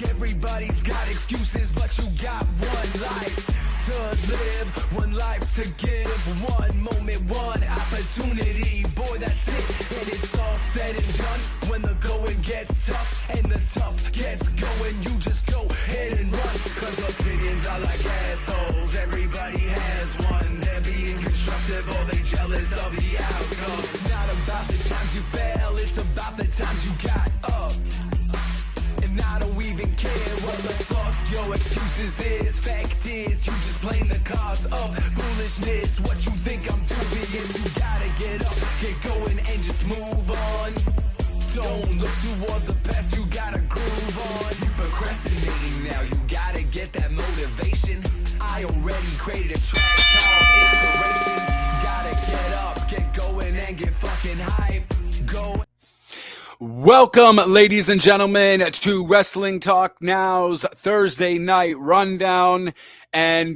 Everybody's got excuses, but you got one life to live, one life to give, one moment, one opportunity. Boy, that's it, and it's all said and done. When the going gets tough and the tough gets going, you just go ahead and run. Cause opinions are like assholes, everybody has one. They're being constructive or they jealous of the outcome. It's not about the times you fail, it's about the times you got up. And I don't even care what the fuck your excuses is. Fact is, you just playing the cards of foolishness. What you think I'm doing is you gotta get up, get going and just move on. Don't look towards the past, you gotta groove on. You procrastinating now, you gotta get that motivation. I already created a track called Inspiration. Gotta get up, get going and get fucking hype. Go. Welcome, ladies and gentlemen, to Wrestling Talk Now's Thursday Night Rundown. And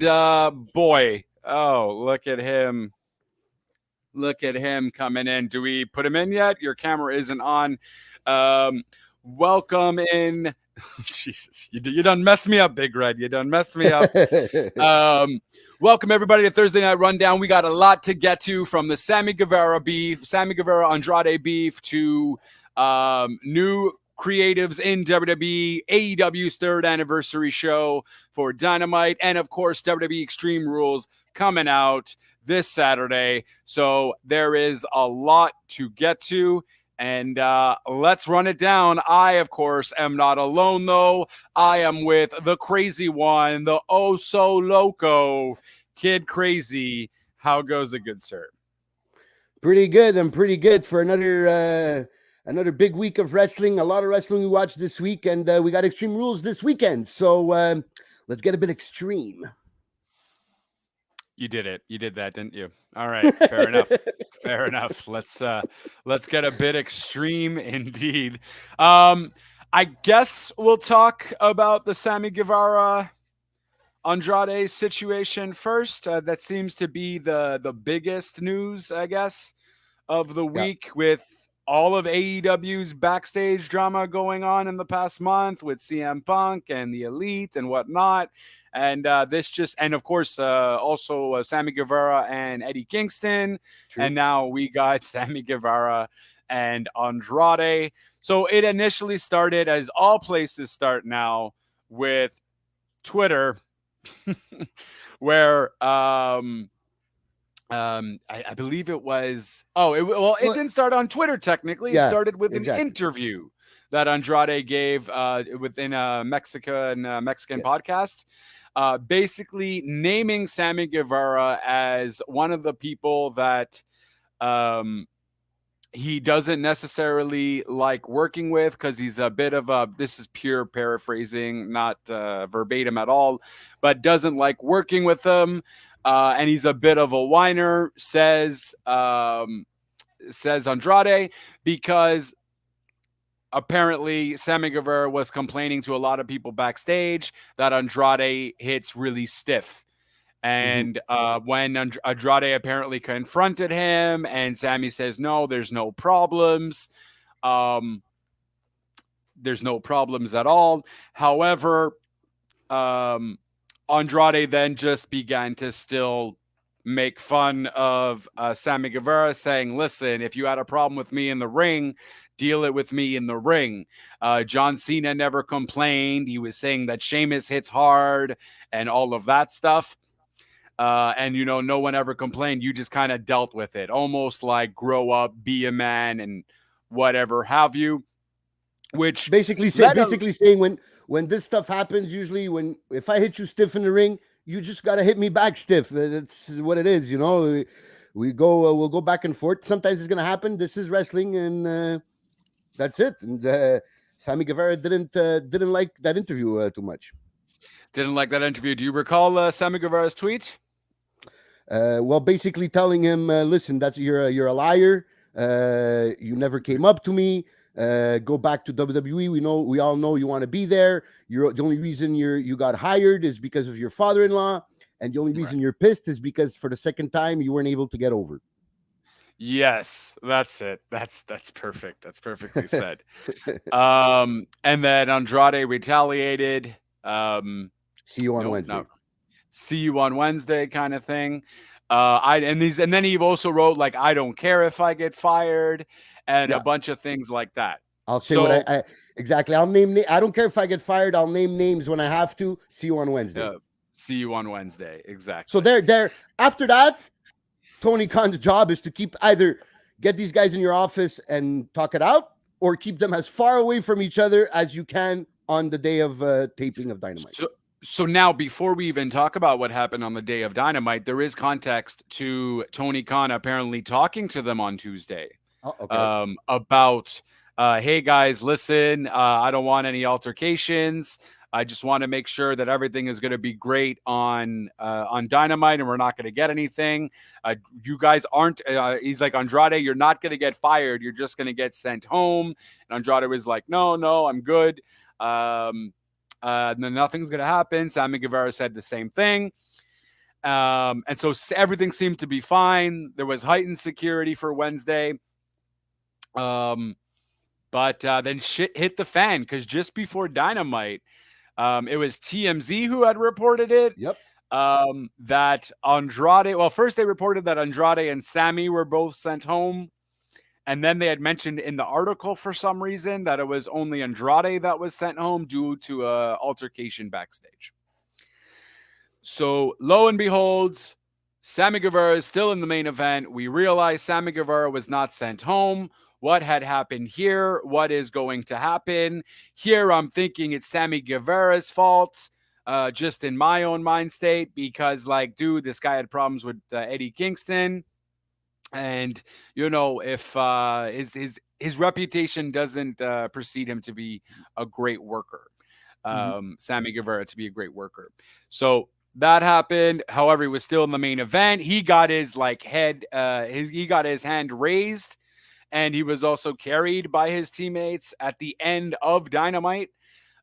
boy, oh, look at him. Look at him coming in. Do we put him in yet? Your camera isn't on. Welcome in. Jesus, you done messed me up, Big Red. You done messed me up. Welcome, everybody, to Thursday Night Rundown. We got a lot to get to, from the Sammy Guevara Andrade beef, to new creatives in WWE, AEW's third anniversary show for Dynamite, and of course WWE Extreme Rules coming out this Saturday. So there is a lot to get to, and let's run it down. I, of course, am not alone, though. I am with the crazy one, the oh so loco Kid Crazy. How goes it, good sir? Pretty good. I'm pretty good for another big week of wrestling. A lot of wrestling we watched this week, and we got Extreme Rules this weekend. So let's get a bit extreme. You did it. You did that, didn't you? All right. Fair enough. Fair enough. Let's get a bit extreme indeed. I guess we'll talk about the Sammy Guevara Andrade situation first. That seems to be the biggest news, I guess, of the week, with all of AEW's backstage drama going on in the past month with CM Punk and the Elite and whatnot. And and of course, also Sammy Guevara and Eddie Kingston. True. And now we got Sammy Guevara and Andrade. So it initially started, as all places start now, with Twitter, where I believe it was. It didn't start on Twitter technically. It started with an interview that Andrade gave within a Mexican podcast, basically naming Sammy Guevara as one of the people that he doesn't necessarily like working with, because he's a bit of a, this is pure paraphrasing, not verbatim at all, but doesn't like working with him. And he's a bit of a whiner, says Andrade, because apparently Sammy Guevara was complaining to a lot of people backstage that Andrade hits really stiff. And when Andrade apparently confronted him, and Sammy says, no, there's no problems. There's no problems at all. However, Andrade then just began to still make fun of Sammy Guevara, saying, listen, if you had a problem with me in the ring, deal it with me in the ring. John Cena never complained. He was saying that Sheamus hits hard and all of that stuff. And, no one ever complained. You just kind of dealt with it, almost like grow up, be a man, and whatever have you. Which basically saying when this stuff happens, usually if I hit you stiff in the ring, you just got to hit me back stiff. That's what it is. We'll go back and forth. Sometimes it's going to happen. This is wrestling, and that's it. And Sammy Guevara didn't like that interview too much. Didn't like that interview. Do you recall Sammy Guevara's tweet? Well, basically telling him, listen, you're a liar. You never came up to me. Go back to WWE. We all know you want to be there. The only reason you got hired is because of your father-in-law, and the only reason you're pissed is because for the second time you weren't able to get over. Yes, that's it. That's perfect. That's perfectly said. And then Andrade retaliated. See you on Nope, Wednesday. not see you on Wednesday kind of thing. And then he also wrote like I don't care if I get fired and a Yeah, bunch of things like that. I'll say what So I exactly. I'll name. I don't care if I get fired. I'll name names when I have to. See you on Wednesday. uh, see you on Wednesday. So Exactly. there. After that, Tony Khan's job is to keep either get these guys in your office and talk it out, or keep them as far away from each other as you can on the day of taping of Dynamite. So now, before we even talk about what happened on the day of Dynamite, there is context to Tony Khan apparently talking to them on Tuesday Oh, okay. about, hey guys, listen, I don't want any altercations. I just want to make sure that everything is going to be great on Dynamite, and we're not going to get anything. You guys aren't. He's like, Andrade, you're not going to get fired. You're just going to get sent home. And Andrade was like, no, I'm good. Then nothing's going to happen. Sammy Guevara said the same thing. And so everything seemed to be fine. There was heightened security for Wednesday. But then shit hit the fan because just before Dynamite, it was TMZ who had reported it. Yep. That Andrade, well, first they reported that Andrade and Sammy were both sent home. And then they had mentioned in the article for some reason that it was only Andrade that was sent home due to an altercation backstage. So lo and behold, Sammy Guevara is still in the main event. We realize Sammy Guevara was not sent home. What had happened here? What is going to happen? Here I'm thinking it's Sammy Guevara's fault, just in my own mind state, because like, dude, this guy had problems with Eddie Kingston. And if his reputation doesn't precede him to be a great worker, Sammy Guevara to be a great worker. So that happened. However, he was still in the main event. He got his he got his hand raised, and he was also carried by his teammates at the end of Dynamite.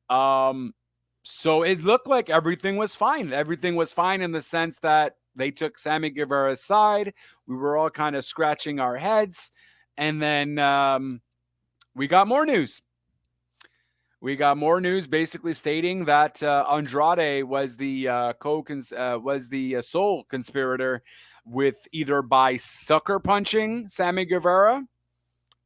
So it looked like everything was fine. Everything was fine in the sense that they took Sammy Guevara's side. We were all kind of scratching our heads. And then we got more news. We got more news basically stating that Andrade was the sole conspirator with either by sucker punching Sammy Guevara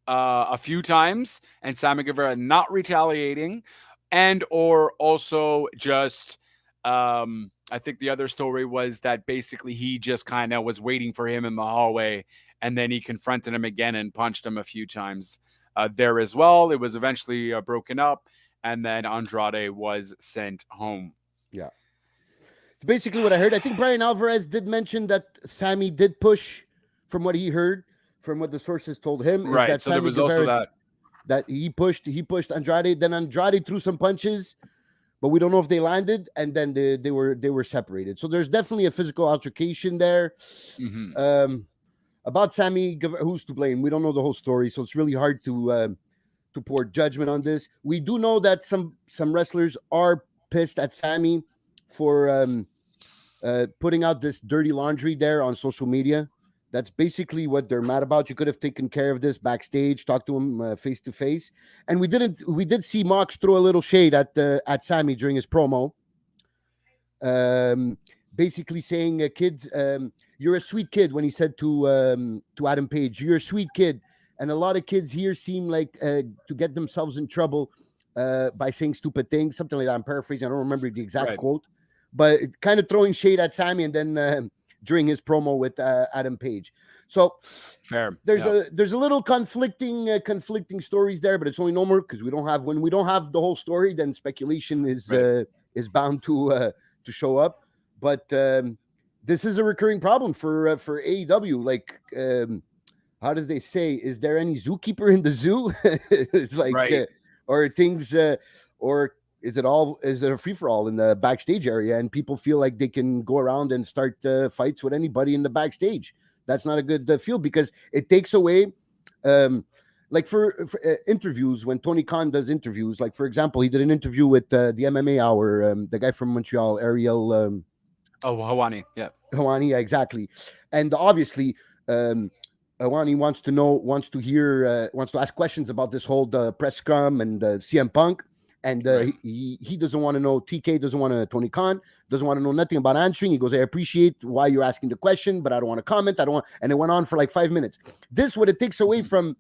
a few times and Sammy Guevara not retaliating, and or also just I think the other story was that basically he just kind of was waiting for him in the hallway, and then he confronted him again and punched him a few times there as well. It was eventually broken up, and then Andrade was sent home. Yeah. It's basically what I heard. I think Brian Alvarez did mention that Sammy did push, from what he heard, from what the sources told him. Right. Is that So Sammy there was Guevara, also that he pushed Andrade. Then Andrade threw some punches, but we don't know if they landed, and then they were separated. So there's definitely a physical altercation there. About Sammy, who's to blame? We don't know the whole story, so it's really hard to pour judgment on this. We do know that some wrestlers are pissed at Sammy for putting out this dirty laundry there on social media. That's basically what they're mad about. You could have taken care of this backstage, talked to him face to face, and we didn't. We did see Mox throw a little shade at Sammy during his promo, basically saying, "Kids, you're a sweet kid." When he said to Adam Page, "You're a sweet kid," and a lot of kids here seem like to get themselves in trouble by saying stupid things, something like that. I'm paraphrasing. I don't remember the exact quote, but kind of throwing shade at Sammy, and then. During his promo with Adam Page. So fair. There's a little conflicting stories there, but it's only normal because when we don't have the whole story, then speculation is bound to show up. But this is a recurring problem for AEW. Like how did they say? Is there any zookeeper in the zoo? It's like or things or is it a free-for-all in the backstage area, and people feel like they can go around and start fights with anybody in the backstage? That's not a good feel, because it takes away, like for interviews, when Tony Khan does interviews, like for example, he did an interview with the MMA Hour, the guy from Montreal, Ariel. Helwani, yeah. Helwani, yeah, exactly. And obviously, Wani wants to ask questions about this whole press scrum and CM Punk, and Right. he doesn't want to know. TK doesn't want to. Tony Khan doesn't want to know nothing about answering. He goes, I appreciate why you're asking the question, but I don't want to comment. I don't want. And it went on for like 5 minutes. This what it takes away from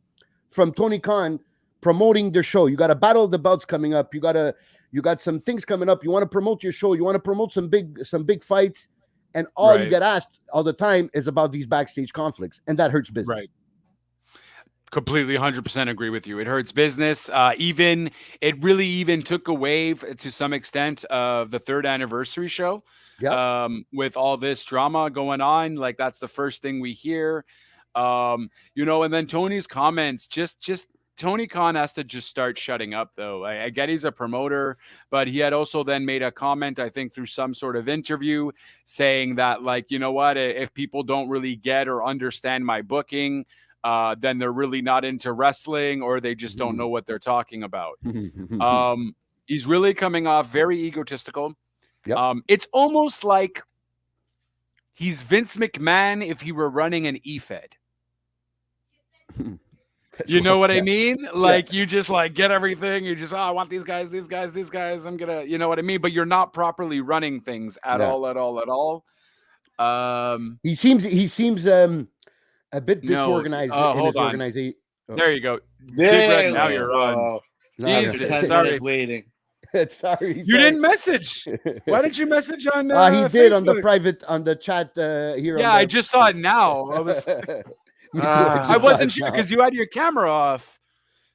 Tony Khan promoting their show. You got a Battle of the Belts coming up. You got some things coming up. You want to promote your show. You want to promote some big fights. And all you Right. get asked all the time is about these backstage conflicts, and that hurts business. Right. Completely 100% agree with you. It hurts business. It really even took away to some extent of the 3rd anniversary show. Yeah. With all this drama going on, like that's the first thing we hear. And then Tony's comments, just Tony Khan has to just start shutting up, though. I get he's a promoter, but he had also then made a comment, I think, through some sort of interview saying that, like, you know what, if people don't really get or understand my booking, then they're really not into wrestling, or they just don't know what they're talking about. He's really coming off very egotistical. Yep. It's almost like he's Vince McMahon if he were running an E-Fed. You know what I mean? Like, you just like get everything. You just, I want these guys. I'm gonna, you know what I mean? But you're not properly running things at all. He seems a bit disorganized in hold his on. organization. There you go. There Big Red, now you're on. Jesus, 10 sorry. minutes waiting. Sorry, You didn't message. Why didn't you message on? He did Facebook? on the private on the chat here. Yeah, I just saw it now. I wasn't sure because you had your camera off,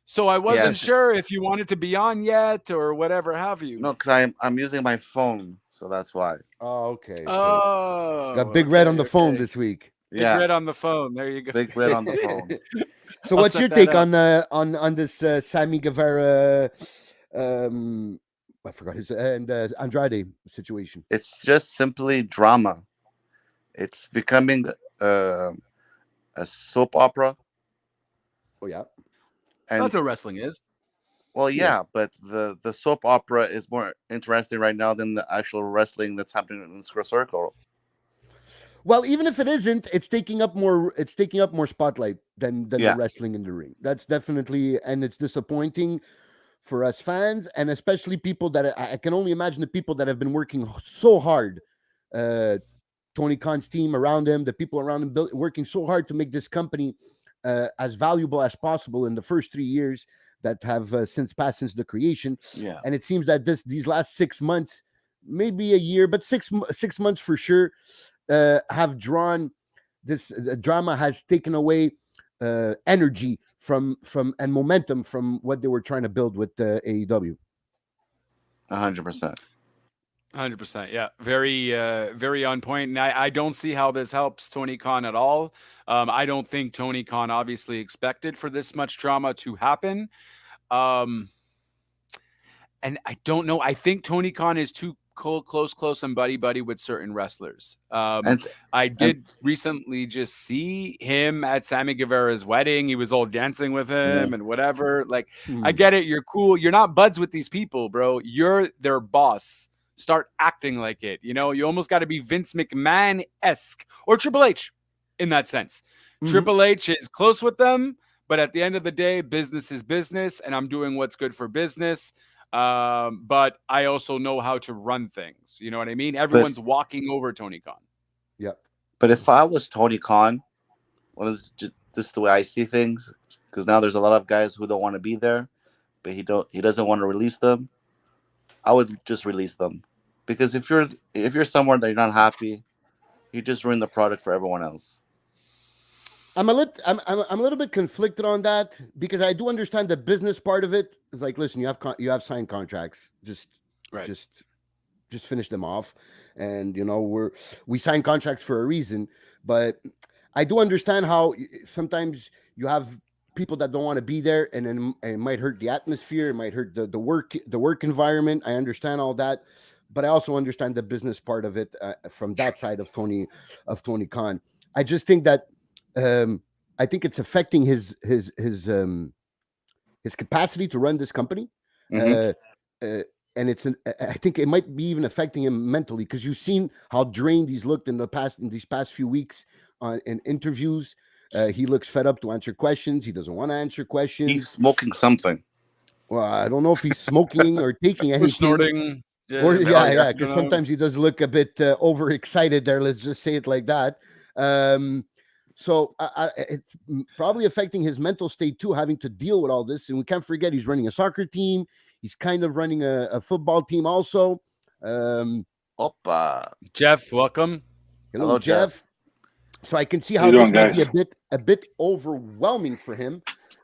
so I wasn't sure if you wanted to be on yet or whatever have you. No, because I'm using my phone, so that's why. Oh, okay. Got Big Red on the phone this week. Big Red on the phone. There you go. Big Red on the phone. So, what's your take on this Sammy Guevara? I forgot his and Andrade situation. It's just simply drama. It's becoming a soap opera. Oh yeah, and that's what wrestling is. Well, yeah, but the soap opera is more interesting right now than the actual wrestling that's happening in the square circle. Well, even if it isn't, it's taking up more spotlight than the wrestling in the ring. That's definitely, and it's disappointing for us fans, and especially people that I can only imagine the people that have been working so hard. Tony Khan's team around him, the people around him, working so hard to make this company as valuable as possible in the first 3 years that have since passed since the creation. Yeah, and it seems that these last 6 months, maybe a year, but 6 months for sure, have drawn this drama has taken away energy from and momentum from what they were trying to build with AEW. 100%. 100%. Yeah. Very, very on point. And I don't see how this helps Tony Khan at all. I don't think Tony Khan obviously expected for this much drama to happen. And I don't know. I think Tony Khan is too close and buddy with certain wrestlers. I did recently just see him at Sammy Guevara's wedding. He was all dancing with him and whatever. Like, I get it. You're cool. You're not buds with these people, bro. You're their boss. Start acting like it. You know, you almost got to be Vince McMahon-esque or Triple H in that sense. Triple H is close with them, but at the end of the day, business is business, and I'm doing what's good for business. But I also know how to run things. You know what I mean? Everyone's walking over Tony Khan. Yeah. But if I was Tony Khan, well, this is the way I see things, because now there's a lot of guys who don't want to be there, but he doesn't want to release them. I would just release them, because if you're somewhere that you're not happy, you just ruin the product for everyone else. I'm a little bit conflicted on that, because I do understand the business part of it. It's like, listen, you have signed contracts, just finish them off, and we sign contracts for a reason. But I do understand how sometimes you have people that don't want to be there, and then it might hurt the atmosphere, it might hurt the work environment. I understand all that, but I also understand the business part of it from that side of Tony Khan. I just think that I think it's affecting his capacity to run this company, and I think it might be even affecting him mentally, because you've seen how drained he's looked in these past few weeks in interviews. He looks fed up to answer questions. He doesn't want to answer questions. He's smoking something. Well, I don't know if he's smoking or taking Or anything. snorting. Yeah, because sometimes he does look a bit overexcited there. Let's just say it like that. So it's probably affecting his mental state too, having to deal with all this. And we can't forget he's running a soccer team. He's kind of running a football team also. Opa. Jeff, welcome. Hello, Jeff. So I can see how you this doing, might be guys? a bit overwhelming for him.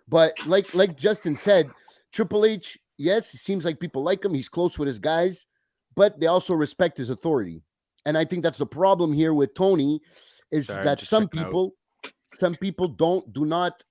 But like Justin said, Triple H, yes, it seems like people like him. He's close with his guys, but they also respect his authority. And I think that's the problem here with Tony, is that some people do not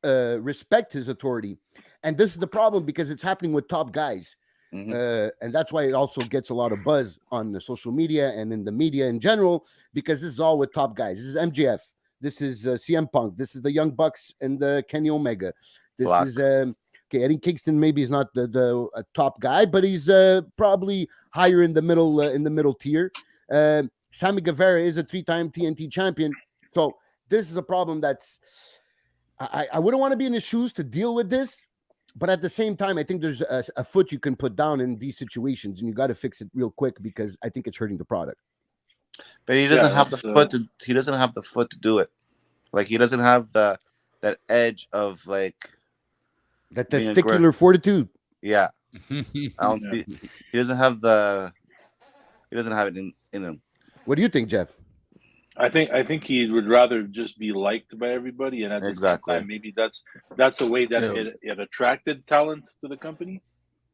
respect his authority. And this is the problem because it's happening with top guys. And that's why it also gets a lot of buzz on the social media and in the media in general, because this is all with top guys. This is MJF. This is CM Punk. This is the Young Bucks and the Kenny Omega. This is okay. Eddie Kingston maybe is not the top guy, but he's probably higher in the middle tier. Sammy Guevara is a 3-time TNT champion. So this is a problem that's I wouldn't want to be in his shoes to deal with this. But at the same time, I think there's a foot you can put down in these situations, and you got to fix it real quick because I think it's hurting the product. But he doesn't have the foot to. He doesn't have the foot to do it. Like he doesn't have that edge of like that testicular fortitude. Yeah, I don't see. He doesn't have the. He doesn't have it in him. What do you think, Jeff? I think he would rather just be liked by everybody, and at the same time, maybe that's the way that it attracted talent to the company.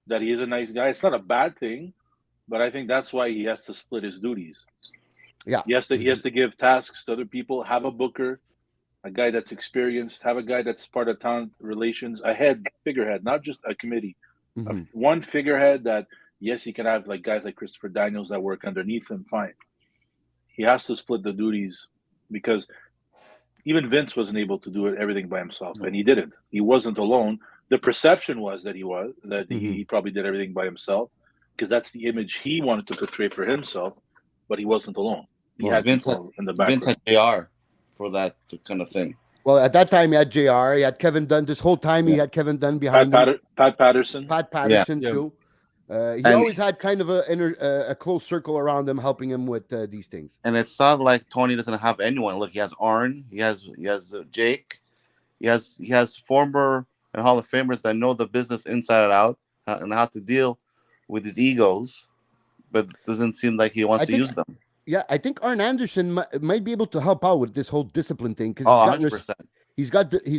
That he is a nice guy. It's not a bad thing, but I think that's why he has to split his duties. Yeah, he has to give tasks to other people. Have a booker, a guy that's experienced. Have a guy that's part of talent relations. A figurehead, not just a committee. One figurehead that yes, he can have like guys like Christopher Daniels that work underneath him. Fine. He has to split the duties because even Vince wasn't able to do everything by himself, and he didn't. He wasn't alone. The perception was that he probably did everything by himself because that's the image he wanted to portray for himself, but he wasn't alone. He had Vince people in the background. Vince had JR for that kind of thing. Well, at that time, he had JR. He had Kevin Dunn. This whole time, he had Kevin Dunn behind him. Pat Patterson. Pat Patterson, too. He always had kind of a close circle around him, helping him with these things. And it's not like Tony doesn't have anyone. Look, he has Arn, he has Jake, he has former and Hall of Famers that know the business inside and out and how to deal with his egos, but it doesn't seem like he wants to use them. Yeah, I think Arn Anderson might be able to help out with this whole discipline thing because 100%. He's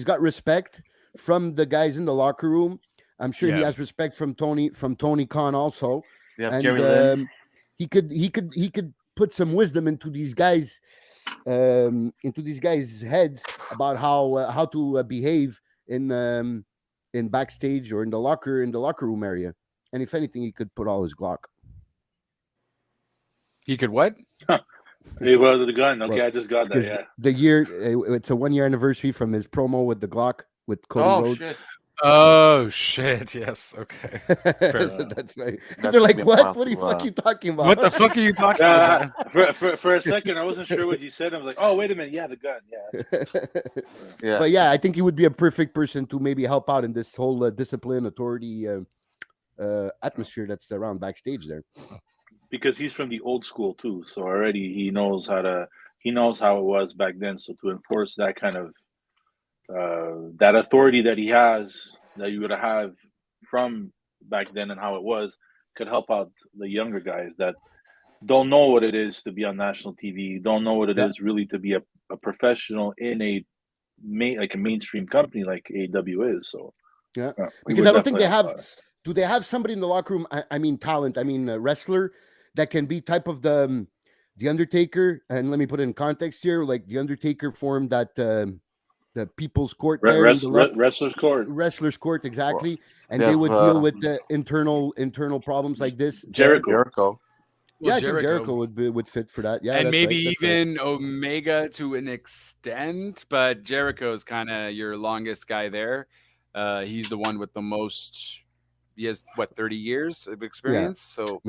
got respect from the guys in the locker room. I'm sure he has respect from Tony Khan also. Yeah, and Jerry Lynn. he could put some wisdom into these guys' heads about how to behave in backstage or in the locker room area. And if anything, he could put all his Glock. He could what? He was the gun. Okay, I just got that. Yeah. The year it's a 1-year anniversary from his promo with the Glock with Cody Rhodes. Shit. Oh shit! Yes, okay. That's right. They're like, what? What are you fucking talking about? What the fuck are you talking about? For a second, I wasn't sure what you said. I was like, oh, wait a minute. Yeah, the gun. Yeah. But yeah, I think he would be a perfect person to maybe help out in this whole discipline, authority atmosphere that's around backstage there. Because he's from the old school too, so already he knows how it was back then. So to enforce that kind of that authority that he has, that you would have from back then and how it was, could help out the younger guys that don't know what it is to be on national TV, don't know what it is really to be a professional in a mainstream company like AEW is. So because I don't think they have. Do they have somebody in the locker room? I mean, talent. I mean, a wrestler that can be type of the Undertaker. And let me put it in context here. Like the Undertaker formed that the People's Court, Wrestler's Court, exactly. And they would deal with the internal problems like this. Jericho. Well, Jericho would fit for that. Yeah, and maybe even Omega to an extent, but Jericho is kind of your longest guy there. He's the one with the most. He has 30 years of experience. So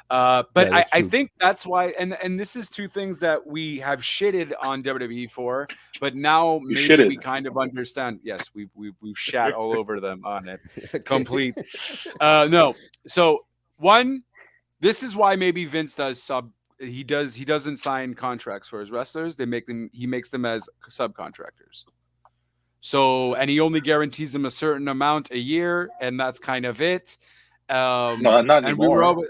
But Yeah, I true. think that's why, and this is two things that we have shitted on WWE for, but now You maybe shitted. we kind of understand. Yes, we've shat all over them on it. Okay. Complete. No. So one, this is why maybe Vince does he doesn't sign contracts for his wrestlers. He makes them as subcontractors. So, and he only guarantees them a certain amount a year, and that's kind of it. No, not And we were anymore. always,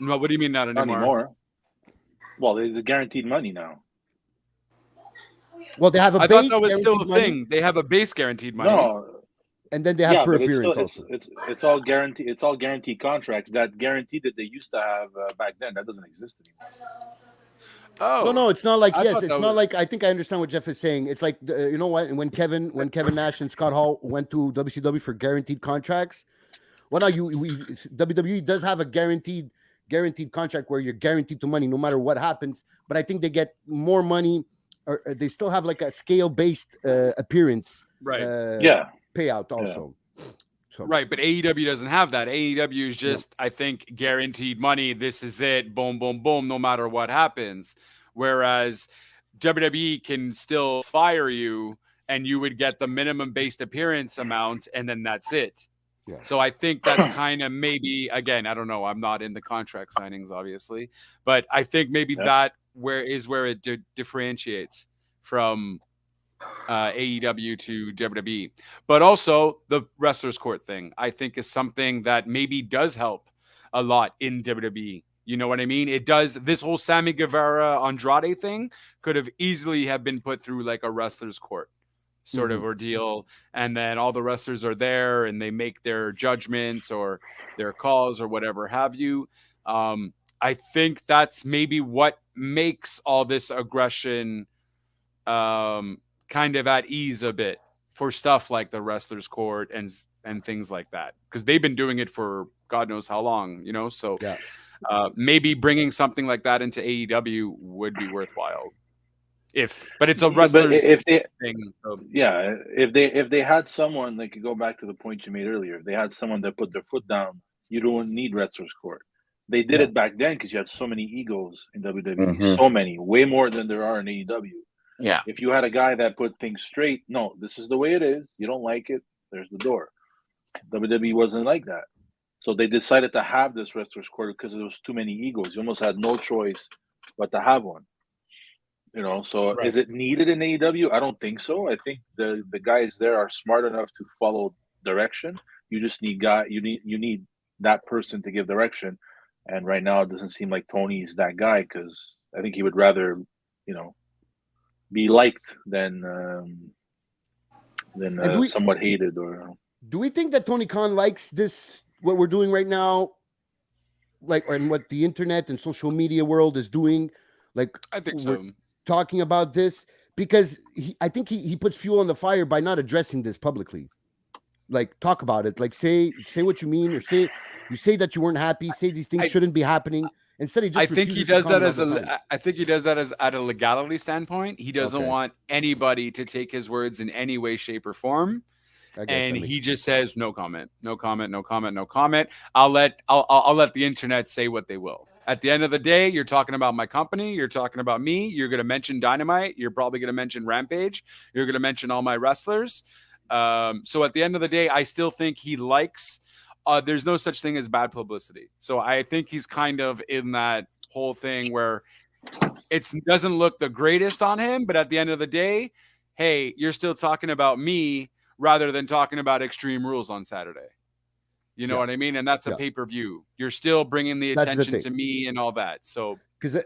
no, what do you mean not Not anymore? anymore. Well, it's guaranteed money now. Well, they have a I base thought that was still a guaranteed money, thing. They have a base guaranteed money. No, and then they have per but it's appearance still also. it's all guaranteed. It's all guaranteed contracts. That guarantee that they used to have back then, that doesn't exist anymore. Oh No, it's not like I yes, thought it's that not was- like I think I understand what Jeff is saying. It's like you know what when Kevin Nash and Scott Hall went to WCW for guaranteed contracts. Well, now WWE does have a guaranteed contract where you're guaranteed to money no matter what happens. But I think they get more money, or they still have like a scale based appearance right. payout also. So Right, but AEW doesn't have that. AEW is just, I think, guaranteed money. This is it. Boom, boom, boom, no matter what happens. Whereas WWE can still fire you and you would get the minimum based appearance amount, and then that's it. Yeah. So I think that's kind of maybe, again, I don't know. I'm not in the contract signings, obviously. But I think maybe that where it differentiates from AEW to WWE. But also the wrestlers court thing, I think, is something that maybe does help a lot in WWE. You know what I mean? It does. This whole Sammy Guevara Andrade thing could have easily have been put through like a wrestlers court sort of ordeal, and then all the wrestlers are there and they make their judgments or their calls or whatever have you. I think that's maybe what makes all this aggression kind of at ease a bit for stuff like the wrestlers court and things like that, because they've been doing it for God knows how long, you know. So maybe bringing something like that into AEW would be worthwhile. But it's a wrestlers thing. So. Yeah, if they had someone, like, go back to the point you made earlier, if they had someone that put their foot down, you don't need wrestlers court. They did it back then because you had so many egos in WWE, so many, way more than there are in AEW. Yeah. If you had a guy that put things straight, no, this is the way it is. You don't like it, there's the door. WWE wasn't like that. So they decided to have this wrestlers court because there was too many egos. You almost had no choice but to have one. You know, so is it needed in AEW? I don't think so. I think the guys there are smart enough to follow direction. You just need you need that person to give direction. And right now it doesn't seem like Tony's that guy, because I think he would rather, you know, be liked than somewhat hated. Or do we think that Tony Khan likes this, what we're doing right now, like, and what the internet and social media world is doing? Like, I think so. Talking about this, because I think he puts fuel on the fire by not addressing this publicly. Like, talk about it. Like, say what you mean, or say that you weren't happy. Say these things shouldn't be happening. Instead, he just. I think he does that as at a legality standpoint. He doesn't want anybody to take his words in any way, shape, or form. And he just says no comment, no comment, no comment, no comment. I'll let the internet say what they will. At the end of the day, you're talking about my company. You're talking about me. You're going to mention Dynamite. You're probably going to mention Rampage. You're going to mention all my wrestlers. So at the end of the day, I still think he likes. There's no such thing as bad publicity. So I think he's kind of in that whole thing where it doesn't look the greatest on him, but at the end of the day, hey, you're still talking about me rather than talking about Extreme Rules on Saturday. You know what I mean? And that's a pay-per-view. You're still bringing the attention to me and all that. So because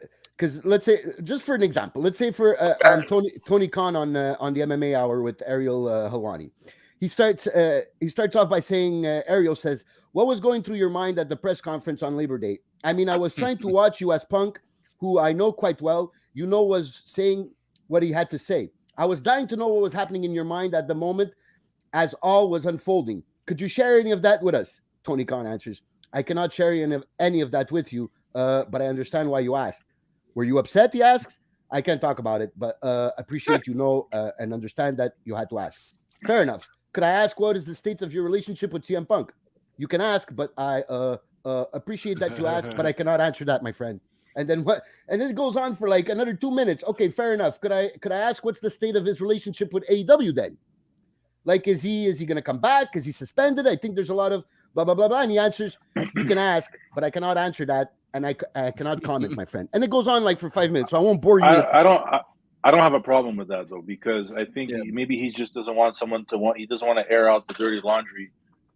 let's say, just for an example, let's say for Tony Khan on the MMA Hour with Ariel Helwani, he starts off by saying, Ariel says, "What was going through your mind at the press conference on Labor Day? I mean, I was trying to watch you as Punk, who I know quite well, was saying what he had to say. I was dying to know what was happening in your mind at the moment as all was unfolding. Could you share any of that with us?" Tony Khan answers, "I cannot share any of that with you, but I understand why you asked. Were you upset?" He asks. "I can't talk about it, but appreciate and understand that you had to ask." "Fair enough. Could I ask what is the state of your relationship with CM Punk?" "You can ask, but I Appreciate that you asked, but I cannot answer that, my friend. And then what? And then it goes on for like another 2 minutes. Okay, fair enough. Could I ask what's the state of his relationship with AEW then? Like, is he going to come back? Is he suspended? I think there's a lot of blah blah blah blah. And he answers, "You can ask, but I cannot answer that, and I cannot comment, my friend." And it goes on like for 5 minutes. So I won't bore you. I don't have a problem with that though, because I think maybe he just doesn't want someone to he doesn't want to air out the dirty laundry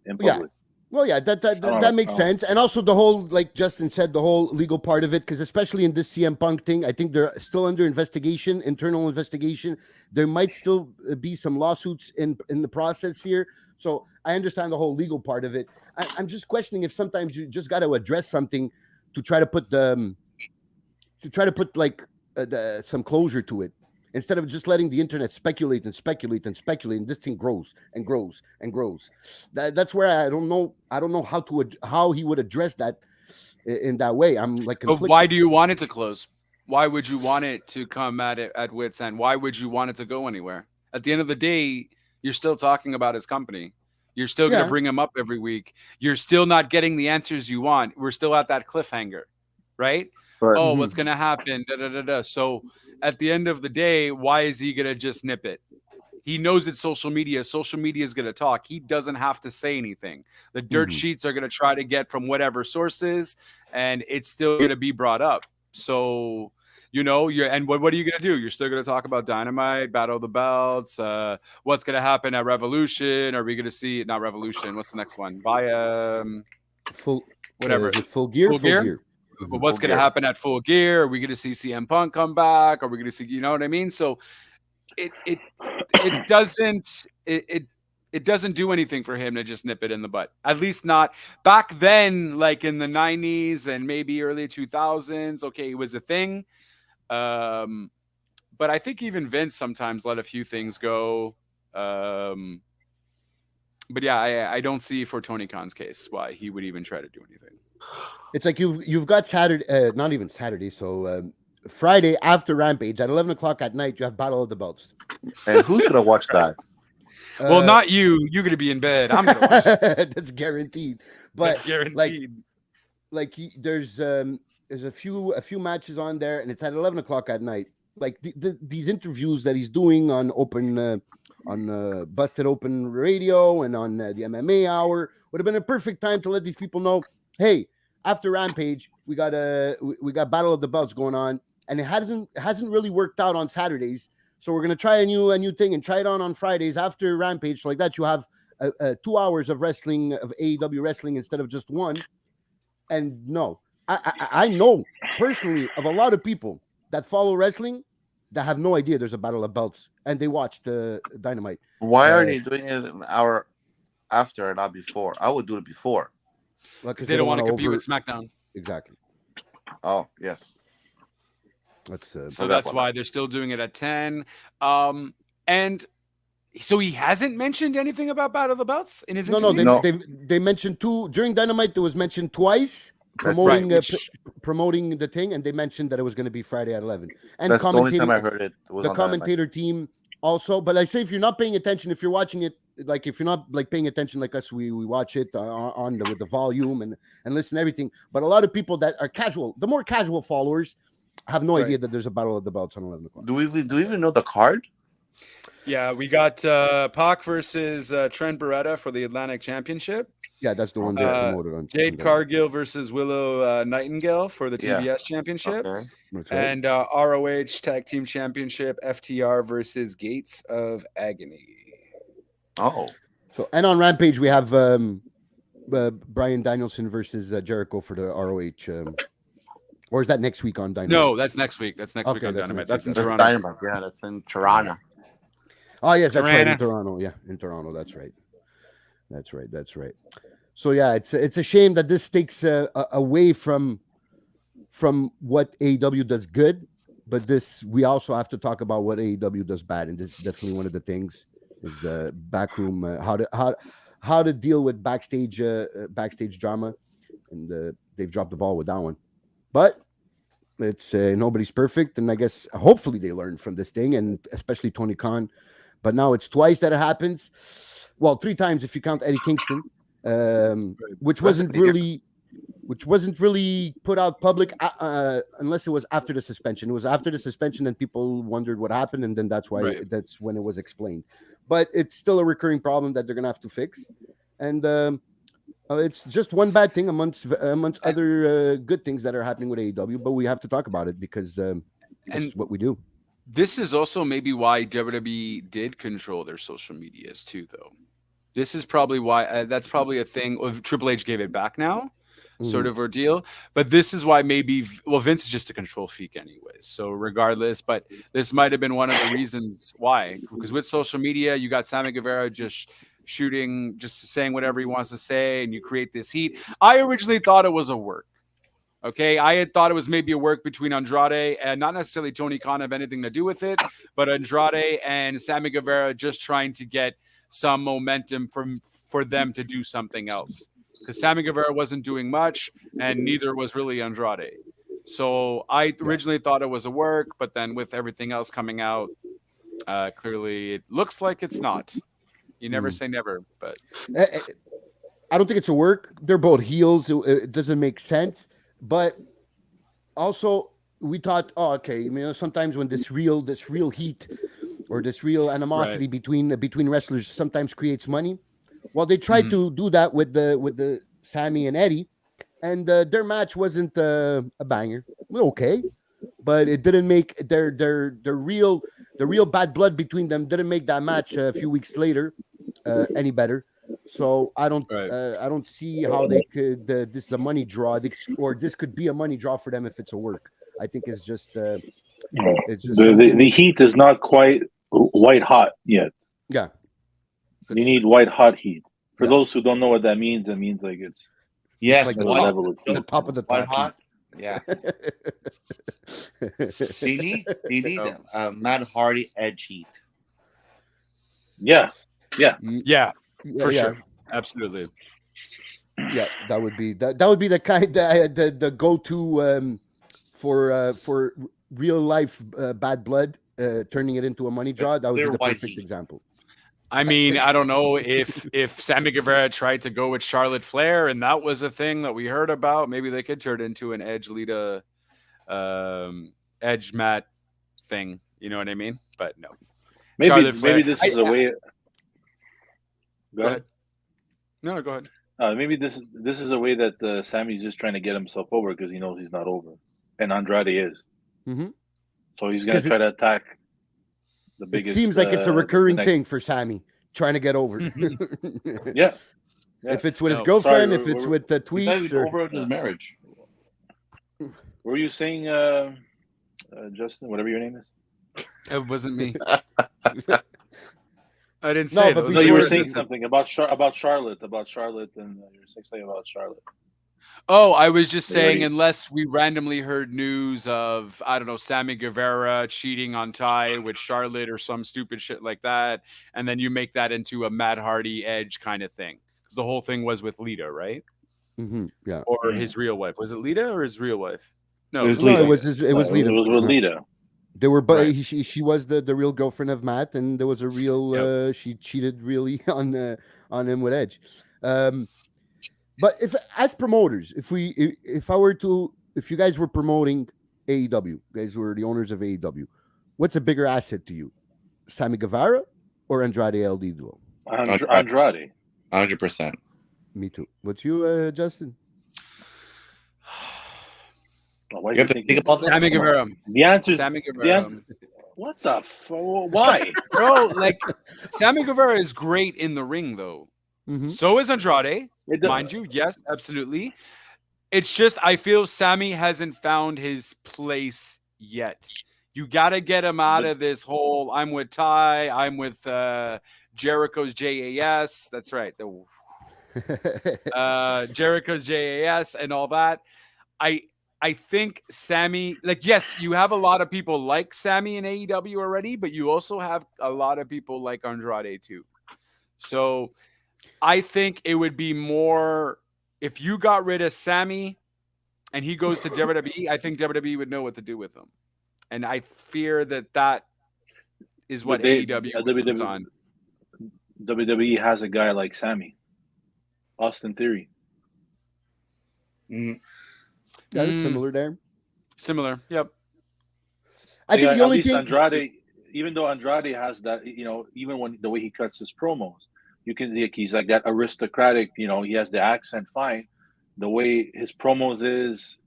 in public. Yeah. Well, yeah, that makes sense. And also the whole, like Justin said, the whole legal part of it, because especially in this CM Punk thing, I think they're still under investigation, internal investigation. There might still be some lawsuits in the process here. So I understand the whole legal part of it. I'm just questioning if sometimes you just got to address something to try to put some closure to it, instead of just letting the internet speculate and speculate and speculate, and this thing grows and grows and grows. That's where I don't know how he would address that in that way. I'm like, but why do you want it to close? Why would you want it to come at it at wit's end? Why would you want it to go anywhere? At the end of the day, you're still talking about his company. You're still going to bring him up every week. You're still not getting the answers you want. We're still at that cliffhanger, right? But, what's going to happen? So at the end of the day, why is he going to just nip it? He knows it's social media. Social media is going to talk. He doesn't have to say anything. The dirt sheets are going to try to get from whatever sources, and it's still going to be brought up. So, what are you going to do? You're still going to talk about Dynamite, Battle of the Belts, what's going to happen at Revolution? Are we going to see, not Revolution, what's the next one? Full Gear? Full Gear? But what's going to happen at Full Gear? Are we going to see CM Punk come back? Are we going to see, you know what I mean? So it doesn't do anything for him to just nip it in the butt. At least not back then, like in the 90s and maybe early 2000s. Okay, it was a thing. But I think even Vince sometimes let a few things go. But yeah, I don't see for Tony Khan's case why he would even try to do anything. It's like you've got Saturday, not even Saturday. So Friday after Rampage at 11 o'clock at night, you have Battle of the Belts. And who's gonna watch that? Well, not you. You're gonna be in bed. I'm gonna watch it. That's guaranteed. But that's guaranteed. Like there's a few matches on there, and it's at 11 o'clock at night. Like these interviews that he's doing on Busted Open Radio and on the MMA Hour would have been a perfect time to let these people know, hey, after Rampage, we got Battle of the Belts going on, and it hasn't really worked out on Saturdays. So we're gonna try a new thing and try it on Fridays after Rampage. So like that, you have 2 hours of wrestling, of AEW wrestling, instead of just one. And no, I know personally of a lot of people that follow wrestling that have no idea there's a Battle of Belts, and they watched Dynamite. Why aren't you doing it an hour after and not before? I would do it before. Because they don't want to compete with SmackDown. Exactly. Oh, yes. So that's why they're still doing it at 10. And so he hasn't mentioned anything about Battle of the Belts in his interview? No. They mentioned two during Dynamite. There was mentioned twice promoting the thing, and they mentioned that it was going to be Friday at 11. And that's the only time I heard it. Was the commentator team also. But I say, if you're not paying attention, if you're watching it, like if you're not like paying attention like us, we watch it with the volume and listen to everything. But a lot of people that are casual, the more casual followers, have no idea that there's a Battle of the Belts on 11 o'clock. Do we even know the card? Yeah, we got Pac versus Trent Beretta for the Atlantic Championship. Yeah, that's the one they promoted on. Jade Cargill versus Willow Nightingale for the TBS Championship. Okay. And ROH Tag Team Championship, FTR versus Gates of Agony. Oh. So, and on Rampage, we have Bryan Danielson versus Jericho for the ROH. Or is that next week on Dynamite? No, that's next week. That's next week on Dynamite. That's in Toronto. Dynamite. Yeah, that's in Toronto. Oh, yes, that's right. In Toronto. Yeah, in Toronto. That's right. That's right. So, yeah, it's a shame that this takes away from what AEW does good. But we also have to talk about what AEW does bad. And this is definitely one of the things is backroom, how to deal with backstage drama. And they've dropped the ball with that one. But it's nobody's perfect, and I guess hopefully they learn from this thing, and especially Tony Khan. But now it's twice that it happens. Well, 3 times if you count Eddie Kingston, which wasn't really which wasn't really put out public unless it was after the suspension. It was after the suspension, and people wondered what happened, and then that's that's when it was explained. But it's still a recurring problem that they're gonna have to fix, and it's just one bad thing amongst other good things that are happening with AEW. But we have to talk about it because that's what we do. This is also maybe why WWE did control their social medias too, though. This is probably why that's probably a thing. Triple H gave it back now, sort of ordeal. But this is why maybe Vince is just a control freak anyways. So regardless, but this might have been one of the reasons why. Because with social media, you got Sammy Guevara just shooting, just saying whatever he wants to say, and you create this heat. I originally thought it was a work. Okay, I had thought it was maybe a work between Andrade and not necessarily Tony Khan have anything to do with it, but Andrade and Sammy Guevara just trying to get some momentum for them to do something else. Because Sammy Guevara wasn't doing much, and neither was really Andrade. So I originally thought it was a work, but then with everything else coming out, clearly it looks like it's not. You never say never, but I don't think it's a work. They're both heels. It doesn't make sense. But also, we thought, sometimes when this real heat or this real animosity between wrestlers sometimes creates money. Well, they tried to do that with the Sammy and Eddie, and their match wasn't a banger. Okay, but it didn't make the real bad blood between them didn't make that match a few weeks later any better. So I don't see how they could. This is a money draw, or this could be a money draw for them if it's a work. I think it's just the heat is not quite white hot yet. Yeah, you need white hot heat. For those who don't know what that means, it means like it's yes, like the top of the white top hot. Yeah. They need Matt Hardy edge heat. Yeah. For sure, absolutely. Yeah, that would be the kind the go-to for real life bad blood, turning it into a money draw. That would be the perfect example. I mean, I don't know if Sammy Guevara tried to go with Charlotte Flair and that was a thing that we heard about, maybe they could turn it into an Edge Lita Edge Matt thing. You know what I mean? But no. Maybe this is a way. Go ahead. No, go ahead. Maybe this is a way that Sammy's just trying to get himself over because he knows he's not over, and Andrade is. Mm-hmm. So he's going to try to attack the biggest. It seems like it's a recurring thing for Sammy trying to get over. Yeah. If it's with his girlfriend, if it's with the tweets, or over his marriage. What were you saying, Justin? Whatever your name is. It wasn't me. I didn't say but you were saying something about Charlotte, and you were saying something about Charlotte. Oh, I was just saying, unless we randomly heard news of, I don't know, Sammy Guevara cheating on Ty with Charlotte or some stupid shit like that, and then you make that into a Matt Hardy Edge kind of thing. Because the whole thing was with Lita, right? Mm-hmm. Yeah. Or his real wife. Was it Lita or his real wife? No, it was Lita. It was Lita. It was with Lita. They were, but she was the real girlfriend of Matt, and there was a real. She cheated really on him with Edge. But if as promoters, if you guys were promoting AEW, you guys were the owners of AEW, what's a bigger asset to you, Sammy Guevara or Andrade El Idolo? Andrade, 100%. Me too. What's you, Justin? Why you have to think about that. Sammy Guevara. The answer is Sammy Guevara. What the why? Bro, like Sammy Guevara is great in the ring though. Mm-hmm. So is Andrade, mind you. Yes, absolutely. It's just I feel Sammy hasn't found his place yet. You got to get him out of this whole I'm with Ty, I'm with Jericho's JAS. That's right. Jericho's JAS and all that. I think Sammy, like, yes, you have a lot of people like Sammy in AEW already, but you also have a lot of people like Andrade too. So I think it would be more if you got rid of Sammy and he goes to WWE, I think WWE would know what to do with him. And I fear that is what AEW is on. WWE has a guy like Sammy. Austin Theory. Mhm. Yeah, it's similar there. Similar. Yep. I think the at only least thing. Andrade, even though Andrade has that, even when the way he cuts his promos, you can like he's like that aristocratic. He has the accent fine. The way his promos is,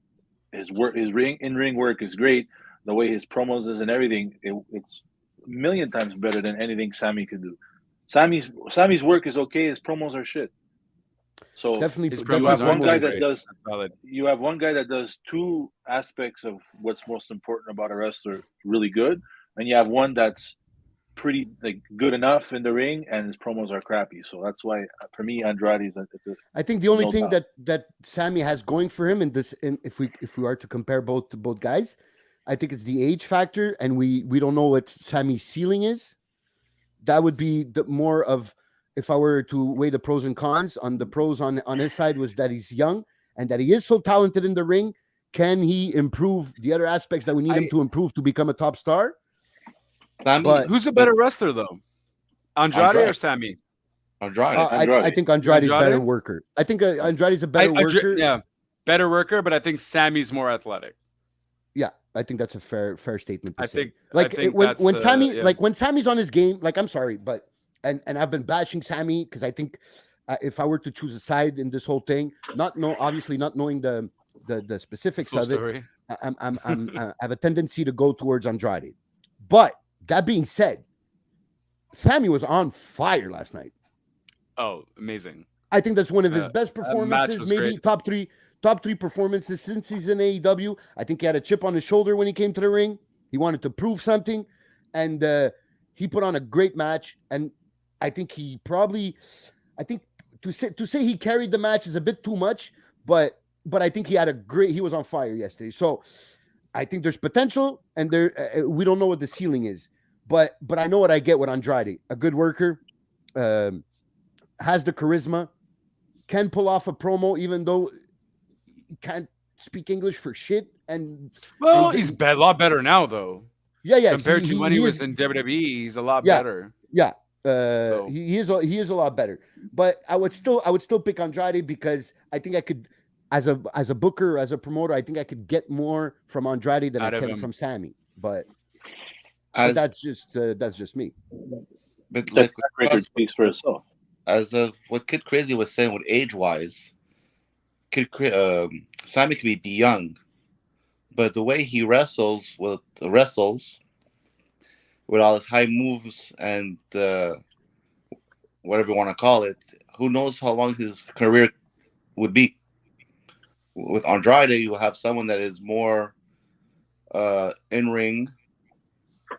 his work, his in ring work is great. The way his promos is and everything, it's a million times better than anything Sammy could do. Sammy's work is okay. His promos are shit. So Definitely, His you promos have aren't one guy that that great. does That's valid. you have one guy that does two aspects of what's most important about a wrestler really good, and you have one that's pretty like good enough in the ring, and his promos are crappy. So that's why, for me, Andrade's I think the only no thing doubt. that Sammy has going for him in this, if we are to compare both guys, I think it's the age factor, and we don't know what Sammy's ceiling is. That would be the more of, if I were to weigh the pros and cons. On the pros on his side was that he's young and that he is so talented in the ring. Can he improve the other aspects that we need him to improve to become a top star? Sammy, But Who's a better wrestler though? Andrade or Andrade. Sammy? Andrade. I think Andrade's better Andrade? worker. I think Andrade's a better worker. Yeah, better worker, but I think Sammy's more athletic. Yeah, I think that's a fair statement to I say. think Like when Sammy yeah. when Sammy's on his game, like, I'm sorry, but and I've been bashing Sammy because I think if I were to choose a side in this whole thing, obviously not knowing the specifics Full of story. it, I have a tendency to go towards Andrade. But that being said, Sammy was on fire last night. Oh, amazing. I think that's one of his best match performances, was maybe great. top three performances since he's in AEW. I think he had a chip on his shoulder when he came to the ring. He wanted to prove something, and he put on a great match. And I think to say he carried the match is a bit too much, but I think he was on fire yesterday. So I think there's potential, and we don't know what the ceiling is, but I know what I get with Andrade: a good worker, has the charisma, can pull off a promo, even though he can't speak English for shit. And He's a lot better now, though. Yeah. Compared to when he was in WWE, he's a lot better. Yeah. He is a lot better. But I would still pick Andrade because I think I could, as a booker, as a promoter, I think I could get more from Andrade than I can from Sammy. But that's just me. But like record speaks for itself. As of what Kid Crazy was saying, with age-wise, Sammy could be young, but the way he wrestles with all his high moves and whatever you want to call it, who knows how long his career would be. With Andrade, you have someone that is more in ring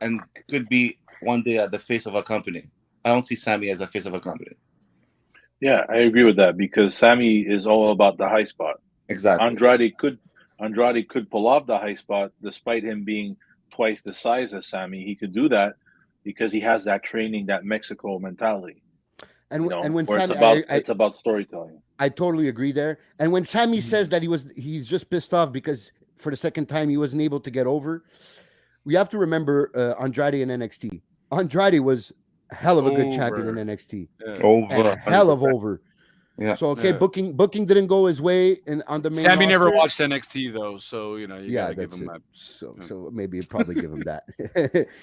and could be one day at the face of a company. I don't see Sammy as a face of a company. Yeah, I agree with that because Sammy is all about the high spot. Exactly. Andrade could pull off the high spot despite him being twice the size as Sammy. He could do that because he has that training, that Mexico mentality. And when Sammy, it's about storytelling. I totally agree there. And when Sammy says that he's just pissed off because for the second time he wasn't able to get over, we have to remember Andrade in NXT. Andrade was a hell of a good champion in NXT. Over. Yeah. So booking didn't go his way on the main. Sammy roster. never watched NXT though, so you gotta give him that. So maybe you'd probably give him that.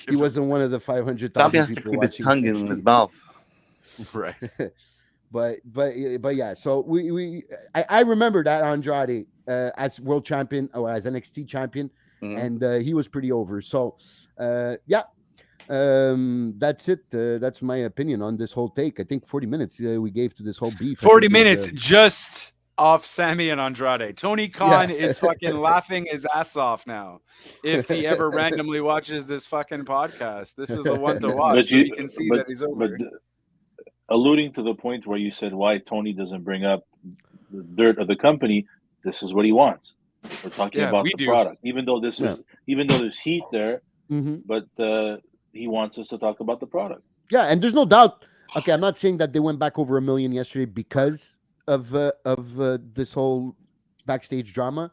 He wasn't one of the 500,000 Sammy has to people keep his watching tongue NXT. in his mouth. Right. But yeah. So I remember that Andrade as world champion or as NXT champion, and he was pretty over. So yeah. That's it. That's my opinion on this whole take. I think 40 minutes we gave to this whole beef. 40 minutes just off Sammy and Andrade. Tony Khan is fucking laughing his ass off now. If he ever randomly watches this fucking podcast, this is the one to watch. So you can see that he's over. But alluding to the point where you said why Tony doesn't bring up the dirt of the company, this is what he wants. We're talking about the product, even though there's heat there, but he wants us to talk about the product. Yeah, and there's no doubt. Okay, I'm not saying that they went back over 1 million yesterday because of this whole backstage drama,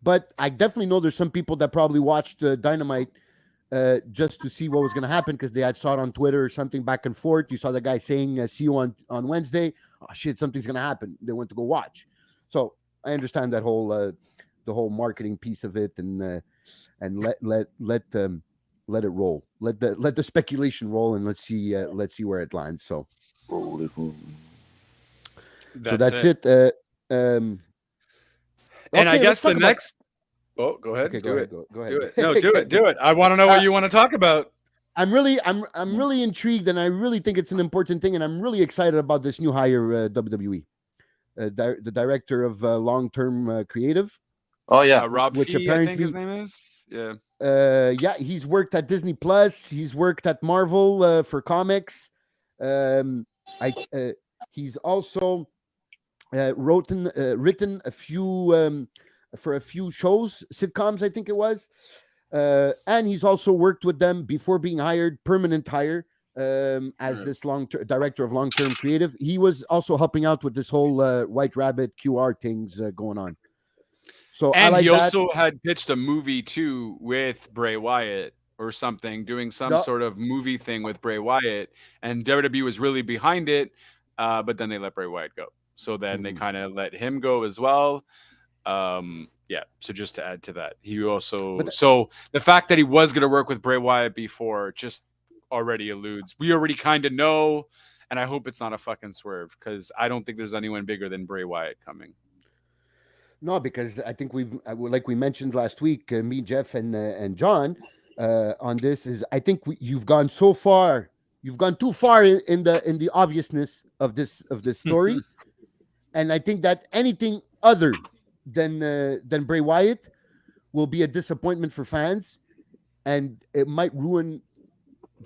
but I definitely know there's some people that probably watched Dynamite just to see what was going to happen because they had saw it on Twitter or something back and forth. You saw the guy saying, "See you on Wednesday." Oh shit, something's going to happen. They went to go watch. So I understand that whole the whole marketing piece of it, and let it roll. Let the speculation roll, and let's see where it lands. So That's that's it. it. And I Okay, let's guess the talk about. next. Oh, go ahead. Okay, do go it. ahead. Go ahead. Do it. No, do it. Do it. I want to know what you want to talk about. I'm really intrigued, and I really think it's an important thing, and I'm really excited about this new hire, WWE, the director of long-term creative, Oh yeah. Rob which Fee, I think his apparently, name is. Yeah. yeah, he's worked at Disney Plus, he's worked at Marvel for comics. Um, I He's also written a few for a few shows, sitcoms, I think it was. And he's also worked with them before being hired, permanent hire, as this director of long-term creative. He was also helping out with this whole White Rabbit QR things going on. So I And like he that. also had pitched a movie too with Bray Wyatt or something, doing some No, sort of movie thing with Bray Wyatt, and WWE was really behind it, but then they let Bray Wyatt go. So then they kind of let him go as well. Yeah. So just to add to that, he also so the fact that he was going to work with Bray Wyatt before just already alludes. We already kind of know, and I hope it's not a fucking swerve because I don't think there's anyone bigger than Bray Wyatt coming. no, because I think like we mentioned last week, me, Jeff, and John, on this is I think you've gone so far, you've gone too far in the obviousness of this story, and I think that anything other than Bray Wyatt will be a disappointment for fans, and it might ruin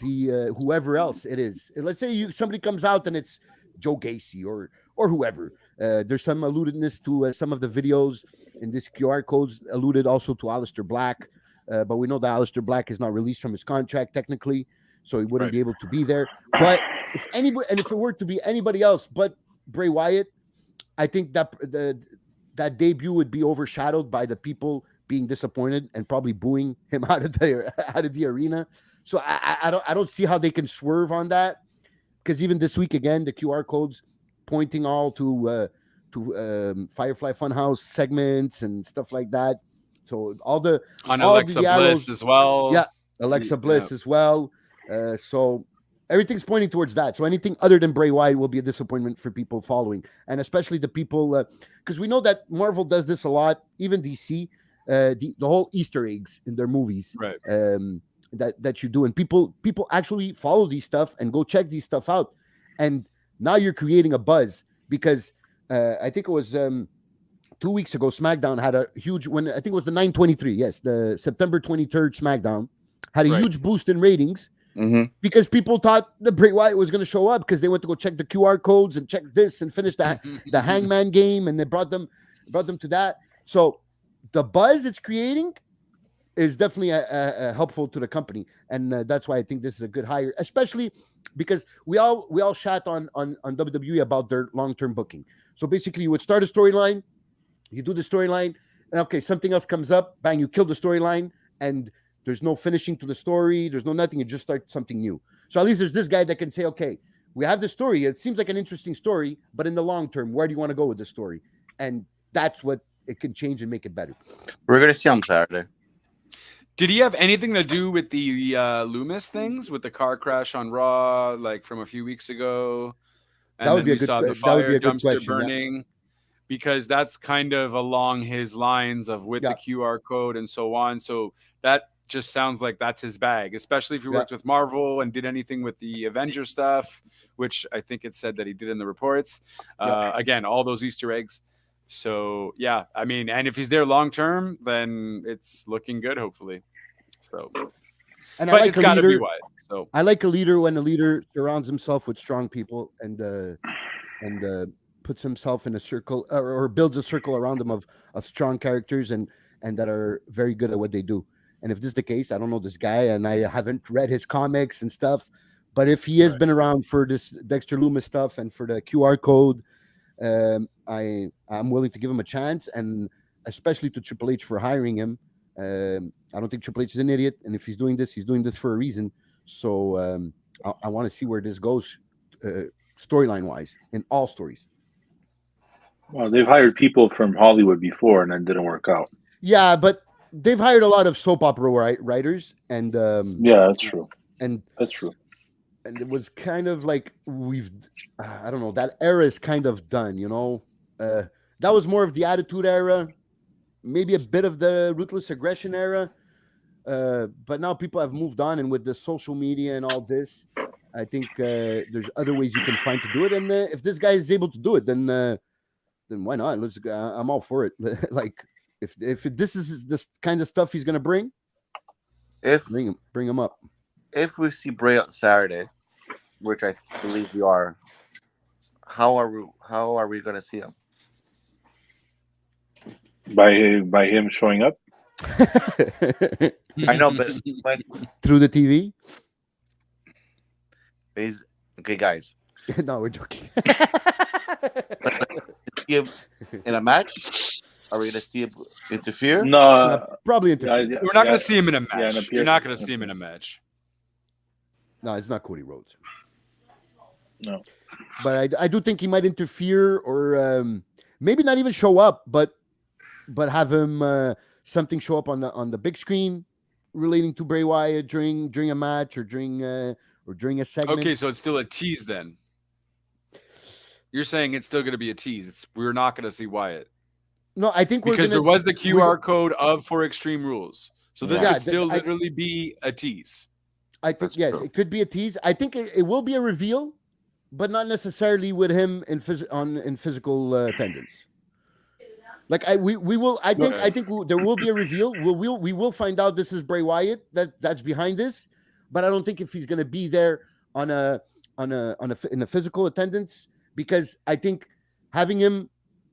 the whoever else it is. Let's say somebody comes out and it's Joe Gacy or whoever. There's some alludedness to some of the videos in this QR codes alluded also to Aleister Black, but we know that Aleister Black is not released from his contract technically, so he wouldn't be able to be there. But if anybody, and if it were to be anybody else but Bray Wyatt, I think that that debut would be overshadowed by the people being disappointed and probably booing him out of the arena. So I don't see how they can swerve on that, because even this week again the QR codes pointing all to Firefly Funhouse segments and stuff like that. So all Alexa Bliss as well. Yeah, Alexa Bliss as well. So everything's pointing towards that. So anything other than Bray Wyatt will be a disappointment for people following, and especially the people, because we know that Marvel does this a lot, even DC, the whole Easter eggs in their movies, right? That you do, and people actually follow these stuff and go check these stuff out, and now you're creating a buzz because I think it was 2 weeks ago, SmackDown had a huge, when I think it was the 9/23, yes, the September 23rd SmackDown had a huge boost in ratings. Because people thought the Bray Wyatt was going to show up because they went to go check the QR codes and check this and finish the Hangman game, and they brought them to that. So the buzz it's creating is definitely helpful to the company, and that's why I think this is a good hire, especially because we all chat on WWE about their long-term booking. So basically, you would start a storyline, you do the storyline, and okay, something else comes up, bang, you kill the storyline, and there's no finishing to the story. There's no nothing. You just start something new. So at least there's this guy that can say, okay, we have the story. It seems like an interesting story, but in the long term, where do you want to go with the story? And that's what it can change and make it better. We're going to see on Saturday. Did he have anything to do with the Loomis things, with the car crash on Raw, like from a few weeks ago? And that would be a good, saw the fire dumpster question, burning. Yeah. Because that's kind of along his lines of with the QR code and so on. So that just sounds like that's his bag, especially if he worked with Marvel and did anything with the Avenger stuff, which I think it said that he did in the reports. Again, all those Easter eggs. So, yeah, I mean, and if he's there long term, then it's looking good, hopefully. So, and but it's got to be Wyatt. So I like a leader when a leader surrounds himself with strong people and puts himself in a circle or builds a circle around him of strong characters and that are very good at what they do. And if this is the case, I don't know this guy and I haven't read his comics and stuff, but if he has been around for this Dexter Loomis stuff and for the QR code, I'm willing to give him a chance, and especially to Triple H for hiring him. I don't think Triple H is an idiot, and if he's doing this for a reason. So I want to see where this goes storyline wise in all stories. Well, they've hired people from Hollywood before, and then didn't work out. Yeah, but they've hired a lot of soap opera writers, and Yeah, that's true. and That's true. and it was kind of like I don't know, that era is kind of done, you know. That was more of the Attitude Era, maybe a bit of the Ruthless Aggression era, but now people have moved on, and with the social media and all this, I think there's other ways you can find to do it, and if this guy is able to do it, then why not? I'm all for it. Like if this is this kind of stuff he's gonna bring him up. If we see Bray on Saturday, which I believe we are, how are we going to see him? By him showing up. I know, but through the TV. Okay, guys. No, we're joking. See him in a match? Are we going to see him interfere? No, probably interfere. We're not going to see him in a match. Yeah, You're not going to see him in a match. No, it's not Cody Rhodes. No, but I do think he might interfere, or maybe not even show up, but have him something show up on the big screen relating to Bray Wyatt during a match or during a segment. Okay, so it's still a tease then. You're saying it's still going to be a tease. We're not going to see Wyatt. No, I think because there was the QR code for Extreme Rules, so this could still literally be a tease. I think it could be a tease. I think it will be a reveal, but not necessarily with him in physical attendance. Like we will. I think there will be a reveal. We will find out this is Bray Wyatt that's behind this, but I don't think if he's going to be there in a physical attendance, because I think having him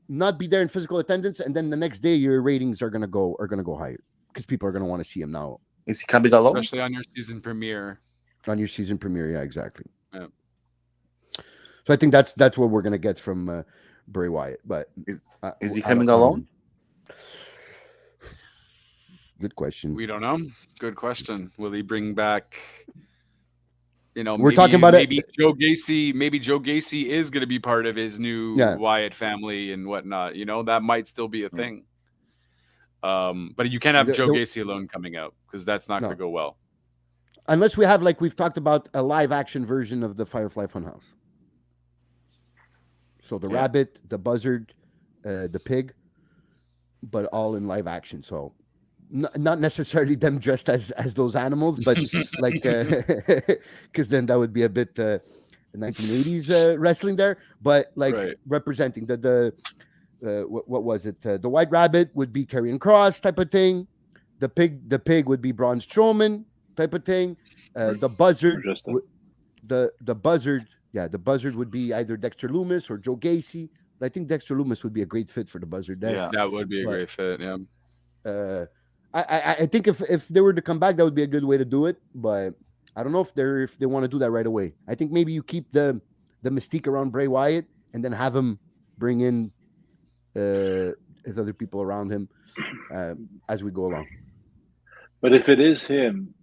not be there in physical attendance and then the next day your ratings are going to go higher because people are going to want to see him now. Is he coming alone? Especially on your season premiere. On your season premiere, yeah, exactly. Yeah. So I think that's what we're gonna get from Bray Wyatt. But is he coming alone? Good question. We don't know. Good question. Will he bring back? We're talking about maybe Joe Gacy. Maybe Joe Gacy is going to be part of his new Wyatt family and whatnot. That might still be a thing. But you can't have Joe Gacy alone coming out because that's not going to go well. Unless we have, like we've talked about, a live action version of the Firefly Funhouse. So the rabbit, the buzzard, the pig, but all in live action. So not necessarily them dressed as those animals, but like because then that would be a bit 1980s wrestling there. But like representing the what was it? The white rabbit would be Karrion Kross type of thing. The pig would be Braun Strowman type of thing. The buzzard, the buzzard would be either Dexter Lumis or Joe Gacy. But I think Dexter Lumis would be a great fit for the buzzard there. Yeah, that would be a great fit. Yeah. I think if they were to come back, that would be a good way to do it. But I don't know if they want to do that right away. I think maybe you keep the mystique around Bray Wyatt and then have him bring in his other people around him as we go along. But if it is him,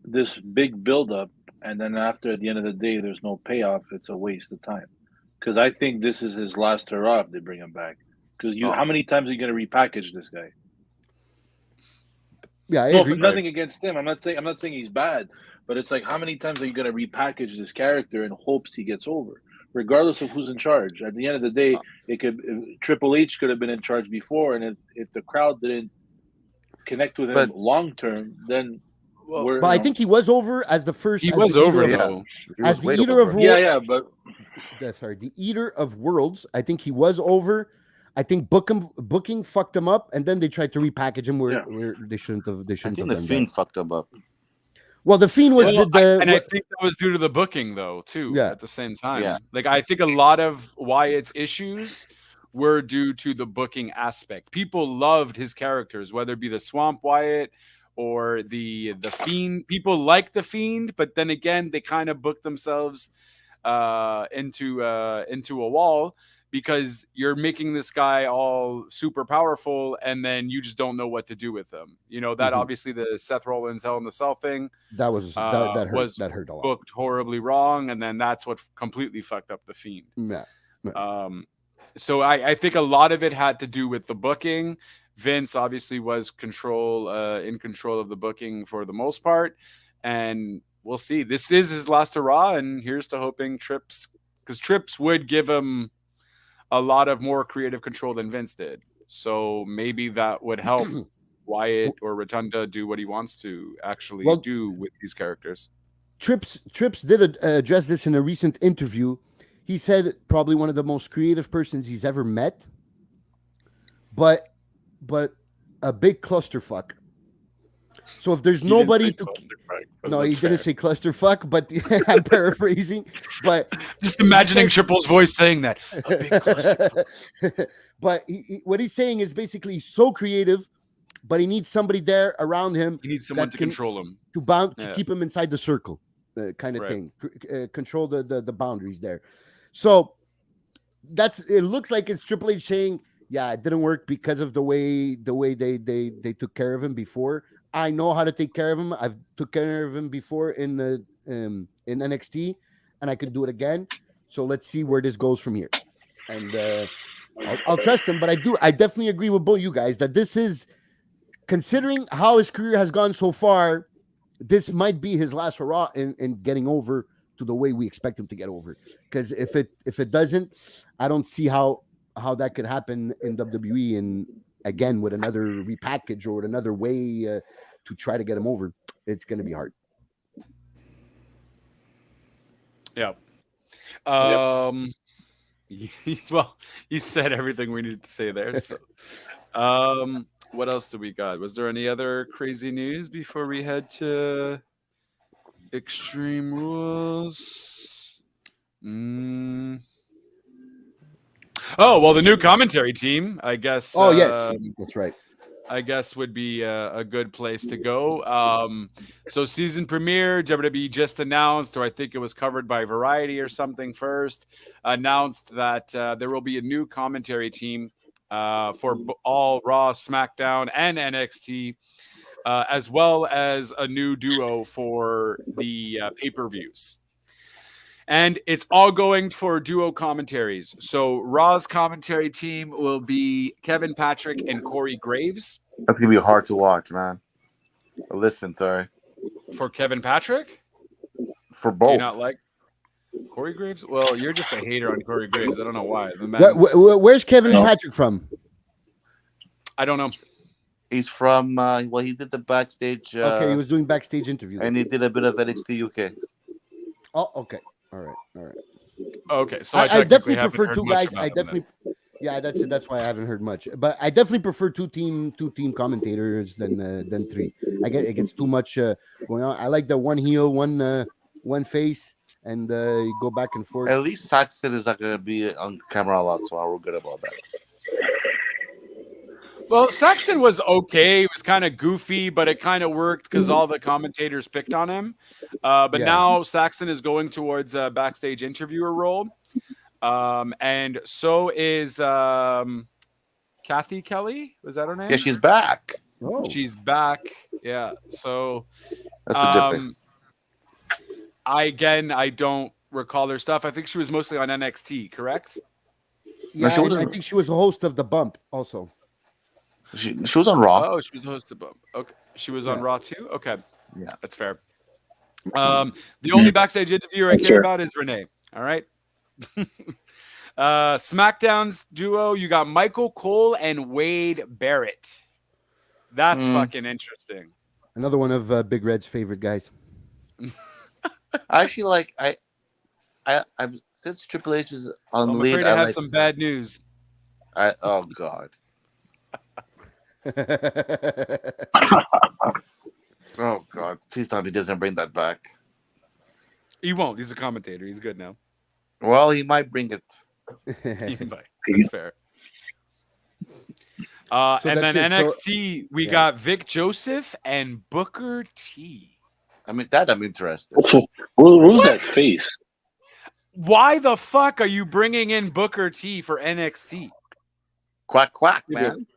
this big buildup, and then after at the end of the day, there's no payoff, it's a waste of time. Because I think this is his last hurrah if they bring him back. Because how many times are you going to repackage this guy? Yeah, I agree. Nothing against him. I'm not saying he's bad, but it's like how many times are you going to repackage this character in hopes he gets over, regardless of who's in charge? At the end of the day, Triple H could have been in charge before, and if the crowd didn't connect with him long term, then. But I think he was over as the first. He was over though. As the eater of worlds. The eater of worlds. I think he was over. I think booking fucked him up, and then they tried to repackage him where they shouldn't have. I think the Fiend fucked him up. Well, the Fiend was I think that was due to the booking though too. Yeah. At the same time, like I think a lot of Wyatt's issues were due to the booking aspect. People loved his characters, whether it be the Swamp Wyatt or the Fiend. People like the Fiend, but then again, they kind of booked themselves into a wall because you're making this guy all super powerful, and then you just don't know what to do with him. That obviously the Seth Rollins Hell in the Cell thing that hurt a lot. Booked horribly wrong, and then that's what completely fucked up the Fiend. Yeah. So I think a lot of it had to do with the booking. Vince obviously was in control of the booking for the most part, and we'll see. This is his last hurrah, and here's to hoping because Trips would give him a lot of more creative control than Vince did. So maybe that would help Wyatt or Rotunda do what he wants to actually do with these characters. Trips did address this in a recent interview. He said probably one of the most creative persons he's ever met, but a big clusterfuck. So if there's nobody to, no, he didn't say clusterfuck, but I'm paraphrasing. But just imagining Triple's voice saying that. A big clusterfuck. But what he's saying is basically so creative, but he needs somebody there around him. He needs someone to control him, to keep him inside the circle, kind of thing. Control the boundaries there. So it looks like it's Triple H saying, yeah, it didn't work because of the way they took care of him before. I know how to take care of him. I've took care of him before in the in NXT, and I can do it again. So let's see where this goes from here. And I'll trust him, but I definitely agree with both you guys that this is, considering how his career has gone so far, this might be his last hurrah in getting over to the way we expect him to get over. Because if it doesn't, I don't see how that could happen in WWE, and again with another repackage or with another way to try to get him over. It's going to be hard. Yeah. Well, he said everything we needed to say there. So, what else do we got? Was there any other crazy news before we head to Extreme Rules? Oh, well, the new commentary team, I guess. Oh, yes, that's right. I guess would be a good place to go. So season premiere, WWE just announced, or I think it was covered by Variety or something first, announced that there will be a new commentary team for all Raw, SmackDown, and NXT, as well as a new duo for the pay-per-views. And it's all going for duo commentaries. So Raw's commentary team will be Kevin Patrick and Corey Graves. That's going to be hard to watch, man. Listen, sorry. For Kevin Patrick? For both. Do you not like Corey Graves? Well, you're just a hater on Corey Graves. I don't know why. Where's Kevin Patrick from? I don't know. He's from, he did the backstage. Okay, he was doing backstage interviews. And he did a bit of NXT UK. Oh, okay. All right. Okay, so I definitely prefer two guys. That's why I haven't heard much. But I definitely prefer two team commentators than three. It gets too much going on. I like the one heel, one face, and you go back and forth. At least Saxton is not going to be on camera a lot, so we're good about that. Well, Saxton was okay. It was kind of goofy, but it kind of worked because all the commentators picked on him. But now Saxton is going towards a backstage interviewer role. And so is Kathy Kelly. Was that her name? Yeah, she's back. Oh. She's back. Yeah. So that's a good thing. I don't recall her stuff. I think she was mostly on NXT, correct? Yeah, I think she was a host of The Bump also. She was on Raw. Oh, she was a host of Bump. Okay. She was on Raw too? Okay. Yeah. That's fair. The only backstage interviewer I care about is Renee. All right. SmackDown's duo, you got Michael Cole and Wade Barrett. That's fucking interesting. Another one of Big Red's favorite guys. I actually I'm since Triple H is on the lead. I'm afraid I have some bad news. Oh God. Oh God! Please tell me he doesn't bring that back. He won't. He's a commentator. He's good now. Well, he might bring it. He might. That's fair. And then NXT, we got Vic Joseph and Booker T. I mean, that I'm interested. Who's that face? Why the fuck are you bringing in Booker T for NXT? Quack quack, man.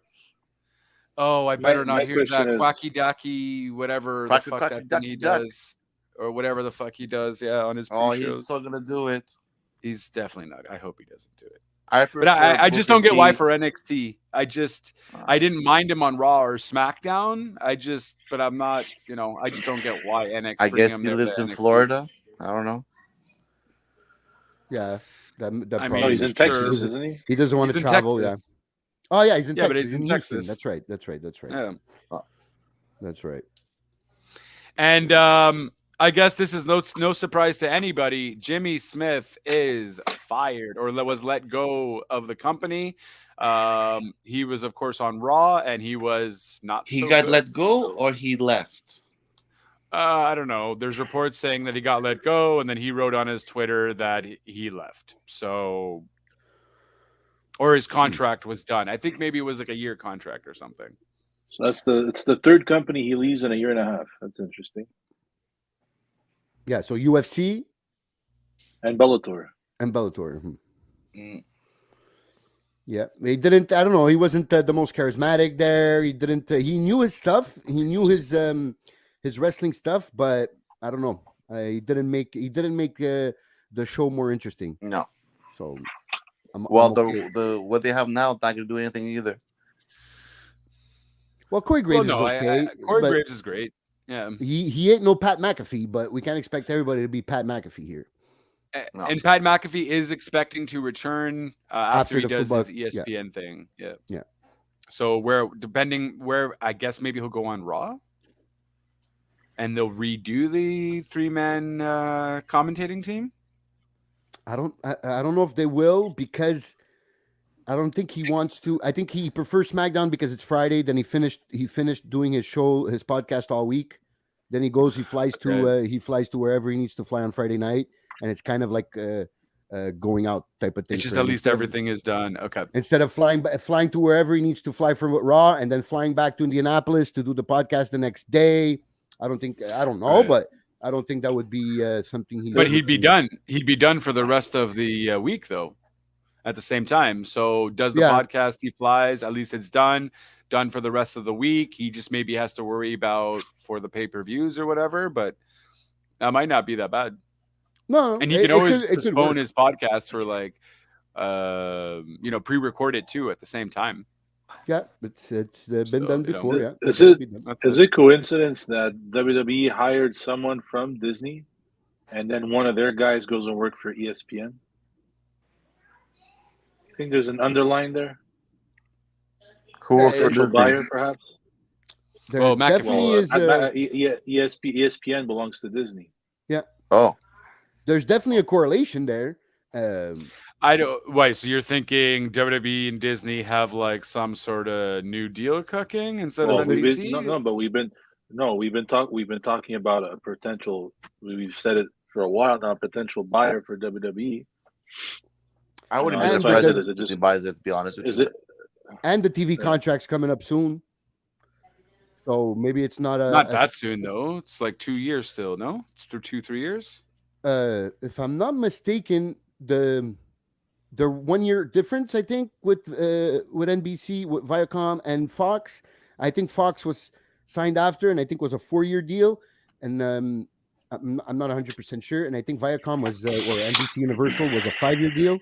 Oh, I better not hear that quacky docky, whatever the fuck that thing he does, or whatever the fuck he does. Yeah, on his pre-shows. He's still gonna do it. He's definitely not. I hope he doesn't do it. But I just don't get why T. for NXT. I didn't mind him on Raw or SmackDown. But I'm not, I just don't get why NXT. I guess he lives in Florida. I don't know. Yeah, that I probably. No, he's in Texas, He isn't he? He doesn't want He's to in travel. Texas. Yeah. Oh yeah, he's in Yeah, but Texas. he's in Houston. Texas. That's right. Yeah. That's right. And I guess this is no surprise to anybody. Jimmy Smith is fired or was let go of the company. He was, of course, on Raw, and he was not. He so got good. let go, or he left. I don't know. There's reports saying that he got let go, and then he wrote on his Twitter that he left. So, or his contract was done. I think maybe it was like a year contract or something. So it's the third company he leaves in a year and a half. That's interesting. Yeah. So UFC And Bellator. mhm. Mm. Yeah, he didn't. I don't know. He wasn't the most charismatic there. He didn't. He knew his stuff. He knew his wrestling stuff, but I don't know. He didn't make the show more interesting. No. So, I'm okay. the what they have now not gonna do anything either. Well, Corey Graves is okay. Corey Graves is great. Yeah, he ain't no Pat McAfee, but we can't expect everybody to be Pat McAfee here. No. And Pat McAfee is expecting to return after he does football, his ESPN thing. Yeah. Yeah. So depending where, I guess maybe he'll go on Raw, and they'll redo the 3-man commentating team. I don't know if they will, because I don't think he wants to. I think he prefers SmackDown because it's Friday. Then he finished doing his podcast all week. Then he flies to wherever he needs to fly on Friday night. And it's kind of like going out type of thing. It's just at least everything is done. Okay. Instead of flying to wherever he needs to fly from Raw and then flying back to Indianapolis to do the podcast the next day. I don't know, but I don't think that would be something But he'd be done. He'd be done for the rest of the week, though, at the same time. So does the podcast, he flies, at least it's done for the rest of the week. He just maybe has to worry about for the pay-per-views or whatever, but that might not be that bad. No, and he can always postpone his podcast for pre-record it too at the same time. Yeah, it's been done before. Yeah, is it coincidence that WWE hired someone from Disney, and then one of their guys goes and work for ESPN? You think there's an underline there? Who works for Disney? Buyer, perhaps. Well, definitely is. ESPN belongs to Disney. Yeah. Oh. There's definitely a correlation there. I don't. Wait, so you're thinking WWE and Disney have like some sort of new deal cooking instead of NBC? We've been talking about a potential. We've said it for a while now. Potential buyer for WWE. I wouldn't be surprised if Disney buys it. To be honest with you. And the TV contract's coming up soon. So maybe it's not that soon though. It's like 2 years still. No, it's for 2-3 years. If I'm not mistaken, the 1 year difference, I think, with NBC, with Viacom and Fox. I think Fox was signed after, and I think was a 4-year deal. And I'm not 100% sure. And I think Viacom was or NBC Universal was a 5-year deal.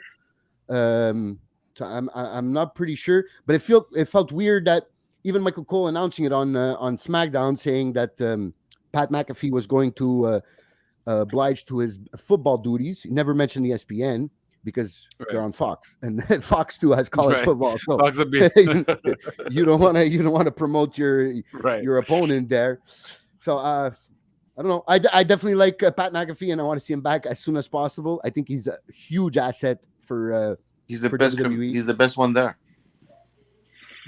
So I'm not pretty sure, but it felt weird that even Michael Cole announcing it on SmackDown, saying that Pat McAfee was going to oblige to his football duties. He never mentioned ESPN because they're on Fox, and Fox too has college football. So you don't want to promote your opponent there. So I don't know. I definitely like Pat McAfee, and I want to see him back as soon as possible. I think he's a huge asset for. He's the best. WWE. He's the best one there.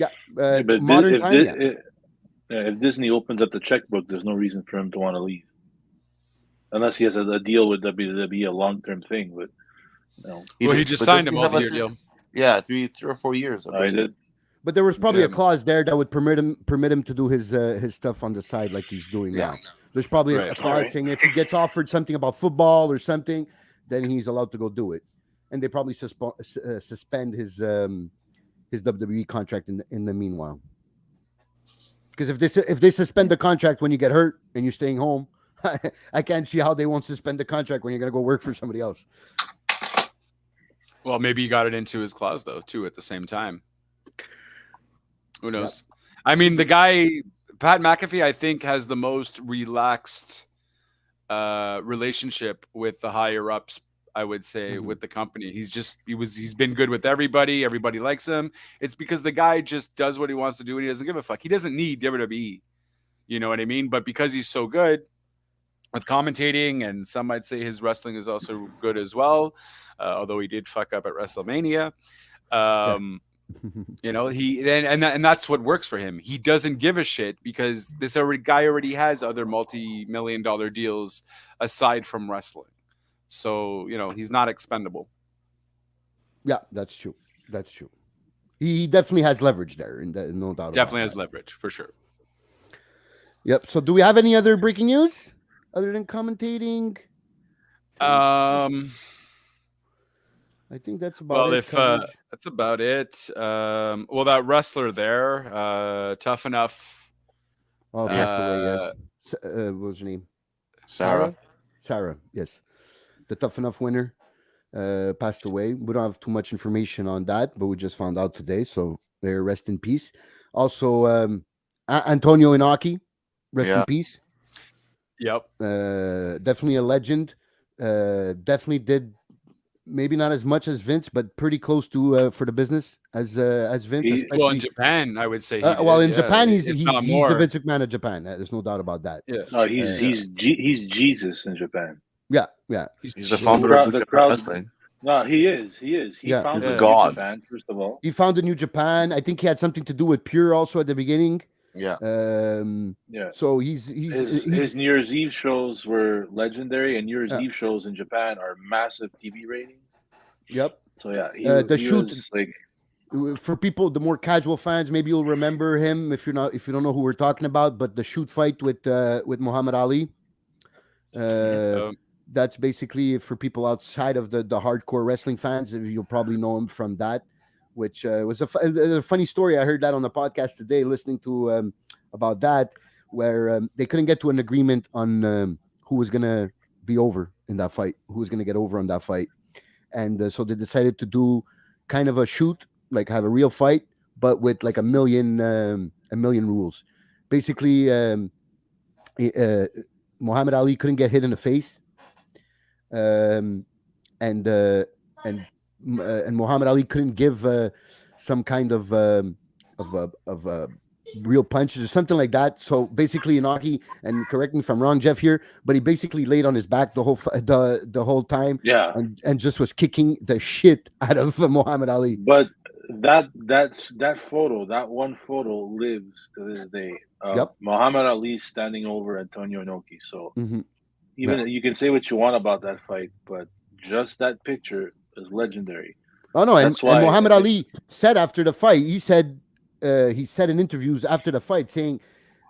Yeah, but modern time. If Disney opens up the checkbook, there's no reason for him to want to leave, unless he has a deal with WWE, a long-term thing. But he just signed a multi-year deal. Yeah, 3 or 4 years. I did. But there was probably a clause there that would permit him to do his stuff on the side like he's doing now. There's probably a clause saying if he gets offered something about football or something, then he's allowed to go do it. And they probably suspend his WWE contract in the meanwhile. Because if they suspend the contract when you get hurt and you're staying home, I can't see how they won't suspend the contract when you're going to go work for somebody else. Well, maybe he got it into his claws though, too, at the same time. Who knows? I mean, the guy Pat McAfee, I think, has the most relaxed relationship with the higher ups. I would say with the company, he's been good with everybody. Everybody likes him. It's because the guy just does what he wants to do and he doesn't give a fuck. He doesn't need WWE. You know what I mean? But because he's so good with commentating, and some might say his wrestling is also good as well, although he did fuck up at WrestleMania. You know, and that's what works for him. He doesn't give a shit because this guy already has other multi-million-dollar deals aside from wrestling. So, you know, he's not expendable. Yeah, that's true. That's true. He definitely has leverage there, and no doubt. Definitely has leverage for sure. Yep. So, do we have any other breaking news other than commentating? I think that's about it. That's about it. Well, that wrestler there, Tough Enough. Oh, passed away. Yes. What was her name? Sarah. Sarah. Yes. The Tough Enough winner passed away. We don't have too much information on that, but we just found out today. So there, rest in peace. Also, Antonio Inoki, rest in peace. Yep. Definitely a legend. Definitely did maybe not as much as Vince, but pretty close to for the business as Vince. Well, in Japan, I would say. In Japan, he's the Vince McMahon of Japan. There's no doubt about that. Yeah. No, he's Jesus in Japan. Yeah. He's the founder of the crowd wrestling. No, he is. He founded New Japan, first of all. He founded New Japan. I think he had something to do with Pure also at the beginning. Yeah. So his New Year's Eve shows were legendary, and New Year's Eve shows in Japan are massive TV ratings. Yep. So yeah, he was like, for people, the more casual fans, maybe you'll remember him if you don't know who we're talking about. But the shoot fight with Muhammad Ali. That's basically for people outside of the hardcore wrestling fans. You'll probably know him from that, which was a funny story. I heard that on the podcast today, listening to about that, where they couldn't get to an agreement on who was going to be over in that fight, who was going to get over on that fight. And so they decided to do kind of a shoot, like have a real fight, but with like a million rules. Basically, Muhammad Ali couldn't get hit in the face. And Muhammad Ali couldn't give some kind of real punches or something like that. So basically, Inoki, and correct me if I'm wrong, Jeff here, but he basically laid on his back the whole time, and just was kicking the shit out of Muhammad Ali. But that one photo lives to this day. Muhammad Ali standing over Antonio Inoki. So. Even you can say what you want about that fight, but just that picture is legendary. Oh no, and Muhammad Ali said after the fight, he said in interviews after the fight, saying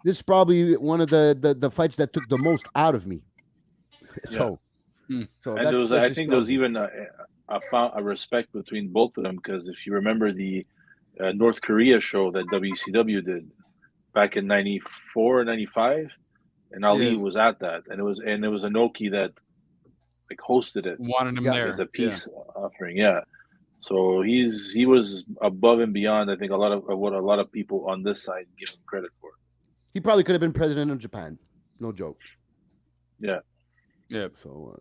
this is probably one of the fights that took the most out of me. So I think there was even a respect between both of them, because if you remember the North Korea show that WCW did back in 94 or 95. And Ali was at that, and it was Inoki that like hosted it. Wanted him there as a peace offering. Yeah, so he was above and beyond. I think a lot of what a lot of people on this side give him credit for. He probably could have been president of Japan. No joke. Yeah. So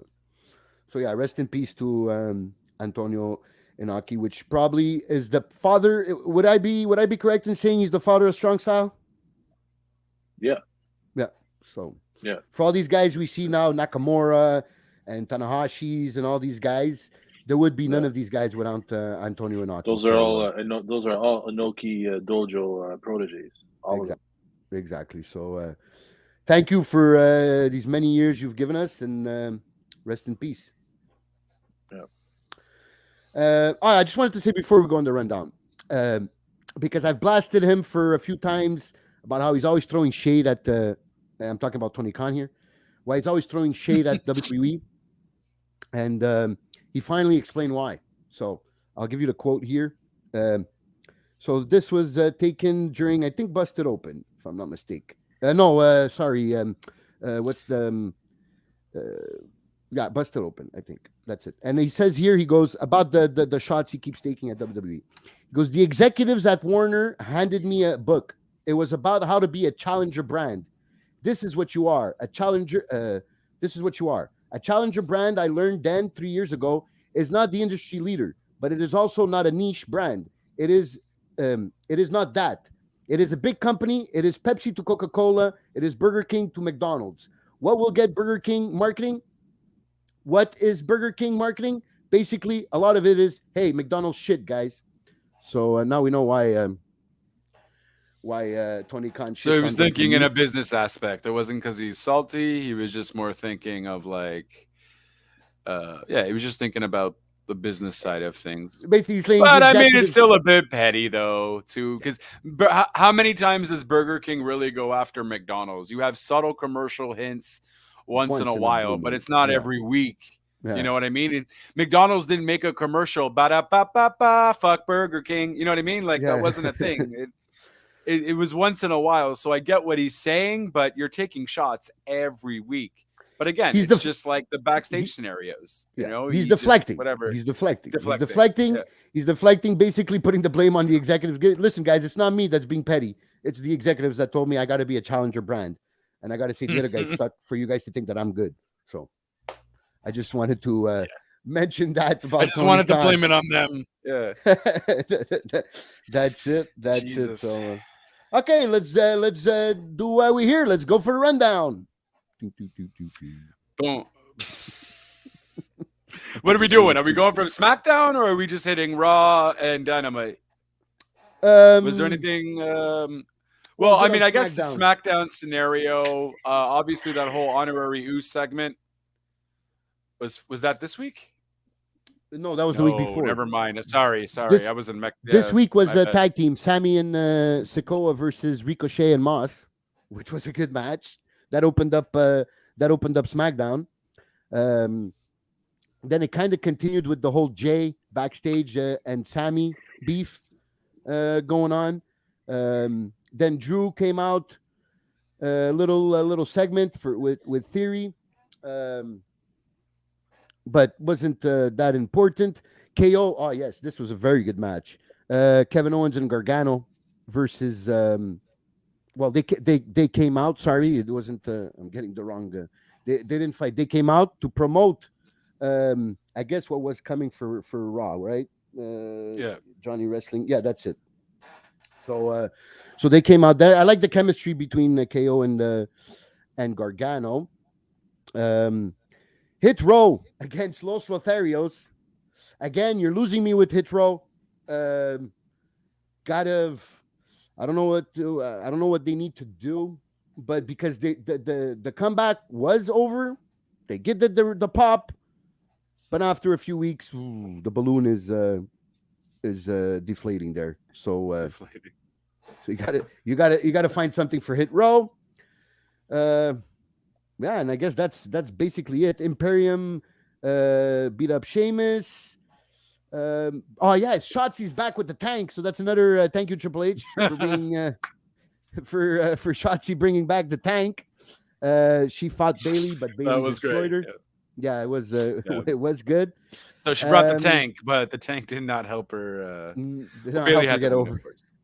yeah, rest in peace to Antonio Inoki, which probably is the father. Would I be correct in saying he's the father of strong style? Yeah. So for all these guys we see now, Nakamura and Tanahashi's and all these guys, there would be none of these guys without Antonio Inoki. Those are all Inoki dojo proteges. All of them. Exactly. So thank you for these many years you've given us, and rest in peace. I just wanted to say before we go on the rundown, because I've blasted him for a few times about how he's always throwing shade at I'm talking about Tony Khan here. Why he's always throwing shade at WWE. And he finally explained why. So I'll give you the quote here. So this was taken during, I think, Busted Open, if I'm not mistaken. Sorry. What's the Yeah, busted open. I think that's it. And he says here, he goes about the shots he keeps taking at WWE. He goes, the executives at Warner handed me a book. It was about how to be a challenger brand. This is what you are, a challenger. This is what you are, a challenger brand. I learned then 3 years ago is not the industry leader, but it is also not a niche brand. It is not that. It is a big company. It is Pepsi to Coca-Cola. It is Burger King to McDonald's. What will get Burger King marketing? What is Burger King marketing? Basically, a lot of it is, hey, McDonald's shit, guys. So now we know why Tony Khan. So he was thinking in a business aspect. It wasn't because he's salty. He was just more thinking of like, he was just thinking about the business side of things. Basically, saying but I mean, it's still a bit petty though, too. Because how many times does Burger King really go after McDonald's? You have subtle commercial hints once in a while, but it's not every week. Yeah. You know what I mean? And McDonald's didn't make a commercial, ba-da-ba-ba-ba, fuck Burger King. You know what I mean? Like, that wasn't a thing. It was once in a while. So I get what he's saying, but you're taking shots every week. But again, it's just like the backstage scenarios. You know, he's deflecting. Whatever. He's deflecting. He's deflecting, basically putting the blame on the executives. Listen, guys, it's not me that's being petty. It's the executives that told me I got to be a challenger brand. And I got to say the other guys suck for you guys to think that I'm good. So I just wanted to mention that. About I just wanted to blame it on them. Yeah. That's it. That's Jesus. It. So, okay, let's do why we're here. Let's go for the rundown. Boom. What are we doing? Are we going from SmackDown or are we just hitting Raw and Dynamite? Was there anything? Well, I mean, I guess the SmackDown scenario. Obviously, that whole honorary Ooze segment was that this week? No, that was the week before. Never mind. Sorry. I was in this week was a tag team: Sammy and Sikoa versus Ricochet and Moss, which was a good match. That opened up SmackDown. Then it kind of continued with the whole Jay backstage and Sammy beef going on. Then Drew came out, a little segment with Theory, but wasn't that important. KO. Oh yes, this was a very good match. Kevin Owens and Gargano versus. Well, they came out. Sorry, it wasn't. I'm getting the wrong. They didn't fight. They came out to promote. I guess what was coming for Raw, right? Johnny Wrestling. Yeah, that's it. So they came out there. I like the chemistry between KO and Gargano. Hit Row against Los Lotharios. Again, you're losing me with Hit Row. I don't know what they need to do, but because the comeback was over, they get the pop, but after a few weeks, the balloon is deflating there. So so you gotta find something for Hit Row. And I guess that's basically it. Imperium beat up Sheamus. Shotzi's back with the tank, so that's another thank you, Triple H, for being for Shotzi bringing back the tank. She fought Bailey, but Bailey destroyed her. Yeah, it was it was good. So she brought the tank, but the tank did not help her. Bailey had to get over.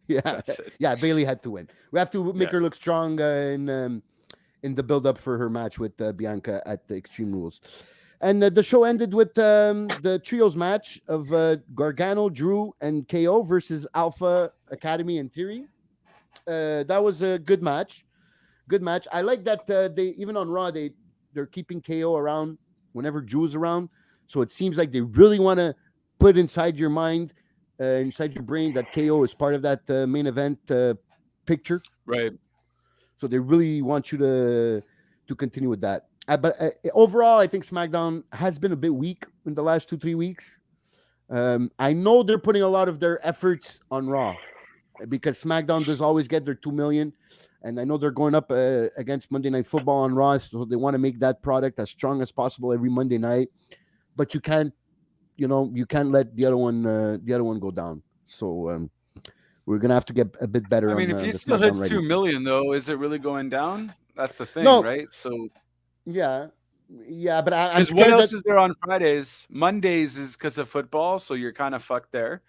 Yeah, Bailey had to win. We have to make her look strong in the build up for her match with Bianca at the Extreme Rules. And the show ended with the trios match of Gargano, Drew, and KO versus Alpha Academy and Theory. That was a good match. Good match. I like that they even on Raw they're keeping KO around whenever Drew's around. So it seems like they really want to put inside your mind, inside your brain, that KO is part of that main event picture. Right. So they really want you to continue with that. But overall, I think SmackDown has been a bit weak in the last 2-3 weeks. I know they're putting a lot of their efforts on Raw because SmackDown does always get their 2 million. And I know they're going up against Monday Night Football on Raw, so they want to make that product as strong as possible every Monday night. But you can't let the other one go down. So we're gonna have to get a bit better. I mean, if he still hits 2 million, though, is it really going down? That's the thing, right? So yeah, Yeah, but I'm Because what scared else that is there on Fridays? Mondays is because of football, so you're kind of fucked there.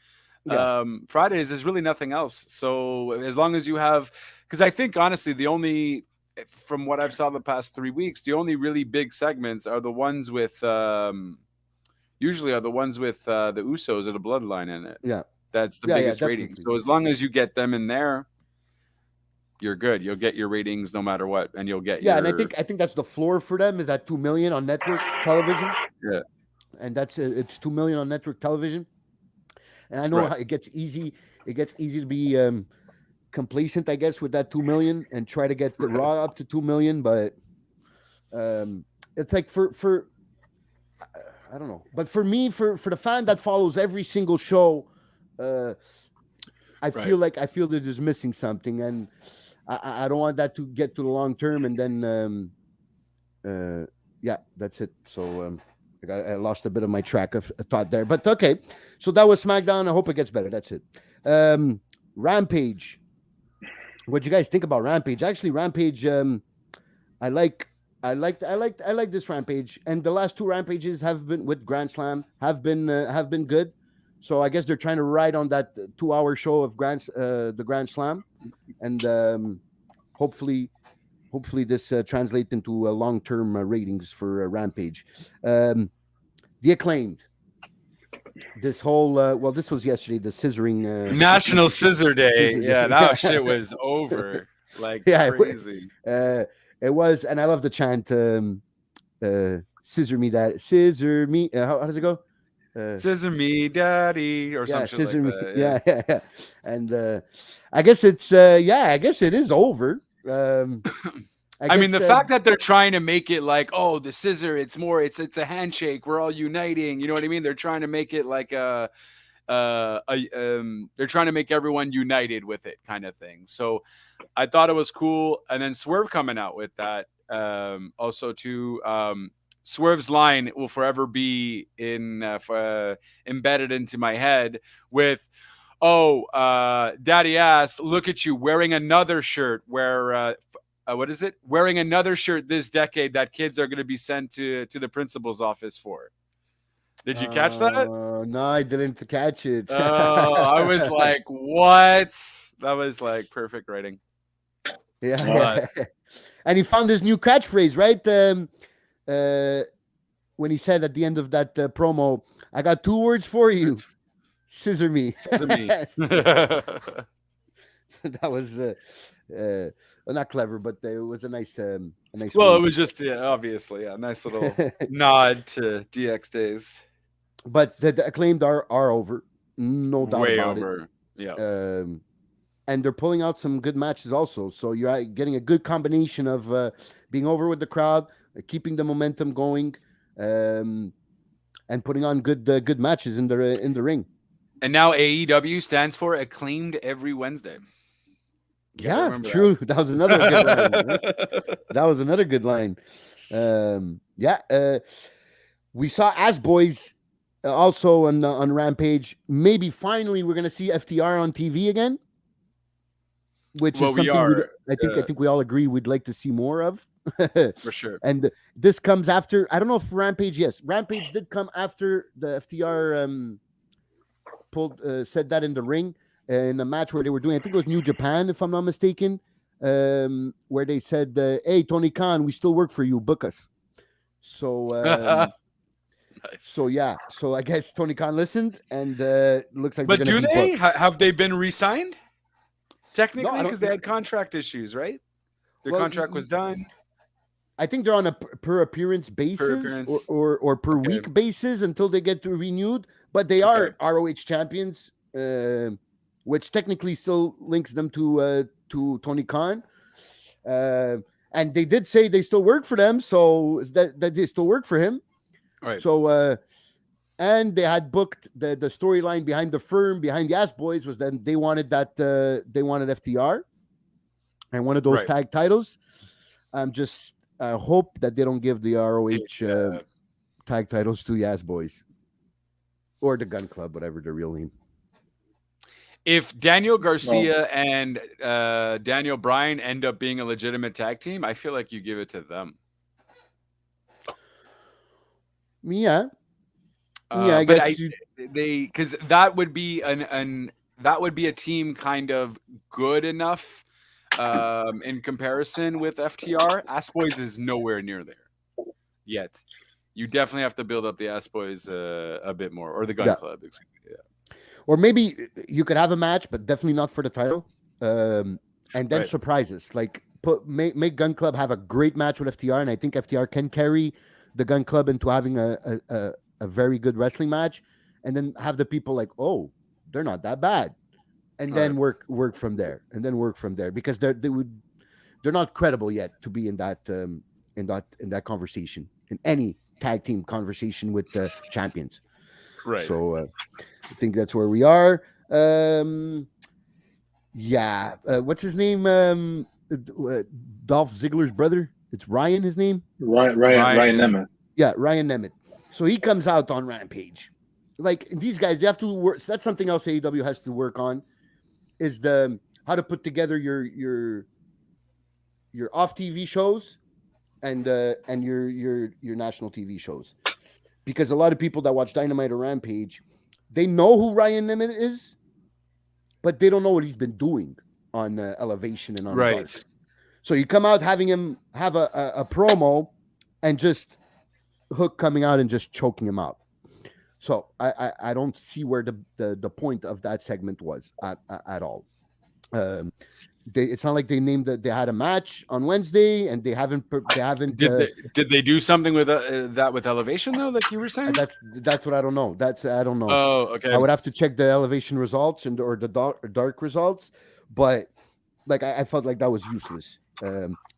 yeah, Fridays is really nothing else. So as long as you have, because I think honestly, from what I've saw the past 3 weeks, the only really big segments are the ones with, usually are the ones with the Usos or the Bloodline in it. yeah, That's the yeah, biggest rating. definitely. So as long as you get them in there, you're good. You'll get your ratings no matter what, and you'll get Yeah, and your I think that's the floor for them is that 2 million on network television, yeah. and that's it's 2 million on network television. And I know Right. how it gets easy. It gets easy to be complacent, I guess, with that 2 million and try to get the Raw up to 2 million. But it's like for I don't know. But for me, for the fan that follows every single show, I feel Right. like that there's missing something, and I don't want that to get to the long term, and then yeah, that's it. So I lost a bit of my track of thought there, but okay. So that was SmackDown. I hope it gets better. That's it. Rampage. What do you guys think about Rampage? Actually, Rampage. I like this Rampage, and the last two Rampages have been with Grand Slam have been good. So I guess they're trying to ride on that 2-hour show of the Grand Slam, and hopefully this translates into long-term ratings for Rampage. The Acclaimed. This whole well, this was yesterday. The scissoring National Scissor Day. Scissor Yeah, Day. that shit was over like Yeah, crazy. it was, and I love the chant. Scissor me, that scissor me. How does it go? Scissor me, daddy, or some Yeah, shit like scissor me. that. Yeah. And I guess it's I guess it is over. I mean, the fact that they're trying to make it like, oh, the scissor, it's a handshake. We're all uniting. You know what I mean? They're trying to make it like they're trying to make everyone united with it, kind of thing. So I thought it was cool. And then Swerve coming out with that. Also, too, Swerve's line will forever be embedded into my head with, "Oh, daddy ass, look at you wearing another shirt where." What is it? Wearing another shirt this decade that kids are going to be sent to the principal's office for. Did you catch that? No, I didn't catch it. Oh, I was like, what? That was like perfect writing. Yeah. And he found his new catchphrase, right? When he said at the end of that promo, "I got 2 words for you: scissor me." Scissor me. That was not clever, but it was a nice. Well, way. it was just obviously a nice little nod to DX days. But the Acclaimed are over, no doubt Way about over. it. Yeah. And they're pulling out some good matches also. So you're getting a good combination of being over with the crowd, keeping the momentum going, and putting on good matches in the ring. And now AEW stands for Acclaimed Every Wednesday. Yeah, true. That was another good line. That was another good line. We saw As Boys also on Rampage. Maybe finally we're gonna see FTR on TV again, which is something I think we all agree we'd like to see more of. For sure. And this comes after. I don't know if Rampage. Yes, Rampage did come after the FTR said that in the ring. In a match where they were doing, I think it was New Japan, if I'm not mistaken, where they said, "Hey, Tony Khan, we still work for you. Book us." So, Nice. so I guess Tony Khan listened, and looks like. But do they have they been re-signed? Technically, because they had contract issues, right? Their contract was done. I think they're on a per appearance basis or per week basis until they get renewed. But they are ROH champions. Which technically still links them to Tony Khan, and they did say they still work for them, so that they still work for him. Right. So, and they had booked the storyline behind the Ass Boys was that they wanted FTR and one of those tag titles. I hope that they don't give the ROH tag titles to the Ass Boys or the Gun Club, whatever their real name. If Daniel Garcia and Daniel Bryan end up being a legitimate tag team, I feel like you give it to them. Yeah, I But guess because that would be that would be a team kind of good enough in comparison with FTR. Ass Boys is nowhere near there yet. You definitely have to build up the Ass Boys a bit more, or the Gun Club. Excuse me. Yeah. Or maybe you could have a match, but definitely not for the title. And then surprise us. Like make Gun Club have a great match with FTR, and I think FTR can carry the Gun Club into having a very good wrestling match, and then have the people like, oh, they're not that bad, and then work from there, because they're not credible yet to be in that conversation, in any tag team conversation with the champions. Right. So I think that's where we are. What's his name? Dolph Ziggler's brother. It's Ryan. His name. Ryan Nemeth. Yeah, Ryan Nemeth. So he comes out on Rampage. Like these guys, they have to work. So that's something else AEW has to work on. Is how to put together your off TV shows and your national TV shows, because a lot of people that watch Dynamite or Rampage, they know who Ryan Nemeth is, but they don't know what he's been doing on Elevation and on Dark. So you come out having him have a promo and just Hook coming out and just choking him out. So I don't see where the point of that segment was at all. It's not like they named that they had a match on Wednesday and they haven't. Did they do something with that with Elevation though? Like you were saying. That's what I don't know. I don't know. Oh, okay. I would have to check the Elevation results or the dark results, but like I felt like that was useless.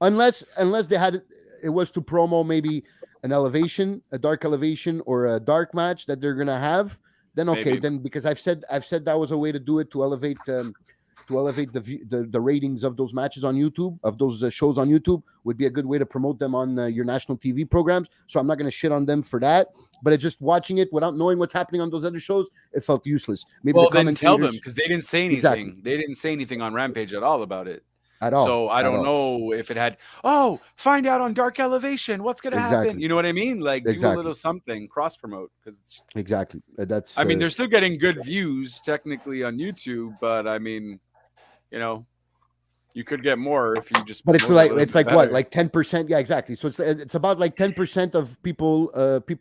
Unless they had it was to promo maybe an Elevation, a Dark Elevation, or a Dark match that they're gonna have. Then okay, maybe. Then because I've said that was a way to do it, to elevate the ratings of those matches on YouTube, of those shows on YouTube, would be a good way to promote them on your national TV programs. So I'm not going to shit on them for that, but it's just watching it without knowing what's happening on those other shows, it felt useless. Maybe then tell them, because they didn't say anything. Exactly. They didn't say anything on Rampage at all about it. At all. So I don't know if it had, find out on Dark Elevation what's going to happen. You know what I mean? Like do a little something, cross promote, because it's exactly that's. I mean, they're still getting good views technically on YouTube, but I mean, you know, you could get more if you just. But it's like what, like 10%? Yeah, exactly. So it's about like 10% of people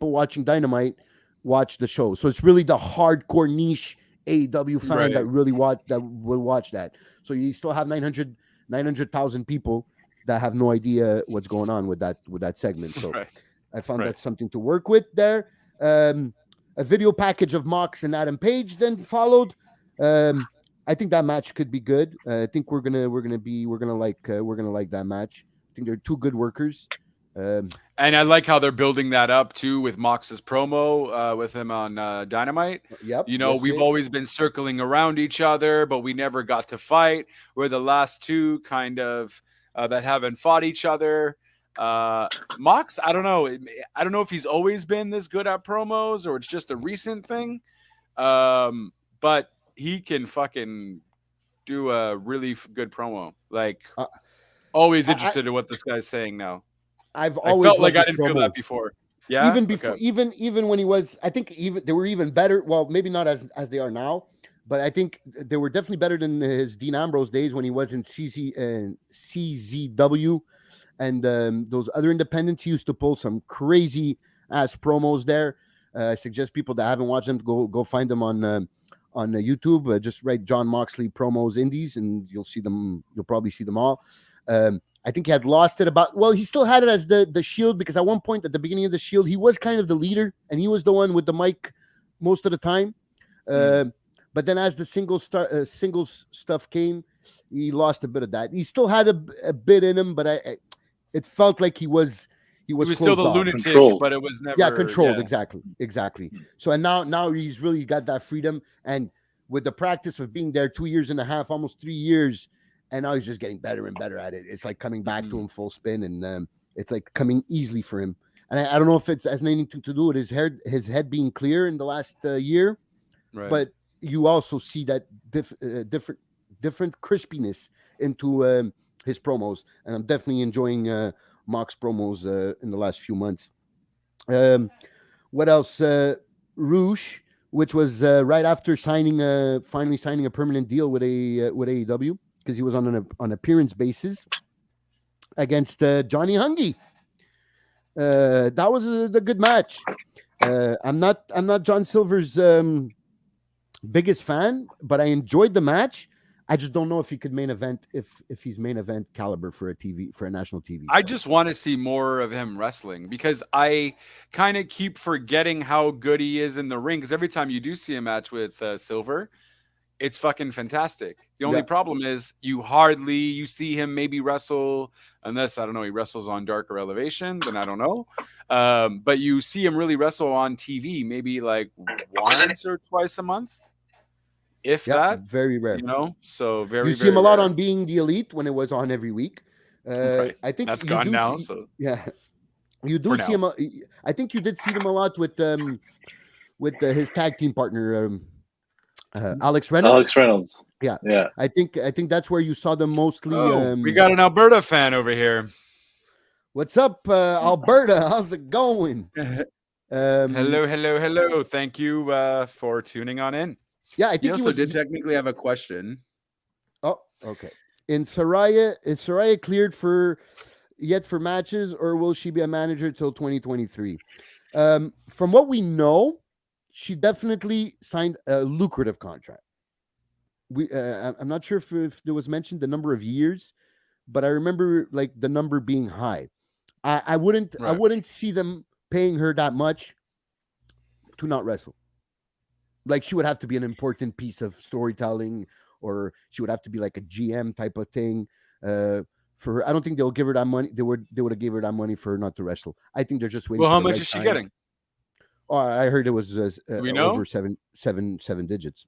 watching Dynamite watch the show. So it's really the hardcore niche AEW fan that really will watch that. So you still have 900,000 people that have no idea what's going on with that segment. So I found that something to work with there. A video package of Mox and Adam Page then followed. I think that match could be good. I think we're gonna like that match. I think they're two good workers. And I like how they're building that up too with Mox's promo with him on Dynamite. Yep. You know, we've always been circling around each other, but we never got to fight. We're the last two kind of that haven't fought each other. Mox, I don't know. I don't know if he's always been this good at promos or it's just a recent thing. But he can fucking do a really good promo. Like, always interested in what this guy's saying now. I felt like I didn't feel that before. Yeah, even before, even when he was, I think they were even better. Well, maybe not as they are now, but I think they were definitely better than his Dean Ambrose days when he was in CZW and those other independents. He used to pull some crazy ass promos there. I suggest people that haven't watched them to go find them on YouTube. Just write John Moxley promos indies, and you'll see them. You'll probably see them all. I think he had lost it he still had it as the Shield, because at one point at the beginning of the Shield, he was kind of the leader and he was the one with the mic most of the time. But then as the singles stuff came, he lost a bit of that. He still had a bit in him, but it felt like he was still the lunatic, controlled. But it was never controlled. Exactly. So and now he's really got that freedom, and with the practice of being there 2 years and a half, almost 3 years. And now he's just getting better and better at it. It's like coming back to him full spin, and it's like coming easily for him. And I don't know if it has anything to do with his head being clear in the last year, but you also see that different crispiness into his promos, and I'm definitely enjoying Mox promos in the last few months. What else? Rouge, which was right after finally signing a permanent deal with AEW because he was on an appearance basis against Johnny Hungy. That was a good match. I'm not John Silver's biggest fan, but I enjoyed the match. I just don't know if he could main event if he's main event caliber for a national TV. I just want to see more of him wrestling because I kind of keep forgetting how good he is in the ring. Because every time you do see a match with Silver, it's fucking fantastic. The only problem is you see him maybe wrestle, unless, I don't know, he wrestles on Darker Elevation, then I don't know. But you see him really wrestle on TV maybe like once or twice a month. If that. Very rare. So very, you see very him a lot rare. on Being the Elite when it was on every week. Right. I think that's gone now. You do see him. I think you did see him a lot with his tag team partner, Alex Reynolds. Alex Reynolds. Yeah. I think that's where you saw them mostly. We got an Alberta fan over here. What's up, Alberta? How's it going? Hello. Thank you for tuning on in. Yeah, I think he also did technically have a question. Oh, okay. Is Saraya cleared for matches, or will she be a manager till 2023? From what we know, she definitely signed a lucrative contract. I'm not sure if there was mentioned the number of years, but I remember like the number being high. I wouldn't see them paying her that much to not wrestle. Like she would have to be an important piece of storytelling, or she would have to be like a GM type of thing. For her, I don't think they'll give her that money. They would have gave her that money for her not to wrestle. I think they're just waiting. Well, how much is she getting? Oh, I heard it was we know? over seven digits.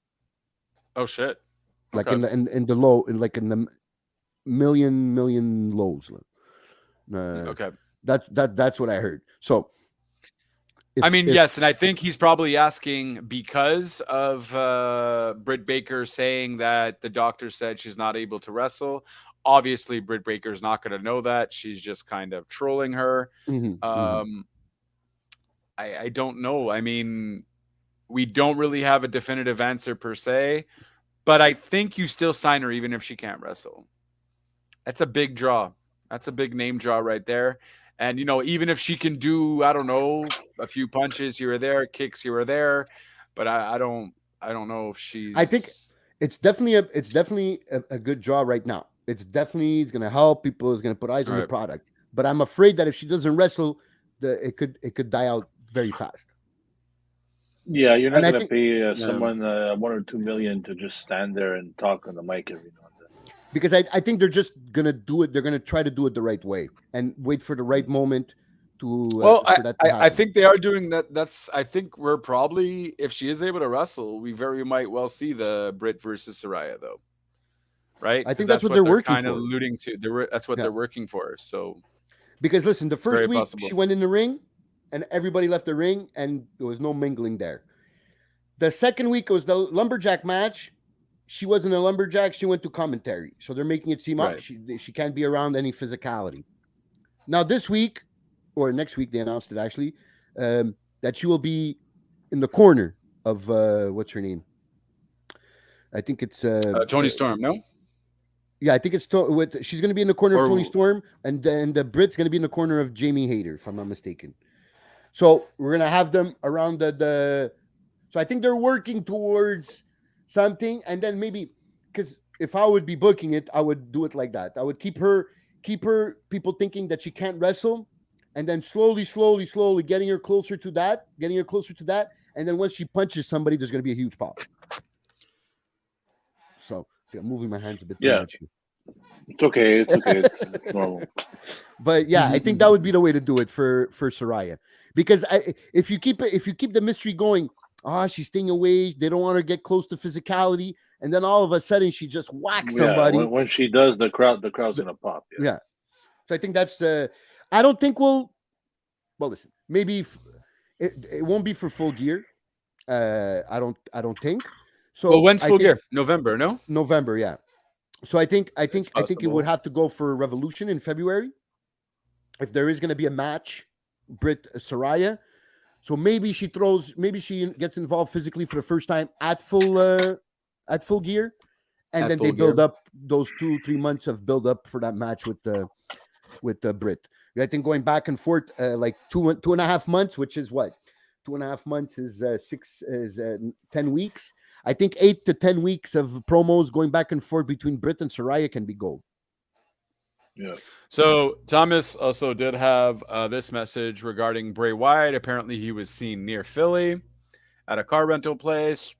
Oh shit! Like in the low, like in the million lows. Okay, that's what I heard. So. Yes, and I think he's probably asking because of Britt Baker saying that the doctor said she's not able to wrestle. Obviously, Britt Baker's not going to know that. She's just kind of trolling her. I don't know. I mean, we don't really have a definitive answer per se, but I think you still sign her even if she can't wrestle. That's a big draw. That's a big name draw right there. And, even if she can do, I don't know, a few punches here or there, kicks here or there, but I don't know if she's. I think it's definitely a good draw right now. It's going to help people. It's going to put eyes on the product. But I'm afraid that if she doesn't wrestle, it could die out very fast. Yeah, you're not going to pay someone $1 or $2 million to just stand there and talk on the mic every now and then. Because I think they're just going to do it. They're going to try to do it the right way and wait for the right moment to. Well, I think they are doing that. I think we're probably, if she is able to wrestle, we very might well see the Britt versus Saraya, though. Right? I think that's what they're working kind for. of alluding to. That's what they're working for. So, because listen, the first week she went in the ring, and everybody left the ring, and there was no mingling there. The second week it was the lumberjack match. She wasn't a lumberjack. She went to commentary. So they're making it seem like she can't be around any physicality. Now this week, or next week, they announced it actually, that she will be in the corner of, what's her name? I think it's... Tony Storm, no? Yeah, I think it's... she's going to be in the corner of Tony Storm, and then the Brit's going to be in the corner of Jamie Hayter, if I'm not mistaken. So we're going to have them around the... So I think they're working towards... something, and then maybe, because if I would be booking it, I would do it like that. I would keep her people thinking that she can't wrestle, and then slowly getting her closer to that, and then once she punches somebody, there's going to be a huge pop. So I'm moving my hands a bit too much. It's okay. It's normal. But yeah, I think that would be the way to do it for Saraya, because if you keep the mystery going. She's staying away. They don't want her to get close to physicality, and then all of a sudden she just whacks somebody. When she does, the crowd's gonna pop. Yeah. So I think that's. I don't think we'll. Well, listen. Maybe it won't be for Full Gear. I don't think. So. Well, when's Full Gear? November, no? November, yeah. So I think it would have to go for Revolution in February. If there is going to be a match, Britt Saraya. So maybe she gets involved physically for the first time at full gear, and At then full they build gear. up those 2-3 months of build up for that match with the Brit. I think going back and forth like 2.5 months, which is what 2.5 months is 10 weeks. I think 8 to 10 weeks of promos going back and forth between Brit and Saraya can be gold. Yeah. So Thomas also did have this message regarding Bray Wyatt. Apparently, he was seen near Philly at a car rental place.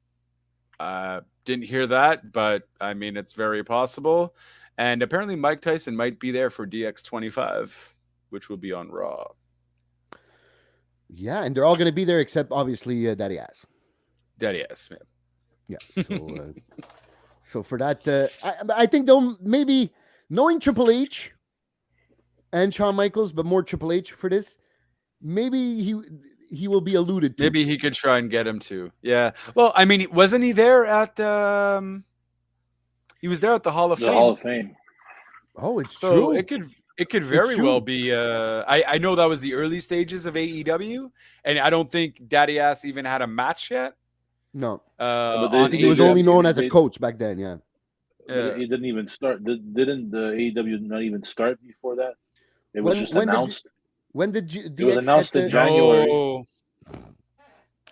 Didn't hear that, but I mean, it's very possible. And apparently, Mike Tyson might be there for DX25, which will be on Raw. Yeah, and they're all going to be there except obviously Daddy Ass. Daddy Ass, man. Yeah. So, so for that, I think they'll maybe knowing Triple H and Shawn Michaels, but more Triple H for this. Maybe he will be alluded to. Maybe he could try and get him to. Yeah. Well, I mean, wasn't he there at? He was there at the Hall of The Fame. Hall of Fame. Oh, it's So true. it could very true. well be. I know that was the early stages of AEW, and I don't think Daddy Ass even had a match yet. No, but I think he was only known as a coach back then. Yeah. But he didn't even start. Didn't the AEW not even start before that? It was just announced. When did it was announced in January? No.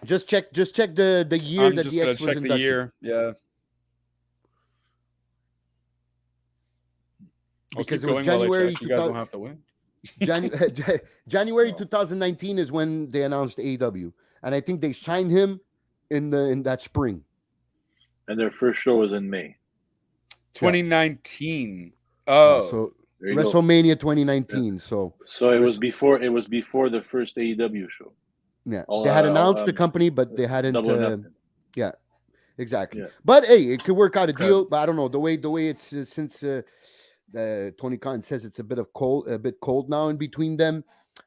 Just check the year I'm that just DX gonna was check inducted. the year. Yeah. Because it was January. You guys don't have to win. January 2019 is when they announced AEW, and I think they signed him in that spring. And their first show was in May. 2019. Yeah, Oh, so There you WrestleMania 2019. go. So it was before the first AEW show. Yeah, they had announced the company, but they hadn't. Double or Nothing. Yeah, exactly. Yeah. But hey, it could work out a deal. But I don't know the way it's since Tony Khan says it's a bit cold now in between them.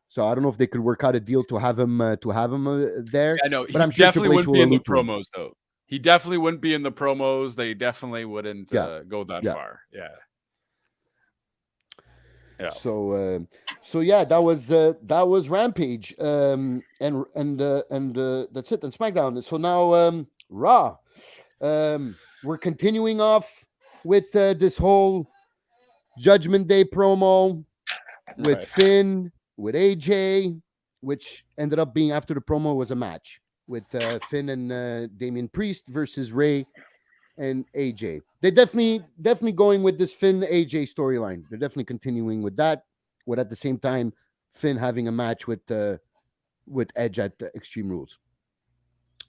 So I don't know if they could work out a deal to have him there. I know, but I'm sure definitely Triple H wouldn't be in the allude to him. promos though. He definitely wouldn't be in the promos. They definitely wouldn't go that Yeah. far. Yeah. Yeah. So yeah, that was Rampage. And that's it. And SmackDown. So now Raw. We're continuing off with this whole Judgment Day promo with Right. Finn, with AJ, which ended up being after the promo was a match with Finn and Damian Priest versus Ray and AJ. They're definitely going with this Finn AJ storyline. They're definitely continuing with that. With at the same time Finn having a match with Edge at Extreme Rules.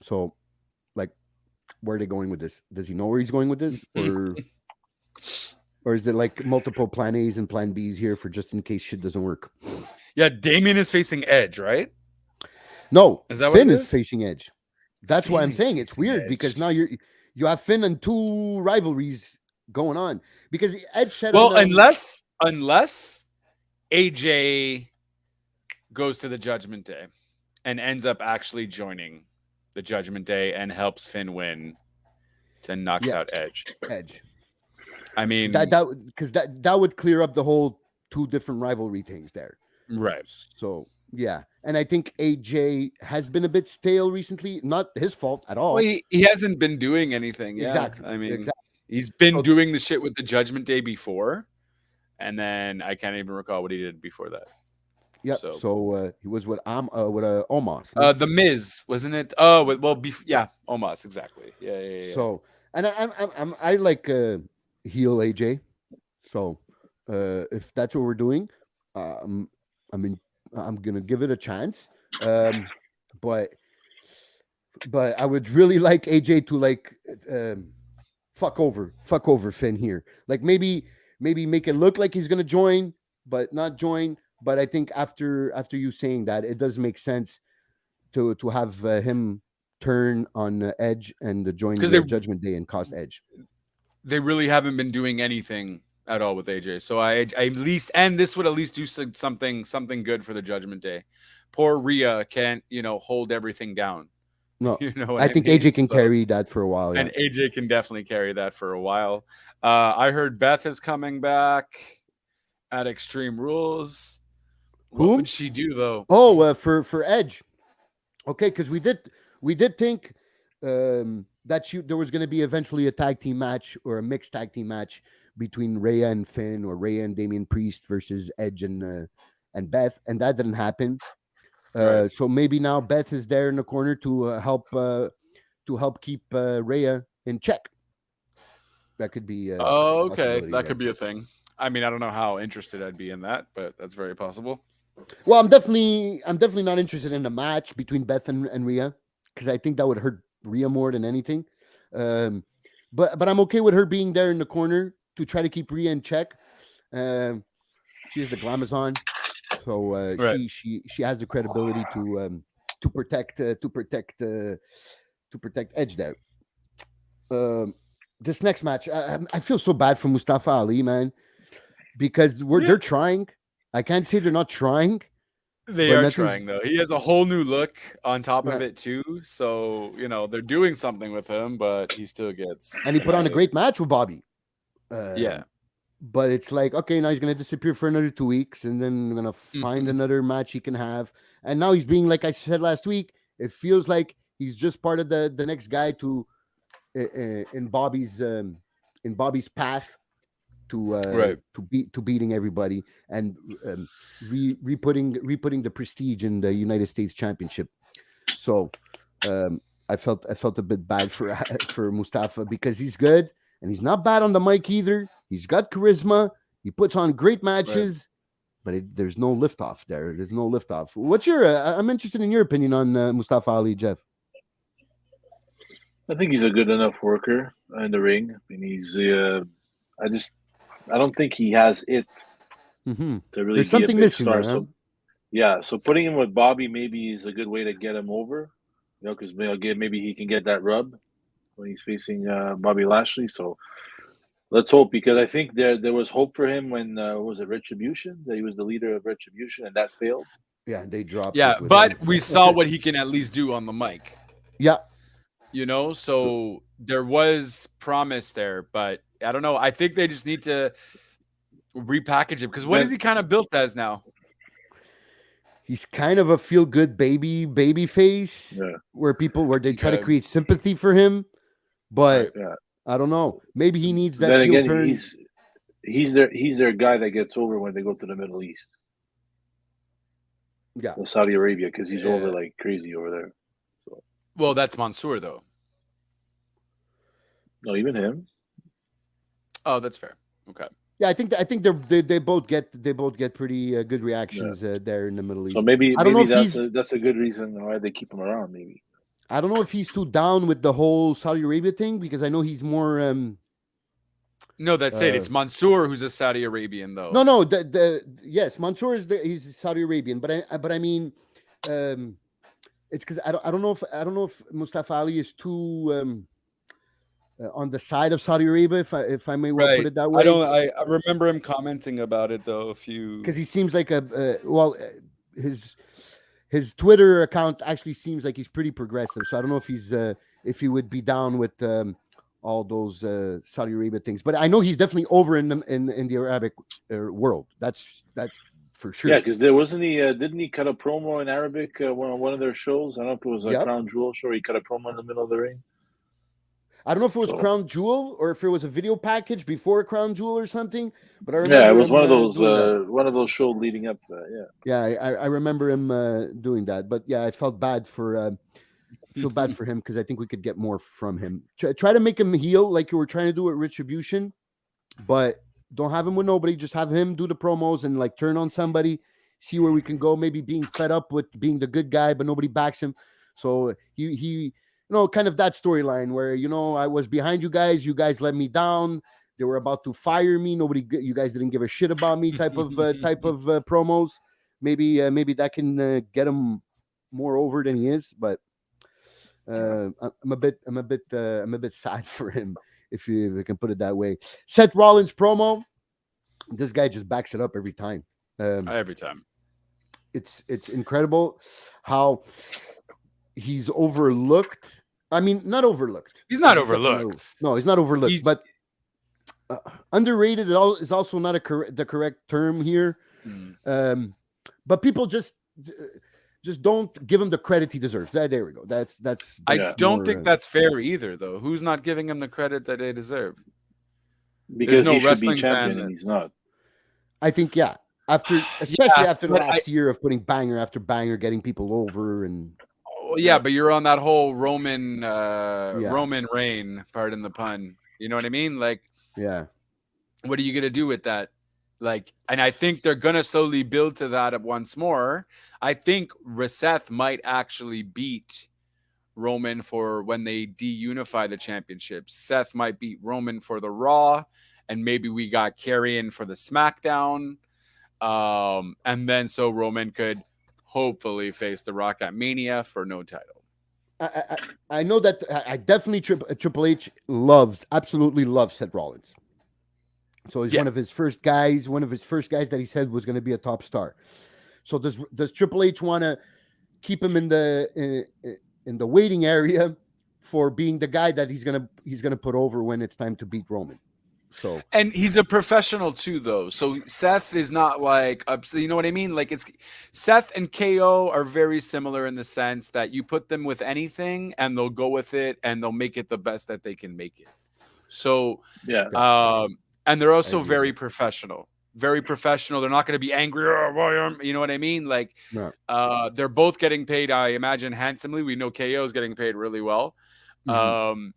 So, like, where are they going with this? Does he know where he's going with this, or is there like multiple plan A's and plan B's here for just in case shit doesn't work? Yeah, Damian is facing Edge, right? No, Is that what Finn it is is? facing Edge. That's why I'm Finn is saying it's facing weird Edge. because now you have Finn and two rivalries going on because Edge said Well, on, unless AJ goes to the Judgment Day and ends up actually joining the Judgment Day and helps Finn win and knocks out Edge. I mean, that would clear up the whole two different rivalry things there. Right. So yeah, and I think AJ has been a bit stale recently. Not his fault at all. Well, he hasn't been doing anything. Yeah. Exactly. I mean, exactly. he's been doing the shit with the Judgment Day before, and then I can't even recall what he did before that. Yeah. So he was with Omos. The Miz, wasn't it? Oh, well, Omos, exactly. Yeah. So, and I like heel AJ. So, if that's what we're doing, I mean, I'm gonna give it a chance. But I would really like AJ to like fuck over Finn here. Like maybe make it look like he's gonna join, but not join. But I think after you saying that, it does make sense to have him turn on Edge and join the Judgment Day and cost Edge. They really haven't been doing anything at all with AJ. So I at least, and this would at least do something good for the Judgment Day. Poor Rhea can't, hold everything down. No, I think mean? AJ can carry that for a while. Yeah. And AJ can definitely carry that for a while. I heard Beth is coming back at Extreme Rules. What would she do though? Oh, for Edge. Okay, because we did think that there was going to be eventually a tag team match or a mixed tag team match between Rhea and Finn or Rhea and Damian Priest versus Edge and Beth, and that didn't happen. Right. So maybe now Beth is there in the corner to help keep Rhea in check. That could be a Oh, okay. possibility That there. could be a thing. I mean, I don't know how interested I'd be in that, but that's very possible. Well, I'm definitely not interested in a match between Beth and Rhea because I think that would hurt Rhea more than anything. Um, but I'm okay with her being there in the corner to try to keep Rhea in check. She is the Glamazon, so Right. she has the credibility to protect to protect Edge there. Um, this next match, I feel so bad for Mustafa Ali, man, because they're trying. I can't say they're not trying, They but are nothing's. trying though. He has a whole new look on top of Yeah. it too. So, they're doing something with him, but he still gets And he put on a great match with Bobby. Yeah. But it's like, okay, now he's going to disappear for another 2 weeks, and then we're going to find another match he can have. And now he's being, like I said last week, it feels like he's just part of the next guy to in Bobby's path Right. to beating everybody and re-putting the prestige in the United States Championship. So I felt a bit bad for Mustafa because he's good and he's not bad on the mic either. He's got charisma. He puts on great matches, but there's no liftoff there. There's no liftoff. What's your? I'm interested in your opinion on Mustafa Ali, Jeff. I think he's a good enough worker in the ring. I mean, he's. I don't think he has it Mm-hmm. to really There's be a something big missing star. there, huh? So yeah, so putting him with Bobby maybe is a good way to get him over. Because maybe he can get that rub when he's facing Bobby Lashley. So let's hope, because I think there was hope for him when was it Retribution, that he was the leader of Retribution, and that failed. Yeah, they dropped. Yeah, it with but him. we saw what he can at least do on the mic. Yeah, So there was promise there, but I don't know. I think they just need to repackage him because what is he kind of built as now? he's kind of a feel good baby face where they try to create sympathy for him, but I don't know. Maybe he needs that. Then heel again, turn. he's their guy that gets over when they go to the Middle East. Yeah, Saudi Arabia, because he's over like crazy over there. So. Well, that's Mansoor though. No, even him. Oh, that's fair. Okay. Yeah, I think they both get pretty good reactions there in the Middle East. So maybe I don't know if that's a good reason why they keep him around. Maybe I don't know if he's too down with the whole Saudi Arabia thing because I know he's more. No, that's it. It's Mansoor who's a Saudi Arabian though. No. Yes, Mansoor he's Saudi Arabian, but I mean, it's because I don't know if Mustafa Ali is too. On the side of Saudi Arabia, if I may well put it that way. I remember him commenting about it though. Because he seems like his Twitter account actually seems like he's pretty progressive. So I don't know if he would be down with all those Saudi Arabia things. But I know he's definitely over in the Arabic world. That's for sure. Yeah, because there wasn't he. Didn't he cut a promo in Arabic one of their shows? I don't know if it was a Crown Jewel show. He cut a promo in the middle of the ring. I don't know if it was Crown Jewel or if it was a video package before Crown Jewel or something. But I remember it was one of those shows leading up to that. Yeah. Yeah, I remember him doing that. But yeah, I felt bad for him because I think we could get more from him. Try to make him heel like you were trying to do at Retribution, but don't have him with nobody. Just have him do the promos and like turn on somebody, see where we can go. Maybe being fed up with being the good guy, but nobody backs him. So he kind of that storyline where, I was behind you guys let me down. They were about to fire me. You guys didn't give a shit about me type of promos. Maybe that can get him more over than he is, but I'm a bit sad for him if you can put it that way. Seth Rollins promo. This guy just backs it up every time. Every time. It's incredible how he's overlooked. I mean, not overlooked. He's not overlooked. No, he's not overlooked. But underrated is also not the correct term here. But people just just don't give him the credit he deserves. There we go. That's I don't more, think that's fair either, though. Who's not giving him the credit that they deserve? Because no he should be wrestling champion fan and he's not. I think especially after the but last year of putting banger after banger, getting people over, and Well, yeah, but you're on that whole Roman reign, pardon the pun. You know what I mean? Like, yeah. what are you gonna do with that? Like, and I think they're gonna slowly build to that once more. I think Seth might actually beat Roman for when they de-unify the championships. Seth might beat Roman for the Raw, and maybe we got Karrion for the SmackDown. And then so Roman could hopefully face The Rock at Mania for no title. I know that I definitely Triple H absolutely loves Seth Rollins. So he's one of his first guys that he said was going to be a top star. So does Triple H want to keep him in the waiting area for being the guy that he's gonna put over when it's time to beat Roman? So, and he's a professional too, though. So Seth is not like, you know what I mean? Like, it's Seth and KO are very similar in the sense that you put them with anything and they'll go with it and they'll make it the best that they can make it. So, and they're also very professional. Very professional. They're not going to be angry. You know what I mean? Like, they're both getting paid, I imagine, handsomely. We know KO is getting paid really well. Mm-hmm.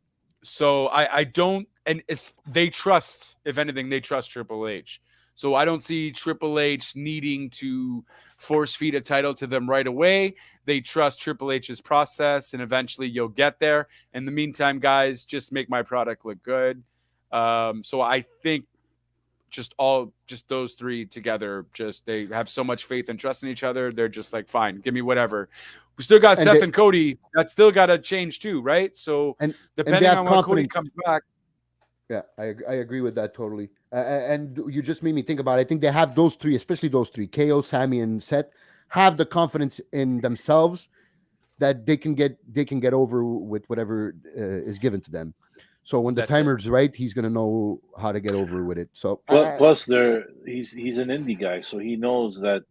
So I don't, and they trust, if anything, they trust Triple H. So I don't see Triple H needing to force feed a title to them right away. They trust Triple H's process, and eventually you'll get there. In the meantime, guys, just make my product look good. So I think just those three together, they have so much faith and trust in each other. They're just like, fine, give me whatever. We still got Seth and Cody. That's still got to change too, right? So depending on when Cody comes back. Yeah, I agree with that totally. And you just made me think about it. I think they have those three, especially those three, KO, Sammy, and Seth, have the confidence in themselves that they can get over with whatever is given to them. So when the timer's right, he's gonna know how to get over with it. So plus, he's an indie guy, so he knows that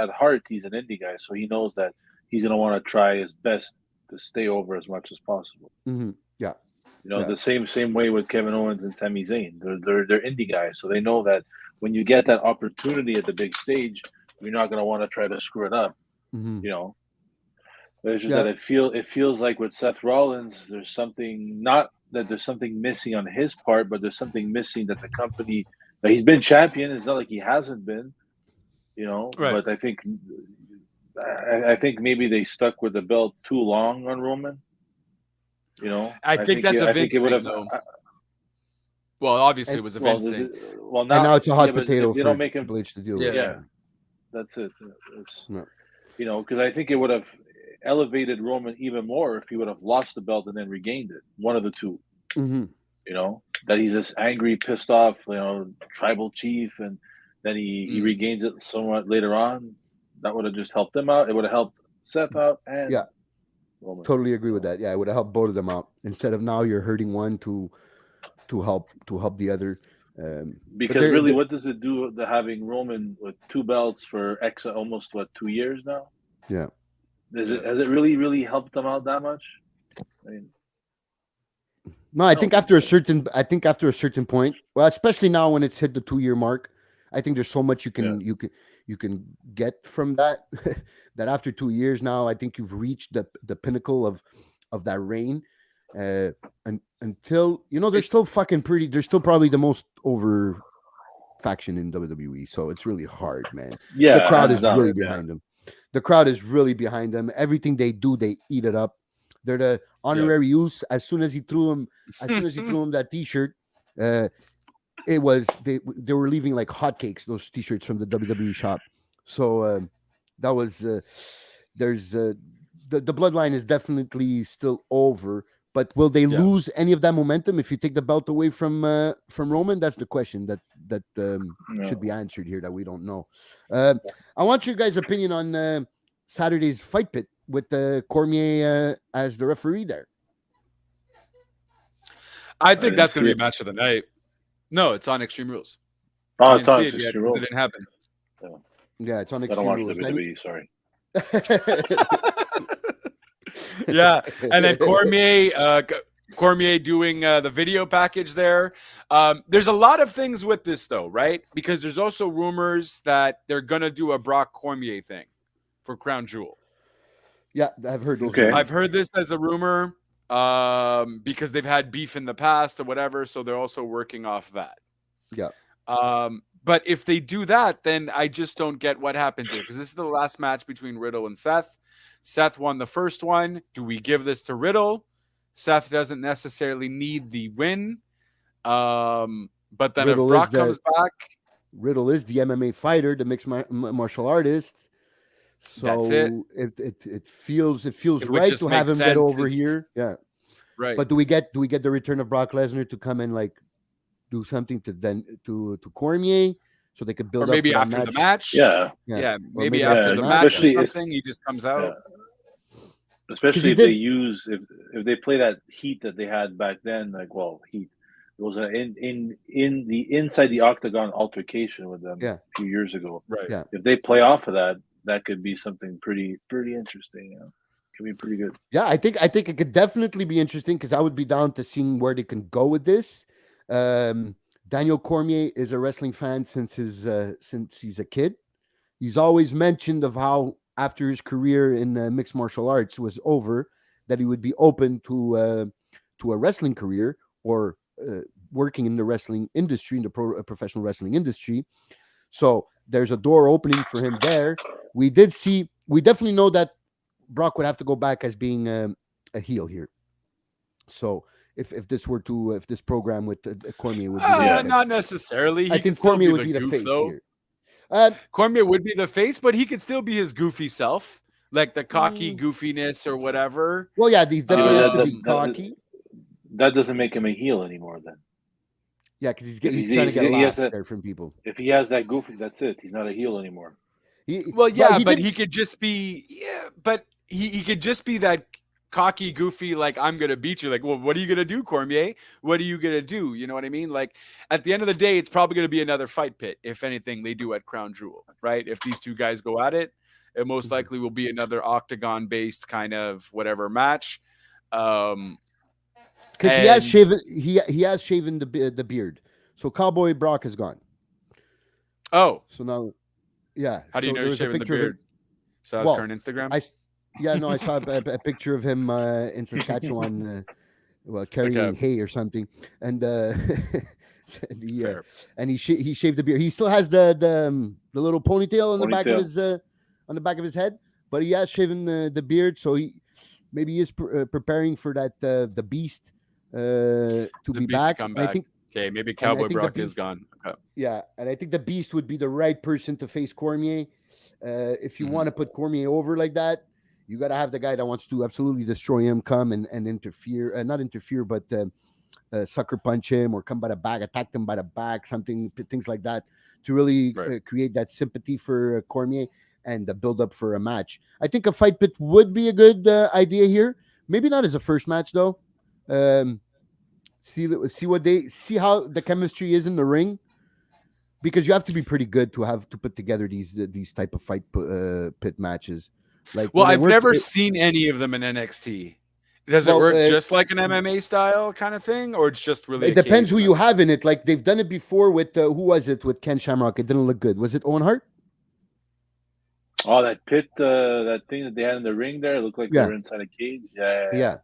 at heart he's an indie guy, so he knows that he's gonna want to try his best to stay over as much as possible. Mm-hmm. Yeah, the same way with Kevin Owens and Sami Zayn. They're indie guys, so they know that when you get that opportunity at the big stage, you're not gonna want to try to screw it up. Mm-hmm. But it's just that it feels like with Seth Rollins, there's something there's something missing on his part, but there's something missing that the company that he's been champion. It's not like he hasn't been, Right. But I think maybe they stuck with the belt too long on Roman. I think that's a Vince thing, though. Well, obviously it was a Vince thing. Well, now it's a hot potato for Triple H to deal with. Yeah, that's it. Because I think it would have elevated Roman even more if he would have lost the belt and then regained it. One of the two. Mm-hmm. That he's this angry, pissed off, tribal chief, and then he regains it somewhat later on. That would have just helped them out. It would have helped Seth out, and Roman. Totally agree with that. Yeah, it would have helped both of them out instead of now you're hurting one to help the other. Because really, what does it do to having Roman with two belts for almost 2 years now? Yeah. Has it really helped them out that much? No, I think after a certain point, well, especially now when it's hit the 2-year mark, I think there's so much you can get from that. That after 2 years now, I think you've reached the pinnacle of that reign. And until they're still they're still probably the most over faction in WWE. So it's really hard, man. Yeah, the crowd is really behind them. The crowd is really behind them. Everything they do, they eat it up. They're the honorary use. As soon as he threw him that T-shirt, they were leaving like hotcakes. Those T-shirts from the WWE shop. So that was there's the bloodline is definitely still over. But will they lose any of that momentum if you take the belt away from Roman? That's the question that should be answered here that we don't know. I want your guys' opinion on Saturday's Fight Pit with Cormier as the referee there. I think that's going to be a match of the night. No, it's on Extreme Rules. Oh, it's on Extreme Rules. It didn't happen. Yeah, it's on Extreme Rules. I don't watch WWE, sorry. Yeah, and then Cormier doing the video package there. There's a lot of things with this though, right? Because there's also rumors that they're gonna do a Brock Cormier thing for Crown Jewel. Yeah, I've heard those. Okay. rumors. I've heard this as a rumor because they've had beef in the past or whatever, so they're also working off that. Yeah. But if they do that, then I just don't get what happens here because this is the last match between Riddle and Seth. Seth won the first one. Do we give this to Riddle? Seth doesn't necessarily need the win. But then Riddle if Brock is comes back, Riddle is the MMA fighter, the mixed martial artist. So That's it. It feels It would right just to have make him get sense. over It's- here. Yeah. right? But do we get the return of Brock Lesnar to come and like do something to Cormier so they could build or maybe up for after that the match. Yeah. Yeah, Or maybe after yeah, the match or especially if- something, he just comes out. Especially he if they did- use if they play that heat that they had back then, like heat. It was in the inside the octagon altercation with them Yeah. a few years ago. Right. Yeah. If they play off of that, that could be something pretty interesting. You know? Could be pretty good. Yeah, I think it could definitely be interesting because I would be down to seeing where they can go with this. Daniel Cormier is a wrestling fan since he's a kid. He's always mentioned of how after his career in mixed martial arts was over, that he would be open to a wrestling career or working in the wrestling industry, in the professional wrestling industry. So there's a door opening for him there. We definitely know that Brock would have to go back as being a heel here. So if this program with Cormier would be not necessarily. He I can think still Cormier be would the be the goof, face though. here. Cormier would be the face, but he could still be his goofy self, like the cocky goofiness or whatever. Well, yeah, these definitely has to that- be that- cocky. That doesn't make him a heel anymore. Then Yeah, because he's if trying to he's- get he has laughs that- there from people. if he has that goofy, that's it. He's not a heel anymore. Well, yeah, but did- he could just be, but he could just be that cocky, goofy, like, I'm going to beat you. Like, well, what are you going to do, Cormier? What are you going to do? You know what I mean? Like, at the end of the day, it's probably going to be another fight pit, if anything they do at Crown Jewel, right? If these two guys go at it, it most likely will be another octagon-based kind of whatever match. Because he has shaven, he has shaven the beard. So Cowboy Brock is gone. Oh, So now, yeah. how do you so know there he's was a shaving the picture of him- beard? So his Well, current Instagram? I saw a picture of him in Saskatchewan, carrying Okay. hay or something, and Fair. and he shaved the beard. He still has the little ponytail on the back of Ponytail. his head, but he has shaven the beard, so he maybe is preparing for that the Beast to The be Beast to back. come And I back. think Okay, maybe I Cowboy think the Brock is Beast- gone. Okay. yeah, and I think the Beast would be the right person to face Cormier. If you Mhm. want to put Cormier over like that, you got to have the guy that wants to absolutely destroy him, come and interfere, not interfere, but sucker punch him or come by the back, attack him by the back, things like that, to really Right. create that sympathy for Cormier and the build up for a match. I think a fight pit would be a good idea here. Maybe not as a first match though. See how the chemistry is in the ring, because you have to be pretty good to put together these type of fight pit matches. Like, Well, when it I've worked- never it- seen any of them in NXT. Does Well, it work uh, just like an MMA style kind of thing, or it's just really? It depends who you have in it. Like they've done it before with who was it with Ken Shamrock? It didn't look good. Was it Owen Hart? Oh, that pit, that thing that they had in the ring there, looked like Yeah. they were inside a cage. Yeah. Yeah,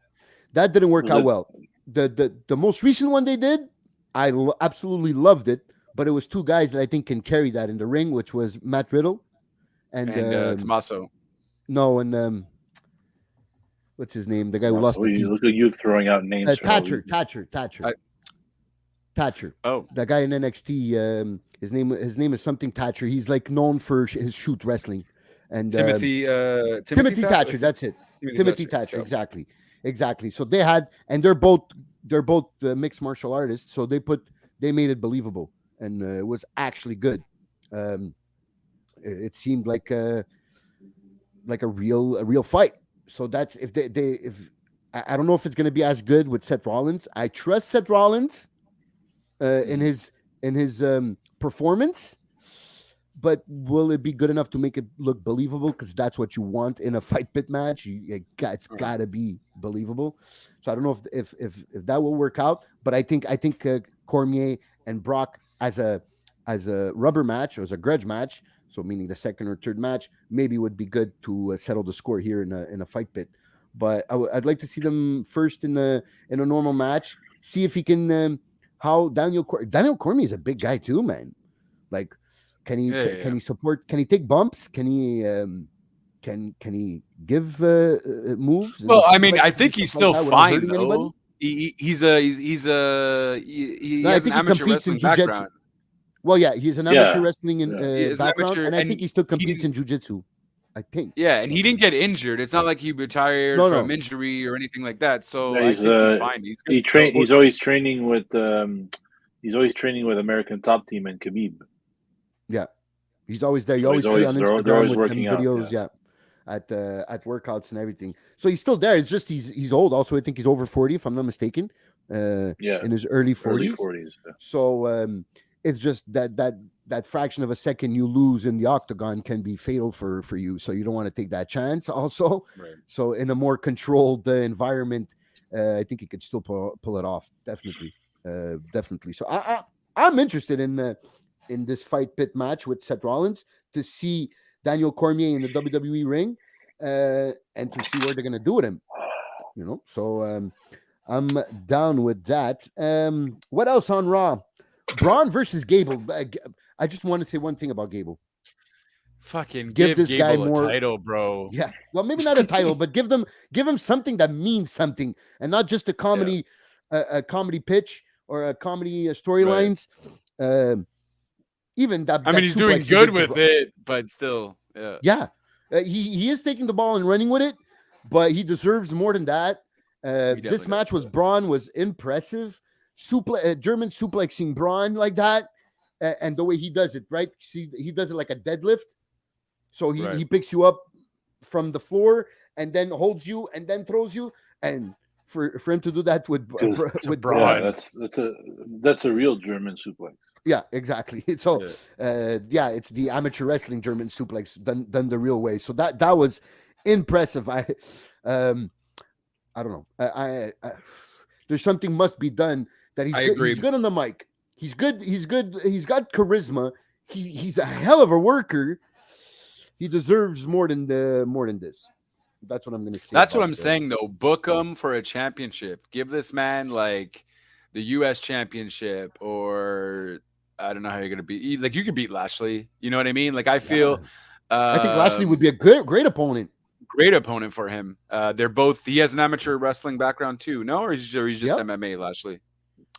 that didn't work Was out it- well. The most recent one they did, I absolutely loved it. But it was two guys that I think can carry that in the ring, which was Matt Riddle and Tommaso. no, and what's his name? The guy who lost Oh, the you teeth. look at you throwing out names. for no Thatcher. reason. Thatcher. Oh, The guy in NXT. His name is something Thatcher. He's like known for his shoot wrestling. And Timothy Thatcher. That's it. Timothy Thatcher. Exactly. So they had, and they're both mixed martial artists. So they made it believable, and it was actually good. It seemed like a real fight. So that's if I don't know if it's going to be as good with Seth Rollins. I trust Seth Rollins in his performance, but will it be good enough to make it look believable? Because that's what you want in a fight pit match. It's got to be believable. So I don't know if that will work out, but I think Cormier and Brock as a rubber match or as a grudge match, so meaning the second or third match, maybe would be good to settle the score here in a fight pit. But I'd like to see them first in a normal match. See if he can how Daniel Cormier is a big guy too, man. Like, can he support? Can he take bumps? Can he give moves? Well, I mean, I think he's still fine though. Anybody? He has an amateur wrestling background. Well, yeah, he's an amateur wrestling background, and I think he still competes in jiu-jitsu. I think. Yeah, and he didn't get injured. It's not like he retired from injury or anything like that. So I think he's fine. He's always training with American Top Team and Khabib. Yeah, he's always there. You always see on Instagram with videos. Yeah, at workouts and everything. So he's still there. It's just he's old. Also, I think he's over 40, if I'm not mistaken. In his early 40s. Yeah. So it's just that fraction of a second you lose in the octagon can be fatal for you. So you don't want to take that chance. Also, so in a more controlled environment, I think he could still pull it off. Definitely. So I'm interested in this fight pit match with Seth Rollins to see Daniel Cormier in the WWE ring and to see what they're going to do with him. So I'm down with that. What else on Raw? Braun versus Gable. I just want to say one thing about Gable. Fucking give this Gable guy more title, bro. Yeah. Well, maybe not a title, but give him something that means something, and not just a comedy, a comedy pitch or a comedy storylines. Even that. I mean, he's doing good with it, but still, yeah. He is taking the ball and running with it, but he deserves more than that. This match was impressive. German suplexing Braun like that, and the way he does it, right? See, he does it like a deadlift. So he picks you up from the floor and then holds you and then throws you. And for him to do that with Braun, that's a real German suplex. Yeah, exactly. So it's the amateur wrestling German suplex done the real way. So that was impressive. I don't know. I there's something must be done. That he's good on the mic. He's good. He's got charisma. He's a hell of a worker. He deserves more than this. That's what I'm going to say. That's what I'm saying, though. Book him for a championship. Give this man like the U.S. championship, or I don't know how you're going to beat. Like you could beat Lashley. You know what I mean? Like I feel. I think Lashley would be a great opponent. Great opponent for him. They're both. He has an amateur wrestling background too. No, or he's just MMA. Lashley.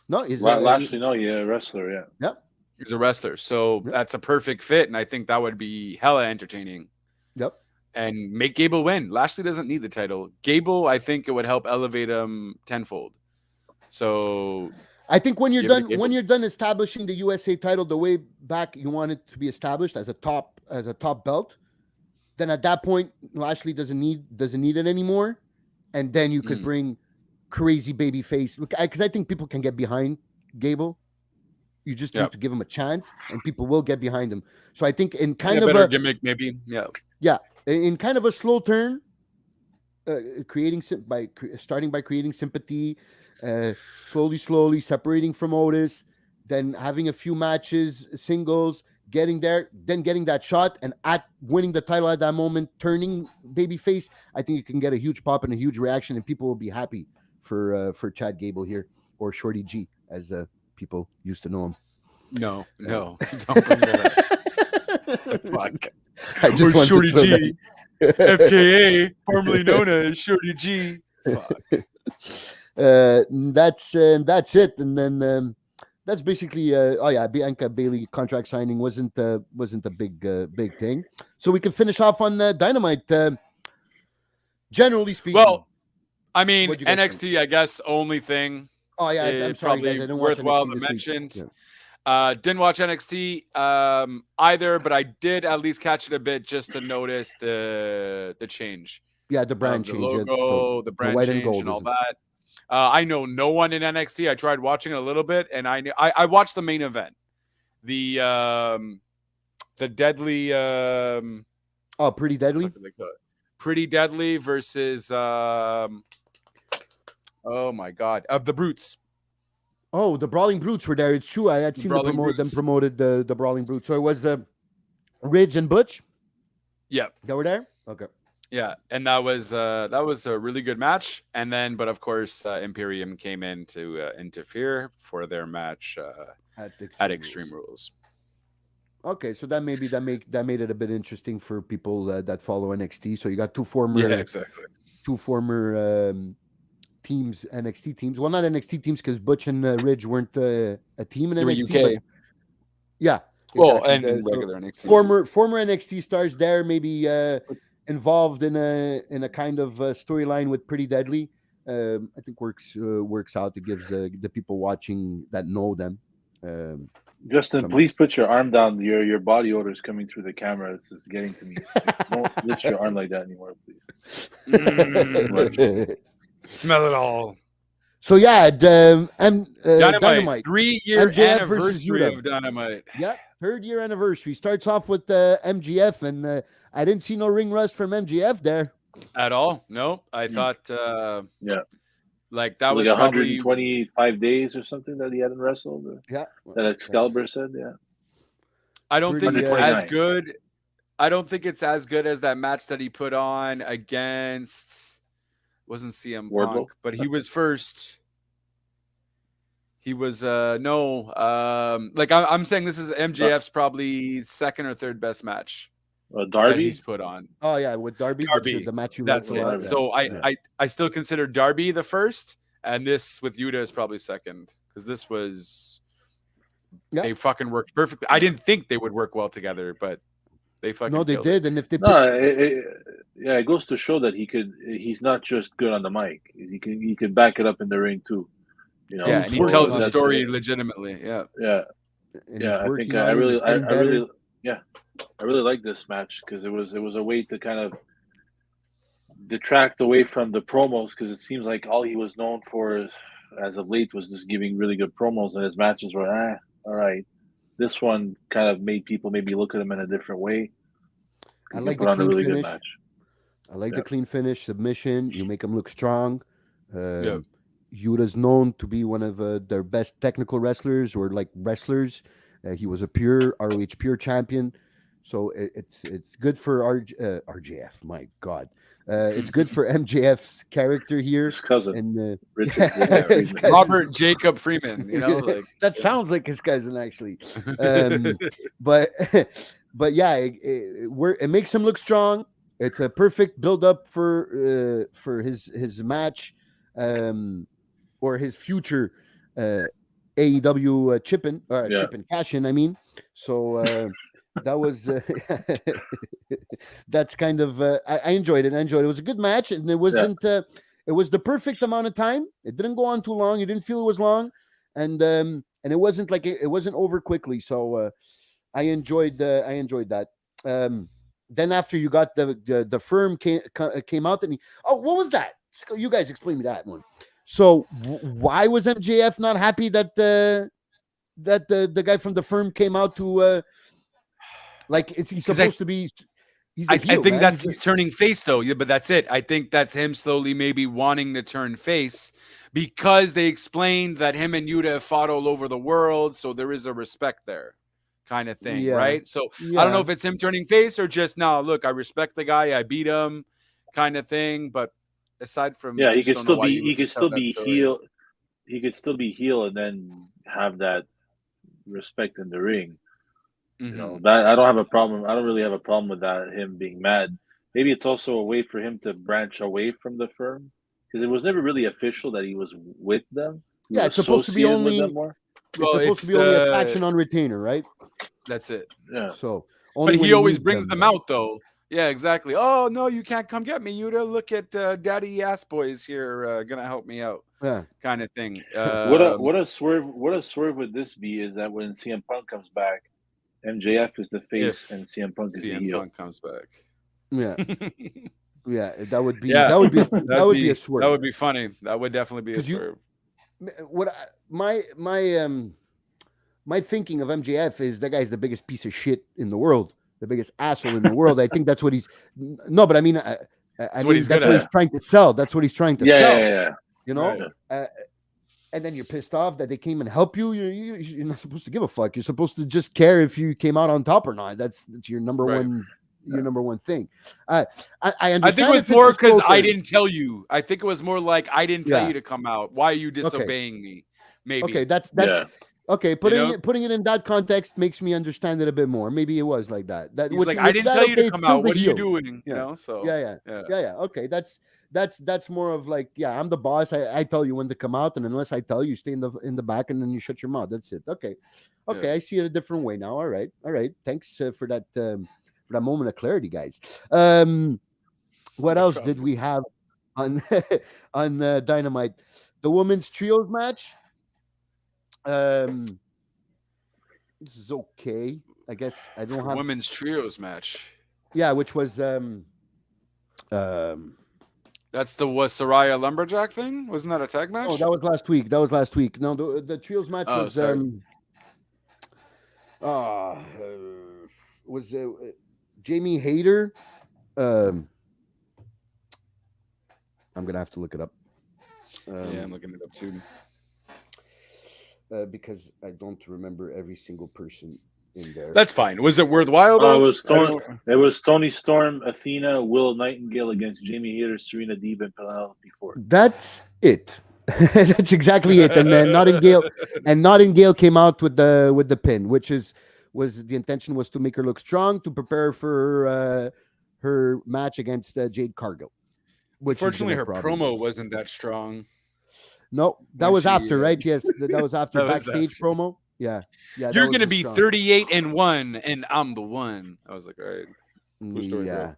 No, he's Lashley. Wrestler. Yeah. Yep. He's a wrestler, so that's a perfect fit, and I think that would be hella entertaining. Yep. And make Gable win. Lashley doesn't need the title. Gable, I think it would help elevate him tenfold. So I think when you're done establishing the USA title the way back you want it to be established as a top belt, then at that point Lashley doesn't need it anymore, and then you could bring crazy baby face, because I think people can get behind Gable. You just need to give him a chance, and people will get behind him. So I think in kind of a gimmick, maybe, in kind of a slow turn, starting by creating sympathy, slowly separating from Otis, then having a few matches, singles, getting there, then getting that shot, and at winning the title at that moment, turning babyface. I think you can get a huge pop and a huge reaction, and people will be happy for Chad Gable here, or Shorty G, as people used to know him. No, don't bring that up. Fuck. Or Shorty G, FKA, formerly known as Shorty G. Fuck. That's it, and then that's basically. Bianca Bailey contract signing wasn't a big thing, so we can finish off on Dynamite. Generally speaking, well, I mean NXT, think? I guess only thing. Oh yeah, I'm sorry, guys. I didn't worthwhile to mention. Didn't watch NXT either, but I did at least catch it a bit just to notice the change. Yeah, the brand change, the logo, the brand change, and all that. I know no one in NXT. I tried watching it a little bit, and I watched the main event, the the deadly. Pretty Deadly. What do they call it? Pretty Deadly versus. Oh my God! Of the Brutes. Oh, the Brawling Brutes were there. It's true. I had seen them Brutes. promoted the Brawling Brutes. So it was Ridge and Butch. Yeah, that were there. Okay. Yeah, and that was a really good match. And then, but of course, Imperium came in to interfere for their match at Extreme Rules. Okay, so that made it a bit interesting for people that follow NXT. So you got two former teams, NXT teams. Well, not NXT teams because Butch and Ridge weren't a team in NXT. UK. Yeah. Well, exactly. And regular NXT. Former NXT stars there, maybe involved in a kind of storyline with Pretty Deadly. I think works out. It gives the people watching that know them. Justin, please put your arm down. Your body odor is coming through the camera. This is getting to me. Don't lift your arm like that anymore, please. Smell it all. So yeah, Dynamite. 3-year MJF anniversary of Dynamite. Yeah, 3rd year anniversary. Starts off with MJF, and I didn't see no ring rust from MJF there at all. No, I thought like that was 125 days or something that he hadn't wrestled. That Excalibur said. Yeah, I don't think it's as good. I don't think it's as good as that match that he put on against. Wasn't CM Punk, but he was first. He was like I'm saying this is MJF's probably second or third best match. Darby he's put on. Oh yeah, with Darby. The match you that's it. So I still consider Darby the first, and this with Yuta is probably second because this was they fucking worked perfectly. I didn't think they would work well together, but they fucking did. And if they it goes to show that he's not just good on the mic. He can back it up in the ring too. You know, and he tells the story legitimately. Yeah. I think I really like this match because it was a way to kind of detract away from the promos because it seems like all he was known for as of late was just giving really good promos, and his matches were all right. This one kind of made people maybe look at him in a different way. I like the clean finish. Good match. I like the clean finish, submission. You make him look strong. Yuta's known to be one of their best technical wrestlers or like wrestlers. He was a pure ROH pure champion. So it's good for RJF. My God. It's good for MJF's character here. His cousin. And, Richard, Robert Jacob Freeman. You know, like. That sounds like his cousin, actually. But yeah, it makes him look strong. It's a perfect build-up for his match or his future AEW chip and cash in. I mean, so that was that's kind of I enjoyed it. It was a good match, and it wasn't. It was the perfect amount of time. It didn't go on too long. You didn't feel it was long, and it wasn't like it wasn't over quickly. So I enjoyed that. Then after you got the firm came out, and what was that? You guys explain me that one. So why was MJF not happy that the guy from the firm came out to he's supposed to be? I think he's turning face though. Yeah, but that's it. I think that's him slowly maybe wanting to turn face because they explained that him and Yuta have fought all over the world, so there is a respect there. Kind of thing, right? So I don't know if it's him turning face or just look, I respect the guy, I beat him, kind of thing. But aside from he could still be heel and then have that respect in the ring. You know, that I don't have a problem. I don't really have a problem with that. Him being mad. Maybe it's also a way for him to branch away from the firm because it was never really official that he was with them. It's supposed to be only. It's supposed to be only a faction on retainer, right? That's it. Yeah. So, but he always brings them out, though. Yeah, exactly. Oh no, you can't come get me, Yuta. Look at Daddy Ass Boys here, gonna help me out. Yeah, kind of thing. What a swerve! What a swerve would this be? Is that when CM Punk comes back, MJF is the face and CM Punk is the heel. Punk comes back. Yeah. Yeah, that would be a swerve. That would be funny. That would definitely be a swerve. my thinking of MJF is that guy's the biggest piece of shit in the world, the biggest asshole in the world. I think that's what he's. No, but I mean, That's what he's good that's what at. he's trying to sell. That's what he's trying to Yeah, sell. yeah, yeah. You know. Right. And then you're pissed off that they came and help you. You're not supposed to give a fuck. You're supposed to just care if you came out on top or not. That's your number Right. one. Your number one thing. I understand. I think it was if it's more a because I spoken- didn't tell you. I think it was more like I didn't tell Yeah. you to come out. Why are you disobeying me? Maybe. Okay, that's that. Yeah. Okay, know? putting it in that context makes me understand it a bit more. Maybe it was like that. That He's which- like, I which didn't that, tell you okay, to come still out. the What are you heel. doing? Yeah. You know, so Yeah. Okay, that's more of like, yeah, I'm the boss. I tell you when to come out, and unless I tell you, stay in the back, and then you shut your mouth. That's it. Okay, Yeah. I see it a different way now. All right. Thanks for that moment of clarity, guys. What No else did problem. we have on on Dynamite? The women's trios match. This is okay. I guess I don't have. Women's trios match. Yeah, which was That's the Saraya Lumberjack thing? Wasn't that a tag match? oh, that was last week. No, the trios match Oh, was sorry. Was Jamie Hayter. I'm gonna have to look it up. Yeah, I'm looking it up too. Because I don't remember every single person in there. That's fine. Was it worthwhile though? It was Tony Storm, Athena, Will Nightingale against Jamie Hayter, Serena Deeb, and Penelope Ford. That's it. That's exactly it. And then Nottingale came out with the pin, which was the intention was to make her look strong to prepare for her match against Jade Cargill. Unfortunately, her promo wasn't that strong. No, that when was she, after, right? Yes, that was after That was backstage after. promo. Yeah. that You're was gonna the be strong- 38-1, and I'm the one. I was like, all right. Cool story, Yeah, bro.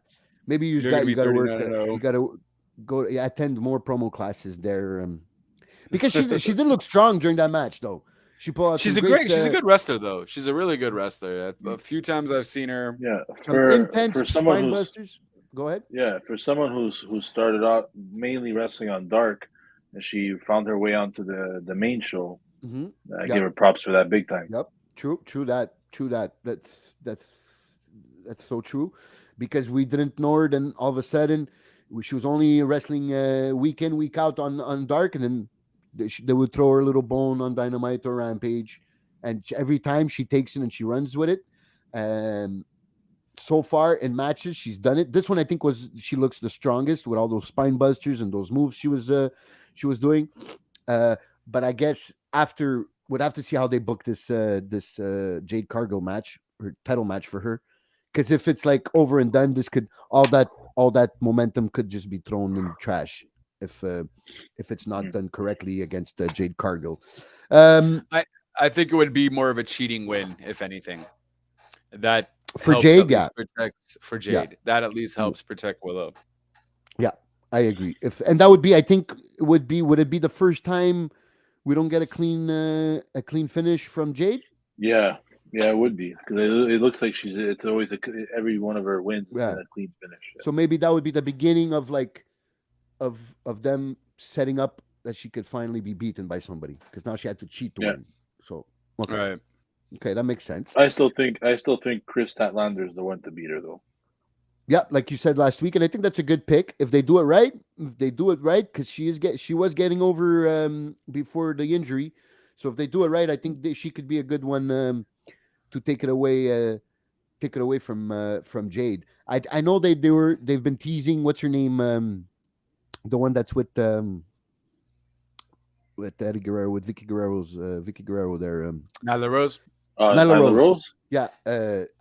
maybe you You're gonna be got to work. 39-0. You got to go attend more promo classes there, because she did look strong during that match though. She pulled out. She's some she's a good wrestler though. She's a really good wrestler. A few times I've seen her. Yeah, some intense for someone spine who's busters. Go ahead. yeah, for someone who started out mainly wrestling on Dark, and she found her way onto the main show. Mm-hmm. I give her props for that big time. Yep. True that. That's so true, because we didn't know her. Then all of a sudden, she was only wrestling week in, week out on Dark, and then they would throw her a little bone on Dynamite or Rampage, and every time she takes it and she runs with it. So far in matches, she's done it. This one, I think, she looks the strongest with all those spine busters and those moves she was doing. But I guess after would have to see how they book this Jade Cargill match or title match for her, because if it's like over and done, this could all that momentum could just be thrown in the trash if it's not done correctly against Jade Cargill. I think it would be more of a cheating win, if anything. That for helps Jade, at least protects for Jade. Yeah. That at least helps protect Willow. Yeah, I agree. And that would be, I think, would it be the first time we don't get a clean finish from Jade? Yeah, it would be, because it looks like it's always every one of her wins is a clean finish. Yeah. So maybe that would be the beginning of of them setting up that she could finally be beaten by somebody, because now she had to cheat to win. So Right. Okay, that makes sense. I still think Chris Statlander is the one to beat her though. Yeah, like you said last week, and I think that's a good pick if they do it right. Because she was getting over before the injury, so if they do it right, I think she could be a good one to take it away from Jade. I know they've been teasing what's her name, the one that's with Eddie Guerrero, with Vicky Guerrero there. Nyla Rose. Nyla Rose. Yeah,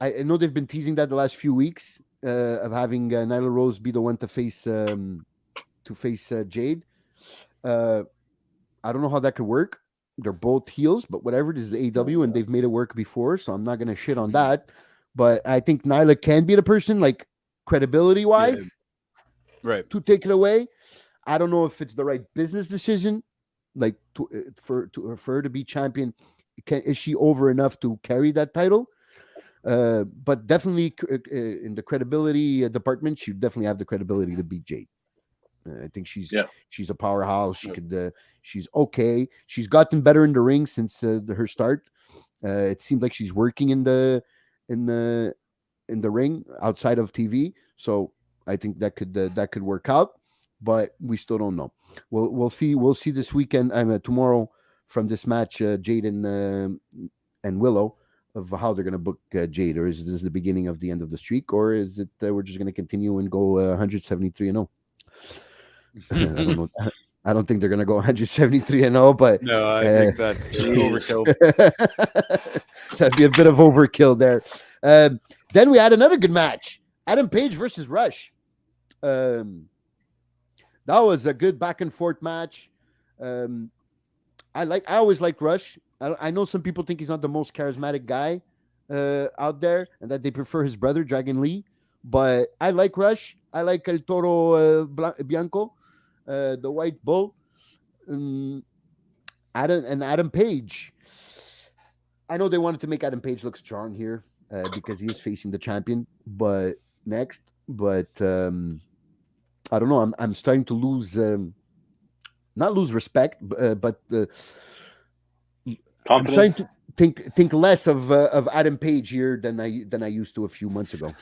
I know they've been teasing that the last few weeks of having Nyla Rose be the one to face Jade. I don't know how that could work. They're both heels, but whatever. This is AEW, and they've made it work before, so I'm not gonna shit on that. But I think Nyla can be the person, like credibility wise, right, to take it away. I don't know if it's the right business decision, like for her to be champion. Is she over enough to carry that title? But definitely in the credibility department, she definitely have the credibility to beat Jade. I think she's a powerhouse. She's okay. She's gotten better in the ring since her start. It seemed like she's working in the ring outside of TV. So I think that could work out, but we still don't know. We'll see. We'll see this weekend. Tomorrow from this match, Jade and Willow, of how they're going to book Jade, or is this the beginning of the end of the streak, or is it we're just going to continue and go 173-0? I don't know. I don't think they're going to go 173-0, but no, I think that's overkill. That'd be a bit of overkill there. Then we had another good match: Adam Page versus Rush. That was a good back and forth match. I always liked Rush. I know some people think he's not the most charismatic guy out there, and that they prefer his brother Dragon Lee. But I like Rush. I like El Toro Bianco, the White Bull. Adam Page. I know they wanted to make Adam Page look strong here because he is facing the champion. But I don't know. I'm starting to lose, not lose respect, but. I'm starting to think less of Adam Page here than I used to a few months ago.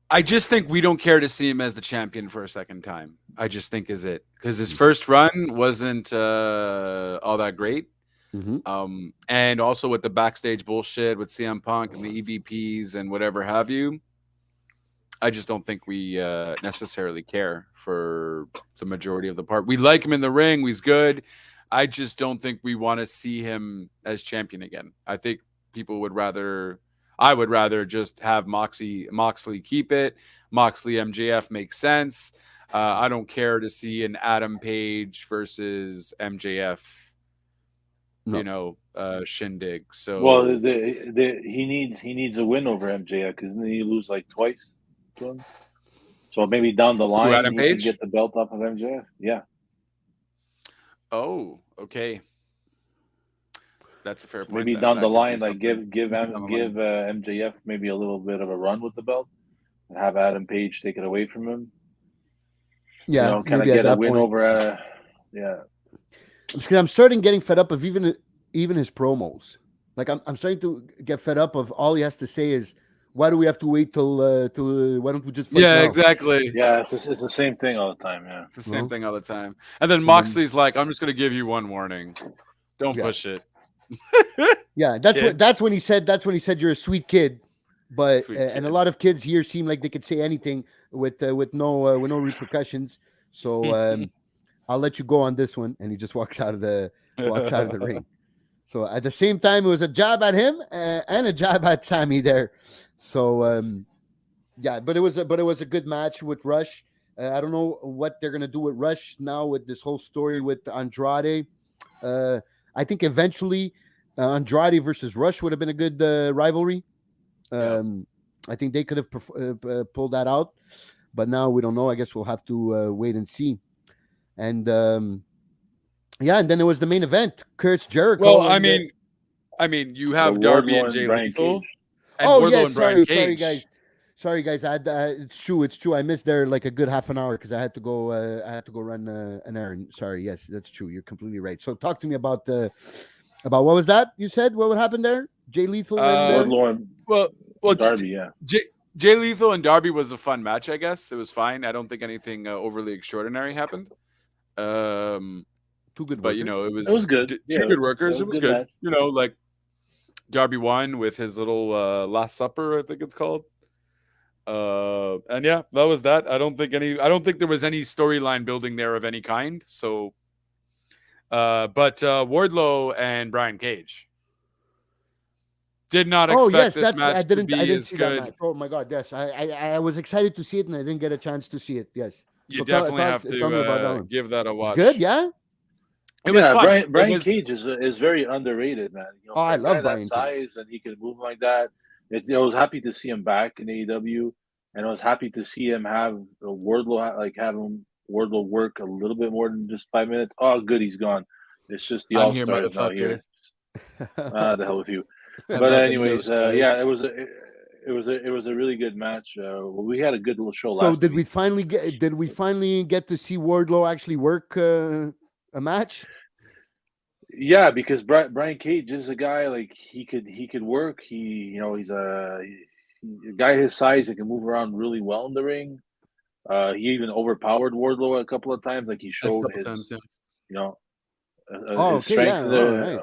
I just think we don't care to see him as the champion for a second time. I just think is it because his first run wasn't all that great. Mm-hmm. And also with the backstage bullshit with CM Punk and the EVPs and whatever have you, I just don't think we necessarily care for the majority of the part. We like him in the ring. He's good. I just don't think we want to see him as champion again. I think I would rather just have Moxley keep it. Moxley MJF makes sense. I don't care to see an Adam Page versus MJF, shindig. So he needs a win over MJF because then he lose like twice to him. So maybe down the line Adam he Page can get the belt off of MJF. Yeah. Oh, okay. That's a fair point. Maybe down the line, like give MJF maybe a little bit of a run with the belt, and have Adam Page take it away from him. Yeah, kind of get a win over. Because I'm starting getting fed up of even his promos. Like I'm starting to get fed up of all he has to say is, why do we have to wait till why don't we just fight now? Exactly. Yeah, it's the same thing all the time. Yeah, it's the same thing all the time. And then Moxley's like, I'm just going to give you one warning. Don't push it. Yeah, that's when he said you're a sweet kid. But and a lot of kids here seem like they could say anything with no repercussions. So I'll let you go on this one. And he just walks out of the ring. So at the same time, it was a jab at him and a jab at Sammy there. So but it was a good match with Rush. I don't know what they're gonna do with Rush now with this whole story with Andrade. I think eventually Andrade versus Rush would have been a good rivalry. I think they could have pulled that out, but now we don't know. I guess we'll have to wait and see. And and then it was the main event, Kurt's Jericho. Well, I mean, you have Darby and Jay Lethal. Sorry guys. It's true. I missed there like a good half an hour because I had to go run an errand. Sorry. Yes, that's true. You're completely right. So talk to me about what was that you said? What would happen there? Jay Lethal and Darby. Yeah. Jay Lethal and Darby was a fun match. I guess it was fine. I don't think anything overly extraordinary happened. Two good workers. But it was good. Two good workers. It was good. Match. Like Darby won with his little Last Supper, I think it's called. And that was that. I don't think there was any storyline building there of any kind. So, but Wardlow and Brian Cage did not expect this match to be as good. Oh my God, yes, I was excited to see it and I didn't get a chance to see it. Yes, you definitely have to give that a watch. It's good, yeah. It was fun. Brian Cage is very underrated, man. I love Brian Cage. And he can move like that. I was happy to see him back in AEW, and I was happy to see him have Wardlow work a little bit more than just 5 minutes. Oh, good, he's gone. It's just the All Stars out here. The hell with you. But anyways, it was a really good match. We had a good little show last. So did we finally get to see Wardlow actually work a match? Yeah, because Brian Cage is a guy like he could work. He's a guy his size that can move around really well in the ring. He even overpowered Wardlow a couple of times. Like he That's a showed couple times, his, yeah. you know, Oh, his okay, yeah, strength in all right.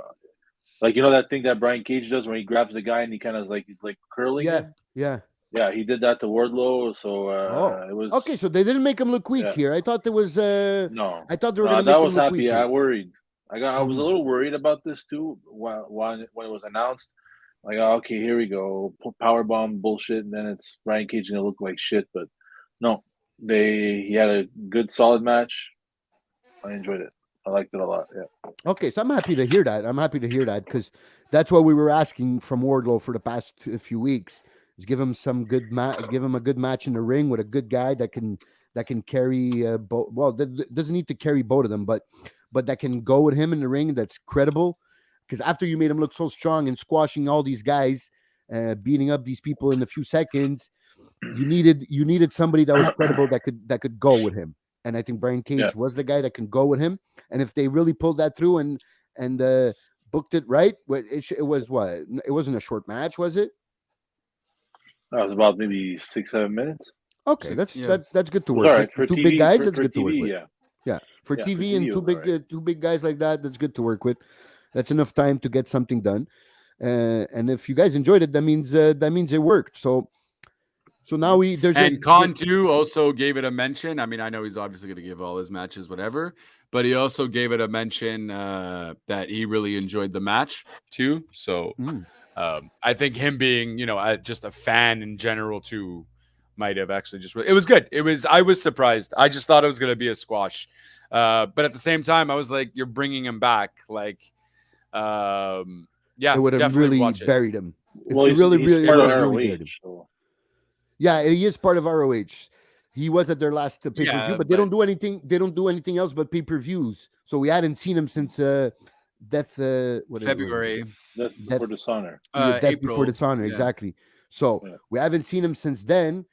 like that thing that Brian Cage does when he grabs the guy and he kind of he's like curling Yeah, him. yeah. Yeah, he did that to Wardlow. So Oh, it was okay. So they didn't make him look weak yeah. here. I thought there was. No, I thought they were no, gonna that make him was look weak happy. I here. worried. I was a Mhm. little worried about this too. When it was announced, like, oh, okay, here we go, power bomb bullshit, and then it's Brian Cage gonna look like shit. But no, he had a good, solid match. I enjoyed it. I liked it a lot. Yeah. Okay, so I'm happy to hear that. I'm happy to hear that because that's what we were asking from Wardlow for the past few weeks. Is give him give him a good match in the ring with a good guy that can carry both. Well, doesn't need to carry both of them, but that can go with him in the ring. That's credible. Because after you made him look so strong and squashing all these guys, beating up these people in a few seconds, you needed somebody that was credible that could go with him. And I think Brian Yeah. Cage was the guy that can go with him. And if they really pulled that through and booked it right, it was what? It wasn't a short match, was it? That was about maybe 6-7 minutes. Okay, Yeah. that's good to It was work all with. right for Two TV. big guys, For that's good to TV, work with. yeah. Yeah, for Yeah, for TV TV, and it was all right. two big guys like that, that's good to work with. That's enough time to get something done. And if you guys enjoyed it, that means it worked. So now And Khan too also gave it a mention. I mean, I know he's obviously going to give all his matches whatever, but he also gave it a mention that he really enjoyed the match too. So I think him being, just a fan in general too, might have actually it was good. I was surprised. I just thought it was going to be a squash, but at the same time, I was like, you're bringing him back, like, yeah, it would have definitely really watch it. buried him. Well, If he's it part would of have ROH, really buried him. so Yeah, he is part of ROH. He was at their last pay per view, Yeah, but they don't do anything. They don't do anything else but pay per views. So we hadn't seen him since Death. What February, Death Before Dishonor. Death Before April. Dishonor, Yeah. exactly. So we haven't seen him since then.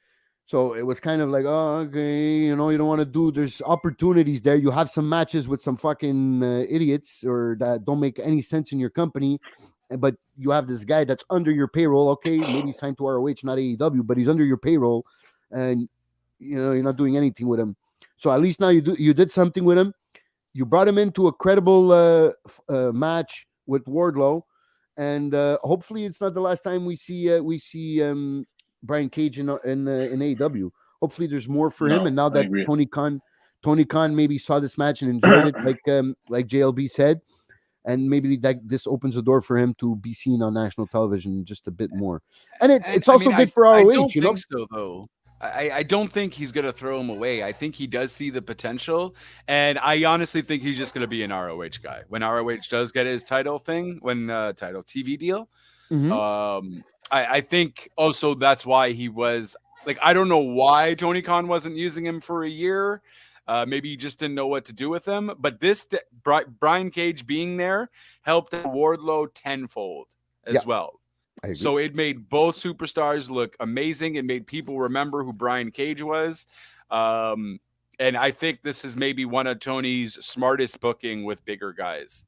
So it was kind of like, oh, okay, you don't want to do. There's opportunities there. You have some matches with some fucking idiots or that don't make any sense in your company, but you have this guy that's under your payroll. Okay, maybe he's signed to ROH, not AEW, but he's under your payroll, and you're not doing anything with him. So at least now you did something with him. You brought him into a credible match with Wardlow, and hopefully it's not the last time we see Brian Cage in AEW. Hopefully there's more for him. And now that Tony Khan maybe saw this match and enjoyed it, like JLB said, and maybe this opens the door for him to be seen on national television just a bit more. And it's also good for ROH. I don't think so, though. I don't think he's going to throw him away. I think he does see the potential. And I honestly think he's just going to be an ROH guy. When ROH does get his title thing, title TV deal, I think also that's why he was like, I don't know why Tony Khan wasn't using him for a year. Maybe he just didn't know what to do with him. But this Brian Cage being there helped Wardlow tenfold as well. So it made both superstars look amazing. It made people remember who Brian Cage was. And I think this is maybe one of Tony's smartest booking with bigger guys.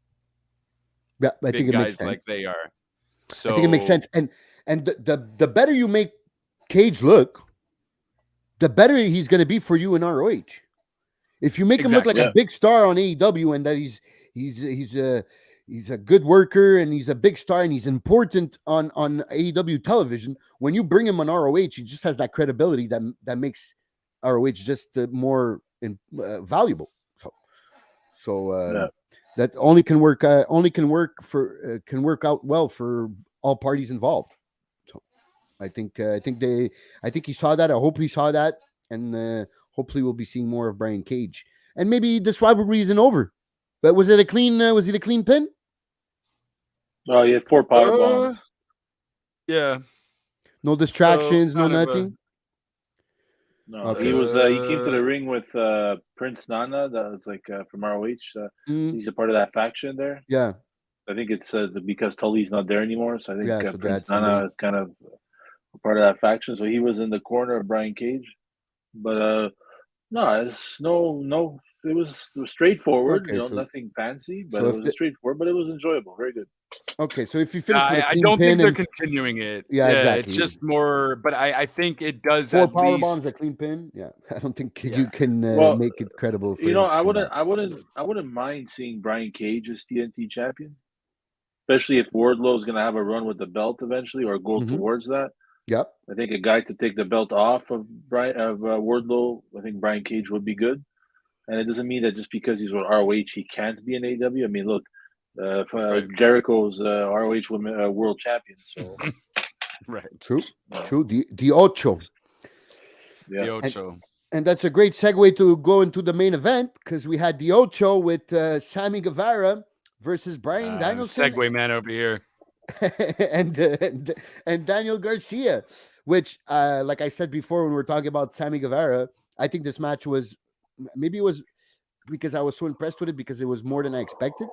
Yeah, I think it makes sense. Like they are. So I think it makes sense. And the better you make Cage look, the better he's going to be for you in ROH. If you make him look like a big star on AEW and that he's a good worker and he's a big star and he's important on AEW television, when you bring him on ROH, he just has that credibility that makes ROH just more valuable. So that only can work out well for all parties involved. So I think he saw that. I hope he saw that, and hopefully we'll be seeing more of Brian Cage. And maybe this rivalry isn't over. But was it a clean pin? Oh, he had 4 power bombs. Yeah. No distractions, no nothing. No, okay. He came to the ring with Prince Nana. That was like from ROH. He's a part of that faction there. Yeah. I think it's because Tully's not there anymore. So I think Prince Nana is kind of a part of that faction. So he was in the corner of Brian Cage. But no, it's no straightforward. Okay, so Nothing fancy, but so it if was the, straightforward. But it was enjoyable. Very good. okay, so if you finish with a I clean don't think pin they're and continuing it. yeah, Yeah, it's exactly, just more, but I think it does 4 at power bombs, a least. clean pin, yeah, I don't think Yeah. you can Well, make it credible for him to I come back. wouldn't mind seeing Brian Cage as TNT champion, especially if Wardlow is going to have a run with the belt eventually or go Mhm. towards that. Yep. I think a guy to take the belt off of Wardlow. I think Brian Cage would be good, and it doesn't mean that just because he's with ROH he can't be in AEW. I mean, look, Right. Jericho's ROH world champion, so Right. True. The Ocho. yeah. The Ocho. And that's a great segue to go into the main event because we had the Ocho with Sammy Guevara versus Bryan Danielson Segway man over here. and Daniel Garcia, which, like I said before, when we were talking about Sammy Guevara, I think this match was, maybe it was because I was so impressed with it because it was more than I expected.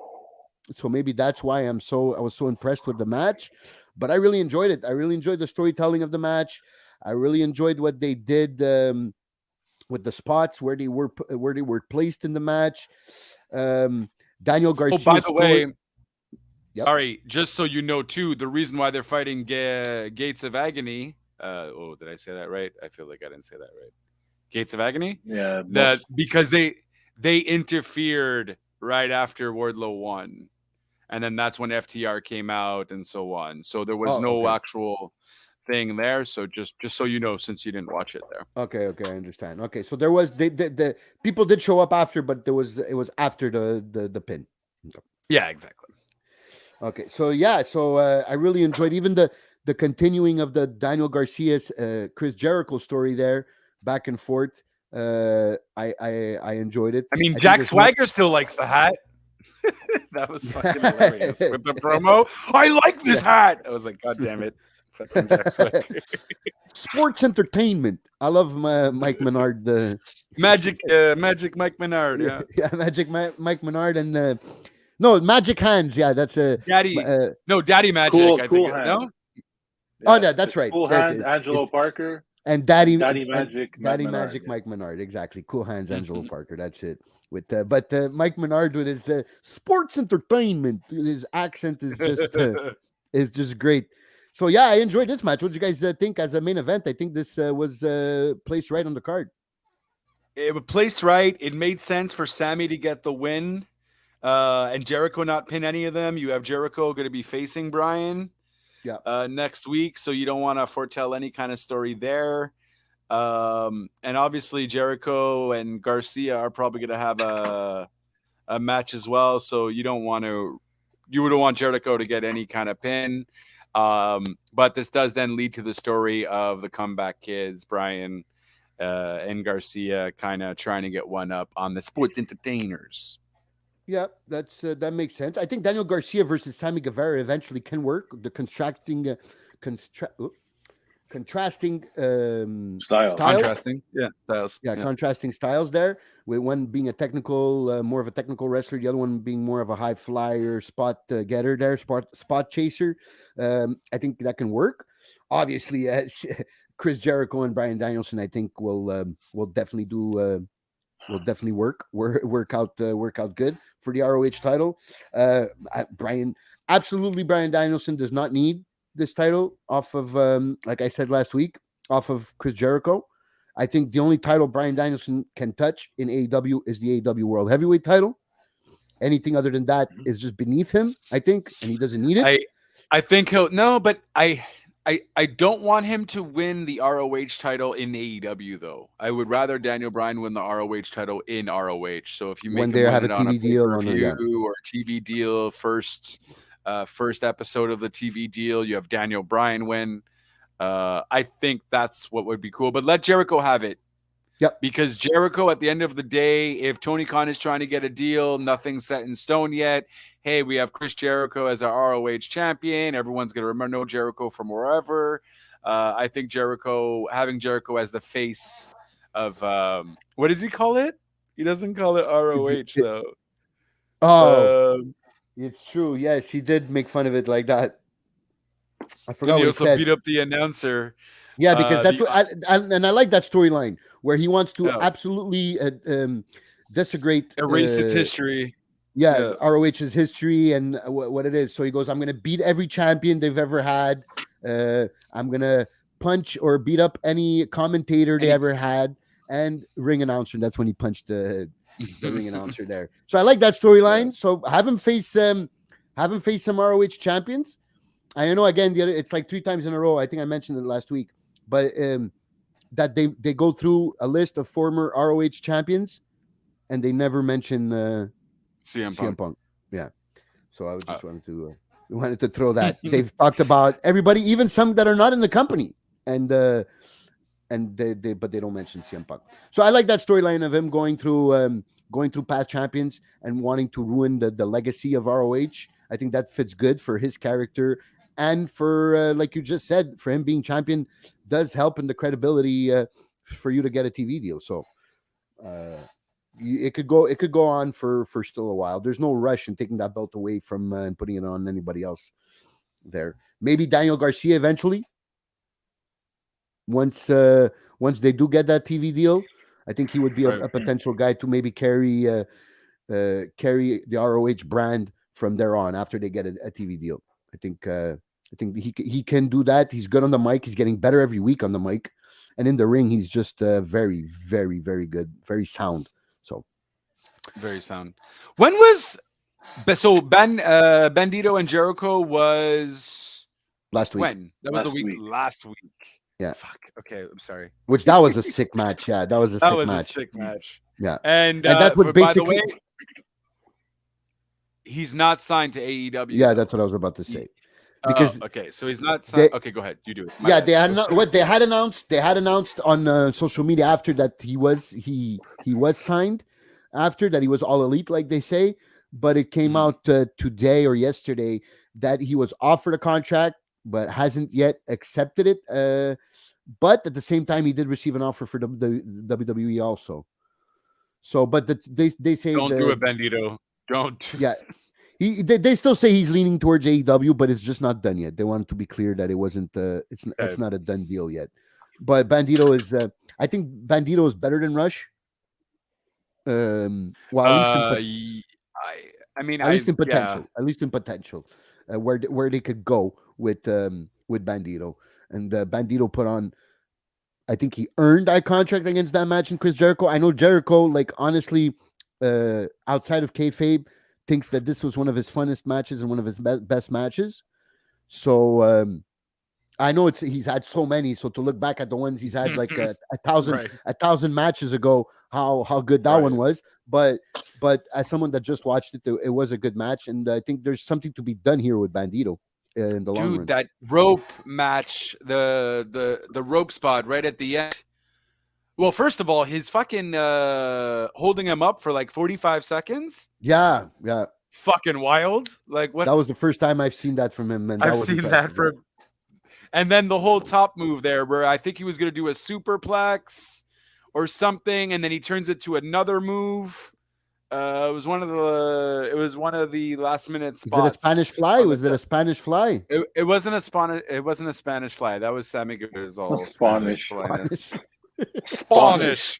So maybe that's why I was so impressed with the match. But I really enjoyed it. I really enjoyed the storytelling of the match. I really enjoyed what they did with the spots where they were placed in the match. Daniel Garcia. Oh, by the way, Yep. sorry, just so you know too, the reason why they're fighting Gates of Agony. Did I say that right? I feel like I didn't say that right. Gates of Agony. Yeah, because they interfered right after Wardlow won, and then that's when FTR came out and so on. So there was no actual thing there. So just so you know, since you didn't watch it there. Okay, I understand. Okay, so there was the people did show up after, but it was after the pin. Okay. Yeah, exactly. Okay, so I really enjoyed even the continuing of the Daniel Garcia's Chris Jericho story there, back and forth. I enjoyed it. I mean, Jack Swagger still likes the hat. That was fucking hilarious with the promo. I like this hat. I was like, God damn it. Fucking Jack Swagger. Sports entertainment. I love Mike Menard. The Magic Mike Menard. Yeah, Magic Mike Menard and no, Magic Hands. Yeah, that's a Daddy. Daddy Magic. Cool, I cool think. hand. No. Oh no, that's right. Cool Hands, Angelo Parker, and Daddy Magic, Mike Menard. Exactly. Cool Hands, Angelo Parker. That's it. With but Mike Menard with his sports entertainment, his accent is just great. So yeah, I enjoyed this match. What did you guys think as a main event? I think this was placed right on the card. It was placed right. It made sense for Sammy to get the win, and Jericho not pin any of them. You have Jericho going to be facing Bryan next week, so you don't want to foretell any kind of story there. And obviously Jericho and Garcia are probably going to have a match as well, so you wouldn't want Jericho to get any kind of pin. But this does then lead to the story of the comeback kids, Bryan and Garcia, kind of trying to get one up on the sports entertainers. Yeah, that makes sense. I think Daniel Garcia versus Sammy Guevara eventually can work. The contrasting styles. Contrasting styles there, with one being a technical, more of a technical wrestler, the other one being more of a high flyer, spot getter there, spot chaser. I think that can work. Obviously, Chris Jericho and Bryan Danielson, I think will definitely do. Will definitely work out good for the ROH title. Bryan Danielson does not need this title off of, like I said last week, off of Chris Jericho. I think the only title Bryan Danielson can touch in AEW is the AEW World Heavyweight title. Anything other than that is just beneath him, I think, and he doesn't need it. I think but I don't want him to win the ROH title in AEW, though. I would rather Daniel Bryan win the ROH title in ROH. So if you make when they have a TV deal or a TV deal, first episode of the TV deal, you have Daniel Bryan win. I think that's what would be cool. But let Jericho have it. Yep. Because Jericho, at the end of the day, if Tony Khan is trying to get a deal, nothing's set in stone yet. Hey, we have Chris Jericho as our ROH champion. Everyone's going to remember Jericho from wherever. I think having Jericho as the face of, what does he call it? He doesn't call it ROH, though. Oh, it's true. Yes, he did make fun of it like that. I forgot what he said. Beat up the announcer. Yeah, because that's what I like that storyline where he wants to absolutely desecrate Erase its history. Yeah, ROH's history and what it is. So he goes, I'm going to beat every champion they've ever had. I'm going to punch or beat up any commentator they ever had, and ring announcer. That's when he punched the ring announcer there. So I like that storyline. Yeah. So have him face some ROH champions. I know, again, it's like 3 times in a row. I think I mentioned it last week, but that they go through a list of former ROH champions, and they never mention CM Punk. Yeah. So I just wanted to throw that. They've talked about everybody, even some that are not in the company, and they don't mention CM Punk. So I like that storyline of him going through past champions and wanting to ruin the legacy of ROH. I think that fits good for his character, and for like you just said, for him being champion does help in the credibility for you to get a TV deal. So it could go on for still a while. There's no rush in taking that belt away from and putting it on anybody else there. Maybe Daniel Garcia eventually, once they do get that TV deal. I think he would be a potential guy to maybe carry the ROH brand from there on after they get a TV deal. I think he can do that. He's good on the mic. He's getting better every week on the mic, and in the ring, he's just very, very, very good, very sound. So very sound. When was Bandito and Jericho was last week? When that was last week. Yeah. Fuck. Okay, I'm sorry. Which that was a sick match. Yeah, that was a sick match. Yeah, and that would basically. By the way, he's not signed to AEW. Yeah, that's what I was about to say. Because okay, so he's not signed. Okay, go ahead. You do it. They had announced on social media after that he was signed, after that he was all elite, like they say. But it came out today or yesterday that he was offered a contract, but hasn't yet accepted it. But at the same time, he did receive an offer for the WWE also. So, but they say don't do it, Bandito. Don't. Yeah. They still say he's leaning towards AEW, but it's just not done yet. They wanted to be clear that it wasn't. It's not a done deal yet. But Bandito is. I think Bandito is better than Rush. Well, at least in potential. At least in potential, where they could go with Bandito, and Bandito put on. I think he earned that contract against that match in Chris Jericho. I know Jericho, like, honestly, outside of kayfabe, thinks that this was one of his funnest matches and one of his best matches. So I know he's had so many. So to look back at the ones he's had like a thousand matches ago, how good that one was. But as someone that just watched it, it was a good match, and I think there's something to be done here with Bandito in the long run. That rope match, the rope spot right at the end. Well, first of all, his fucking holding him up for like 45 seconds. Yeah. Fucking wild. Like, what? That was the first time I've seen that from him. And I've seen that from. And then the whole top move there, where I think he was going to do a superplex or something, and then he turns it to another move. It was one of the last minute spots. Was it a Spanish fly? Was it a Spanish fly? It wasn't a Spanish fly. That was Sammy Guevara's all Spanish flyness. Spanish.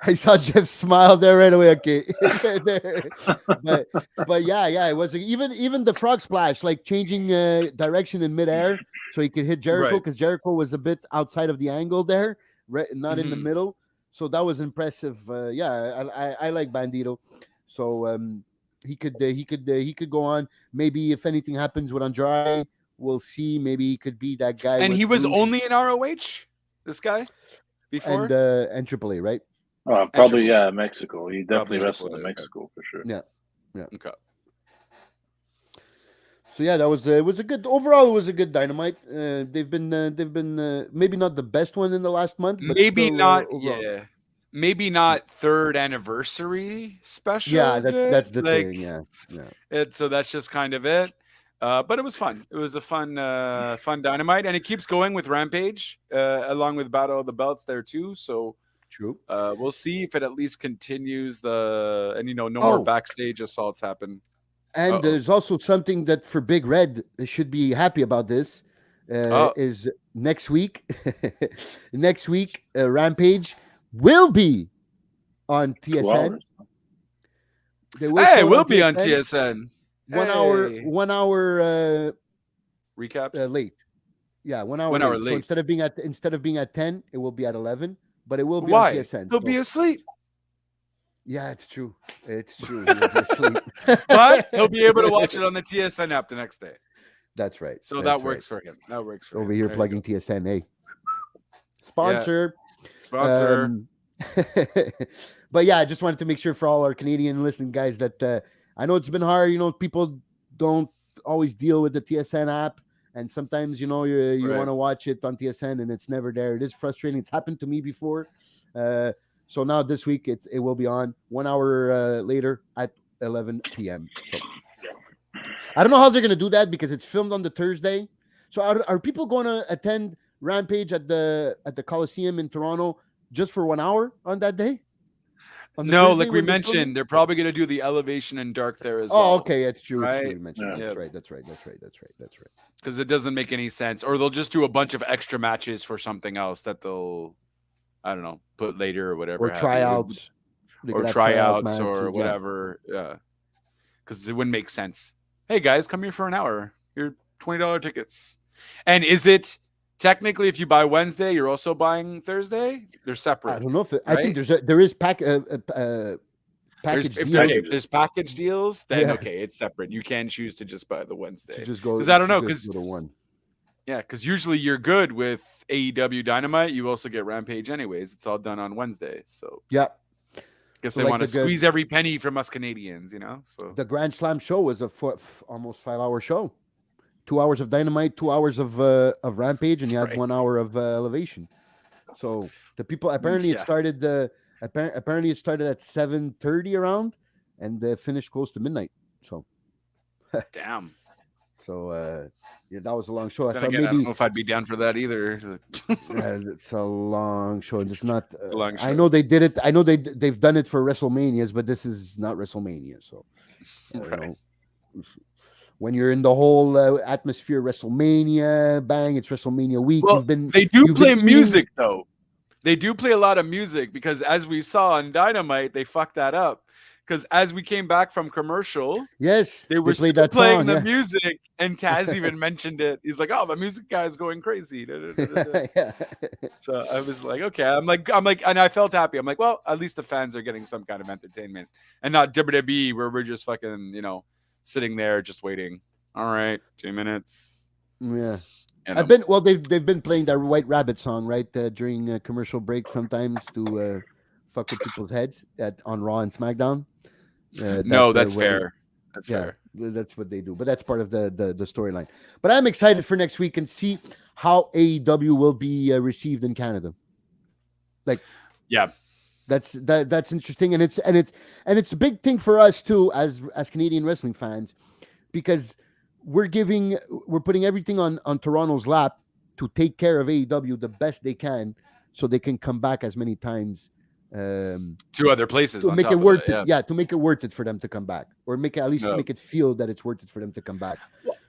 I saw Jeff smile there right away. Okay, but yeah, it was even the frog splash, like changing direction in midair so he could hit Jericho, because Jericho was a bit outside of the angle there, right, not in the middle. So that was impressive. I like Bandito. So he could go on. Maybe if anything happens with Andrade, we'll see. Maybe he could be that guy. And he was only in ROH. This guy before and AAA, right? Probably Mexico. He definitely wrestled in Mexico for sure. Yeah. Okay. So yeah, it was a good overall. It was a good Dynamite. They've been maybe not the best one in the last month, but maybe still, not. Maybe not third anniversary special. Yeah, that's the thing. Yeah. So that's just kind of it. But it was fun. It was a fun Dynamite, and it keeps going with Rampage, along with Battle of the Belts there too. So true. We'll see if it at least continues no more backstage assaults happen. And there's also something that for Big Red should be happy about this is next week. Next week, Rampage will be on 2 TSN. hours. They will Hey, show it we'll be on TSN. 1 hour, Hey. 1 hour Recaps. late. Yeah, 1 hour 1 late. hour So late. instead of being at 10, it will be at 11, but it will be Why? on TSN. He'll So- be asleep, Yeah, it's true. It's true. He will be asleep. but he'll be able to watch it on the TSN app the next day. That's right. So That's that right. works for him. That works for Over him. here There you plugging TSN. Hey, sponsor. go. Sponsor. But yeah, I just wanted to make sure for all our Canadian listening guys that I know it's been hard. People don't always deal with the TSN app, and sometimes you Right. want to watch it on TSN and it's never there. It is frustrating. It's happened to me before. So now this week it will be on 1 hour later at 11 p.m. So I don't know how they're gonna do that because it's filmed on the Thursday. So are people going to attend Rampage at the Coliseum in Toronto just for 1 hour on that day? On the No, Thursday like we when they're filming? mentioned, they're probably going to do the elevation and dark there as well. Oh, okay, it's true. It's true. right? You mentioned Yeah. That's right. Because it doesn't make any sense. Or they'll just do a bunch of extra matches for something else that they'll, I don't know, put later or whatever. Or have you. tryouts. They Or could have tryout tryouts or matches, yeah. whatever. Yeah. Because it wouldn't make sense. Hey, guys, come here for an hour. You're $20 tickets. And is it technically, if you buy Wednesday, you're also buying Thursday? They're separate. I don't know if I think right? there is package If deals there's package deals, then Yeah. okay, it's separate. You can choose to just buy the Wednesday. to just go. 'Cause I don't to know, just 'cause- go to one. Yeah, because usually you're good with AEW Dynamite. You also get Rampage anyways. It's all done on Wednesday. So Yeah, guess So they like want to the good- squeeze every penny from us Canadians, So the Grand Slam show was a almost 5 hour show. 2 hours of Dynamite, 2 hours of Rampage, and you had Right. 1 hour of Elevation. So the people apparently Yeah. it started apparently it started at 7:30 around, and finished close to midnight. So damn. yeah, that was a long show. I Then saw again, I don't maybe know if I'd be down for that either. it's a long show, and it's not. It's a long I show. know they did it. I know they've done it for WrestleManias, but this is not WrestleMania. So Right. when you're in the whole atmosphere, WrestleMania, bang, it's WrestleMania week. Well, they do you've play been music though. They do play a lot of music because as we saw on Dynamite, they fucked that up. Because as we came back from commercial, Yes, they were played still that playing song, the yeah. music, and Taz even mentioned it. He's like, "Oh, the music guy is going crazy." Yeah. So I was like, "Okay." I'm like, and I felt happy. I'm like, "Well, at least the fans are getting some kind of entertainment, and not WWE where we're just fucking, sitting there just waiting." All right, 2 minutes. Yeah. And I've been they've been playing that White Rabbit song right during commercial breaks sometimes to fuck with people's heads on Raw and SmackDown. no, that's when- fair. That's Yeah, fair. that's what they do. But that's part of the storyline. But I'm excited for next week and see how AEW will be received in Canada. Yeah. That's interesting, and it's a big thing for us too as Canadian wrestling fans, because we're putting everything on Toronto's lap to take care of AEW the best they can, so they can come back as many times. Two other places To on make top it of worth that, it, yeah, to make it worth it for them to come back, or at least No. make it feel that it's worth it for them to come back.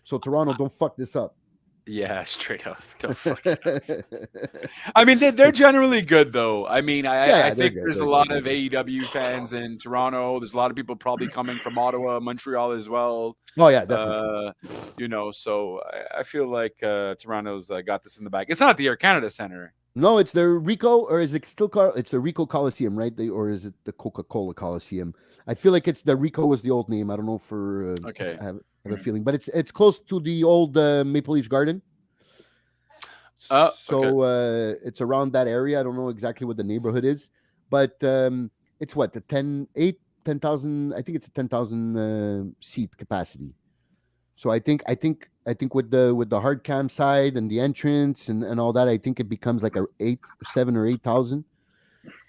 So Toronto, don't fuck this up. Yeah, straight up. Don't fuck it up. I mean, they're generally good, though. I mean, I they're think good, there's they're a lot good, of AEW fans in Toronto. There's a lot of people probably coming from Ottawa, Montreal as well. Oh yeah, definitely. So I feel like Toronto's got this in the bag. It's not the Air Canada Center. No, it's the Rico, or is it still called? It's the Rico Coliseum, right? Or is it the Coca-Cola Coliseum? I feel like it's the Rico was the old name. I don't know for. Okay. I have a feeling, but it's close to the old Maple Leafs Garden. Okay. It's around that area. I don't know exactly what the neighborhood is, but it's what, the 10,000. I think it's a 10,000 seat capacity. So I think with the hard cam side and the entrance and all that, I think it becomes like 7,000 or 8,000.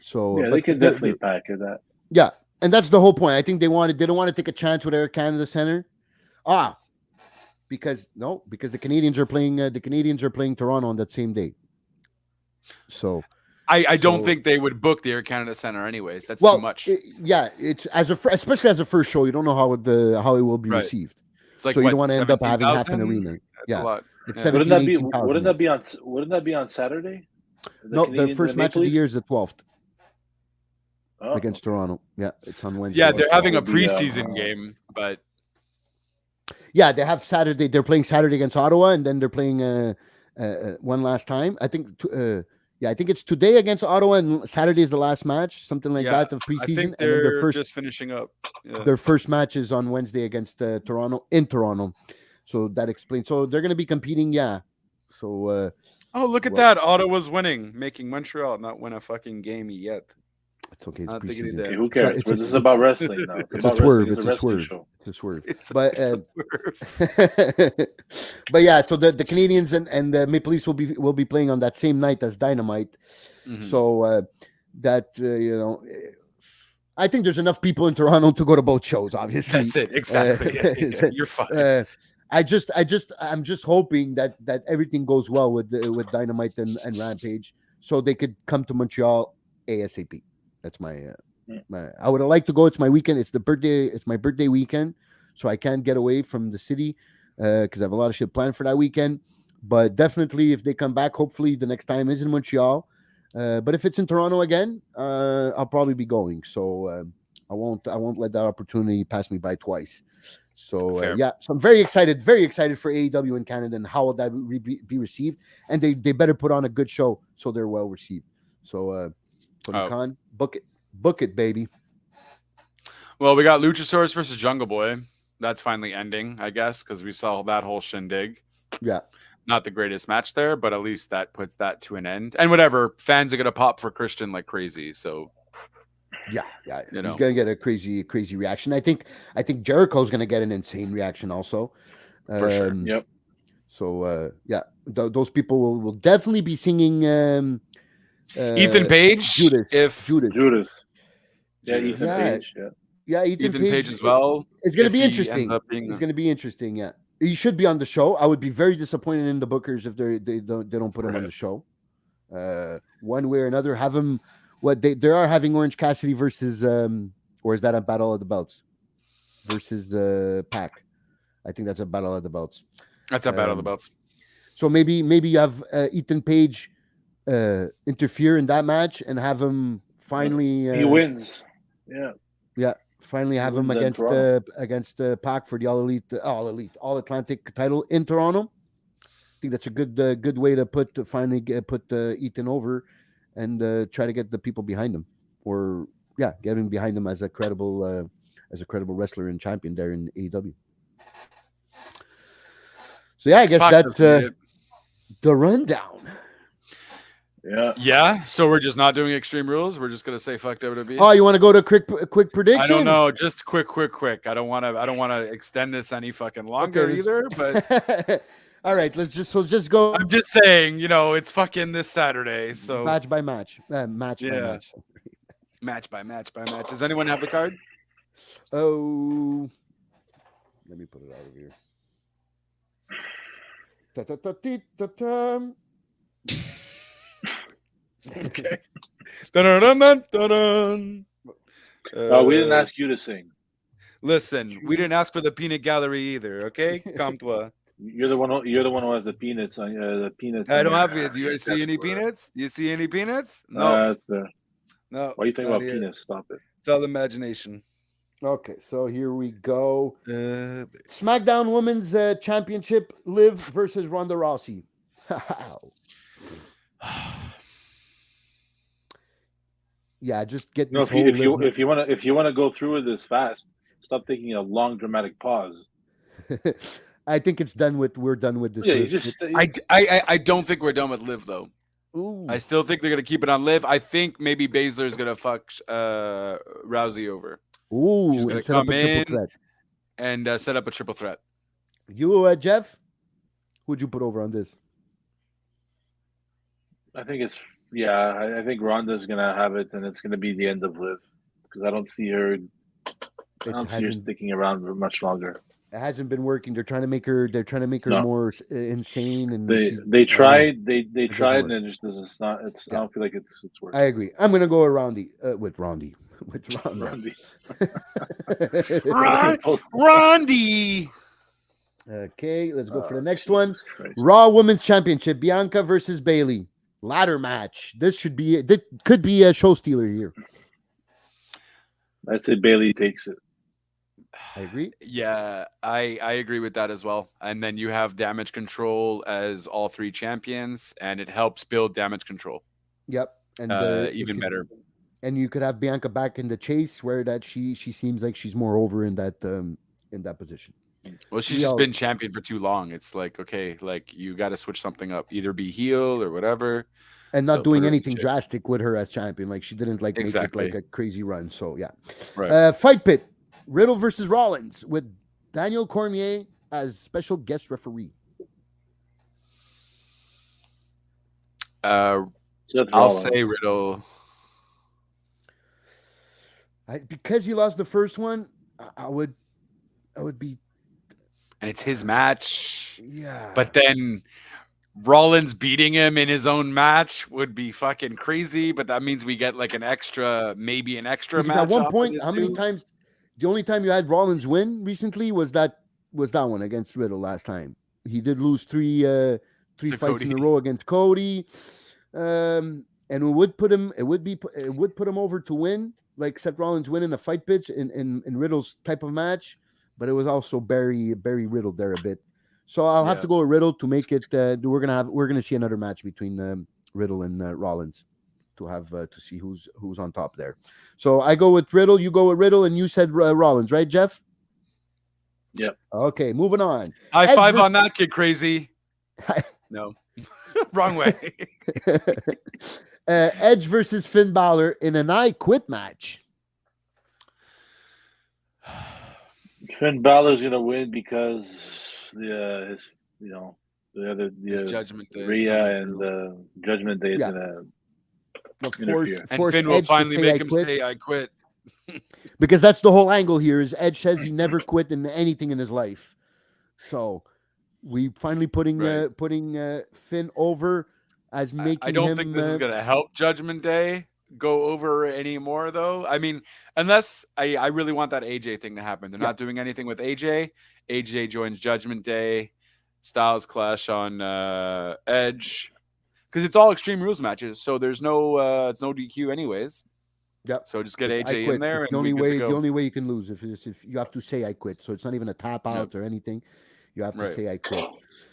So Yeah, but they can definitely pack it that. Yeah, and that's the whole point. I think they don't want to take a chance with Air Canada Center. Because the Canadians are playing Toronto on that same day. So I don't think they would book the Air Canada Center anyways. That's well, too much. It's especially as a first show, you don't know how it will be Right. received. It's like, so you what, don't want to end up having half an 17,000? arena. That's Yeah. a lot. It's Yeah. 17,000, Wouldn't 18,000. that be on Saturday? No, the Canadian first match of Maple the Leafs? year is the 12th. against Toronto. Yeah, it's on Wednesday. Yeah, they're having a It'll be, preseason game, but Yeah, they have Saturday. They're playing Saturday against Ottawa, and then they're playing one last time. I think. I think it's today against Ottawa, and Saturday is the last match, something like that of preseason. I think and then they're just finishing up. Yeah. Their first match is on Wednesday against Toronto in Toronto. So that explains. So they're going to be competing. Yeah. So. Oh, look at that! Ottawa's winning, making Montreal not win a fucking game yet. It's okay. It's I don't think preseason. Okay, who cares? It's this is about wrestling now. It's a swerve. It's a wrestling show. It's a swerve. It's a swerve. But yeah, so the Canadians and the Maple Leafs will be playing on that same night as Dynamite. Mhm. So I think there's enough people in Toronto to go to both shows. Obviously, That's it. Exactly. Yeah. You're fine. I'm just hoping that everything goes well with Dynamite and Rampage, so they could come to Montreal ASAP. That's my I would have liked to go. It's my weekend. It's my birthday weekend, so I can't get away from the city because I have a lot of shit planned for that weekend. But definitely, if they come back, hopefully the next time is in Montreal. But if it's in Toronto again, I'll probably be going. So I won't let that opportunity pass me by twice. So so I'm very excited for AEW in Canada and how will that be received. And they better put on a good show so they're well received. So Tony Khan, book it, baby. Well, we got Luchasaurus versus Jungle Boy. That's finally ending, I guess, because we saw that whole shindig. Yeah. Not the greatest match there, but at least that puts that to an end. And whatever, fans are gonna pop for Christian like crazy. So yeah, he's gonna get a crazy reaction. I think Jericho's gonna get an insane reaction also. For sure. Yep. So those people will definitely be singing. Ethan Page, Judas. Yeah, Judas. Ethan Page. Yeah, Ethan Page as well. It's going to if be he interesting. ends up being It's going to be interesting. Yeah, he should be on the show. I would be very disappointed in the bookers if they don't put him on the show. One way or another, have him. They are having Orange Cassidy versus or is that a Battle of the Belts versus the Pac? I think that's a Battle of the Belts. That's a Battle of the Belts. So maybe you have Ethan Page interfere in that match and have him finally he wins. Yeah, finally have him against Pac for the all Atlantic title in Toronto. I think that's a good way to finally put Ethan over and try to get the people behind him, or get him behind him as a credible wrestler and champion there in AEW. So I guess that's the rundown. Yeah. So we're just not doing Extreme Rules. We're just gonna say fuck WWE. Oh, you want to go to quick prediction? I don't know. Just quick. I don't want to extend this any fucking longer either. But all right, let's just go. I'm just saying, it's fucking this Saturday. So match by match, match by match. Does anyone have the card? Oh, let me put it out of here. Okay. Dun-dun-dun-dun-dun. We didn't ask you to sing. Listen, we didn't ask for the peanut gallery either. Okay, Calme-toi. You're the one who has the peanuts on the peanuts. I don't have it. Do you see any peanuts? Do you see any peanuts? No. No. Why do you think about peanuts? Stop it. It's all imagination. Okay, so here we go. SmackDown Women's Championship: Liv versus Ronda Rousey. Yeah, just get. No, if you want to go through with this fast, stop taking a long dramatic pause. I think it's done with. We're done with this. Yeah, I don't think we're done with Liv though. Ooh. I still think they're gonna keep it on Liv. I think maybe Baszler's gonna fuck Rousey over. Ooh, she's gonna come in and set up a triple threat. You, Jeff, who'd you put over on this? I think it's I think Ronda's gonna have it, and it's gonna be the end of Liv because I don't see her. I don't see her sticking around for much longer. It hasn't been working. They're trying to make her. They're trying to make her more insane. And they tried. They tried, and it just doesn't. It's not. It's. I don't feel like it's working. I agree. I'm gonna go with Rondi. With Rondi. Rondi. Okay, let's go for the next one. Raw Women's Championship: Bianca versus Bayley. Ladder match. This could be a show stealer here. I'd say Bailey takes it. I agree. Yeah, I agree with that as well. And then you have Damage Control as all three champions, and it helps build Damage Control Yep. And even better. And you could have Bianca back in the chase, where that she seems like she's more over in that position. Well, she's just been champion for too long. It's like, okay, like you got to switch something up, either be heel or whatever, and not so doing anything drastic with her as champion. Like she didn't like make it like a crazy run. So yeah, right. Fight pit: Riddle versus Rollins with Daniel Cormier as special guest referee. I'll say Riddle. Because he lost the first one, I would be. And it's his match. Yeah. But then Rollins beating him in his own match would be fucking crazy. But that means we get like maybe an extra match. At one point, how many times? The only time you had Rollins win recently was that one against Riddle last time. He did lose three fights Cody in a row against Cody. And it would put him over to win, like Seth Rollins winning a fight pitch in Riddle's type of match. But it was also bury Riddle there a bit, so I'll have to go with Riddle to make it. We're gonna see another match between Riddle and Rollins to see who's on top there. So I go with Riddle, you go with Riddle, and you said Rollins, right, Jeff? Yep. Okay, moving on. High five on that kid, crazy. No, wrong way. Edge versus Finn Balor in an I Quit match. Finn Balor's gonna win because his Judgment Day, Rhea and the Judgment Day is gonna interfere. And Finn will finally make him say, "I quit." Because that's the whole angle here. Is Edge says he never quit in anything in his life, so we finally putting Finn over as making. I don't think this is gonna help Judgment Day go over anymore, though. I mean, unless I really want that AJ thing to happen. They're not doing anything with AJ. AJ joins Judgment Day. Styles clash on Edge, because it's all Extreme Rules matches, so there's no it's no DQ anyways. Yep. So just get AJ in there. The only way you can lose if you have to say I quit. So it's not even a tap out or anything. You have to say I quit.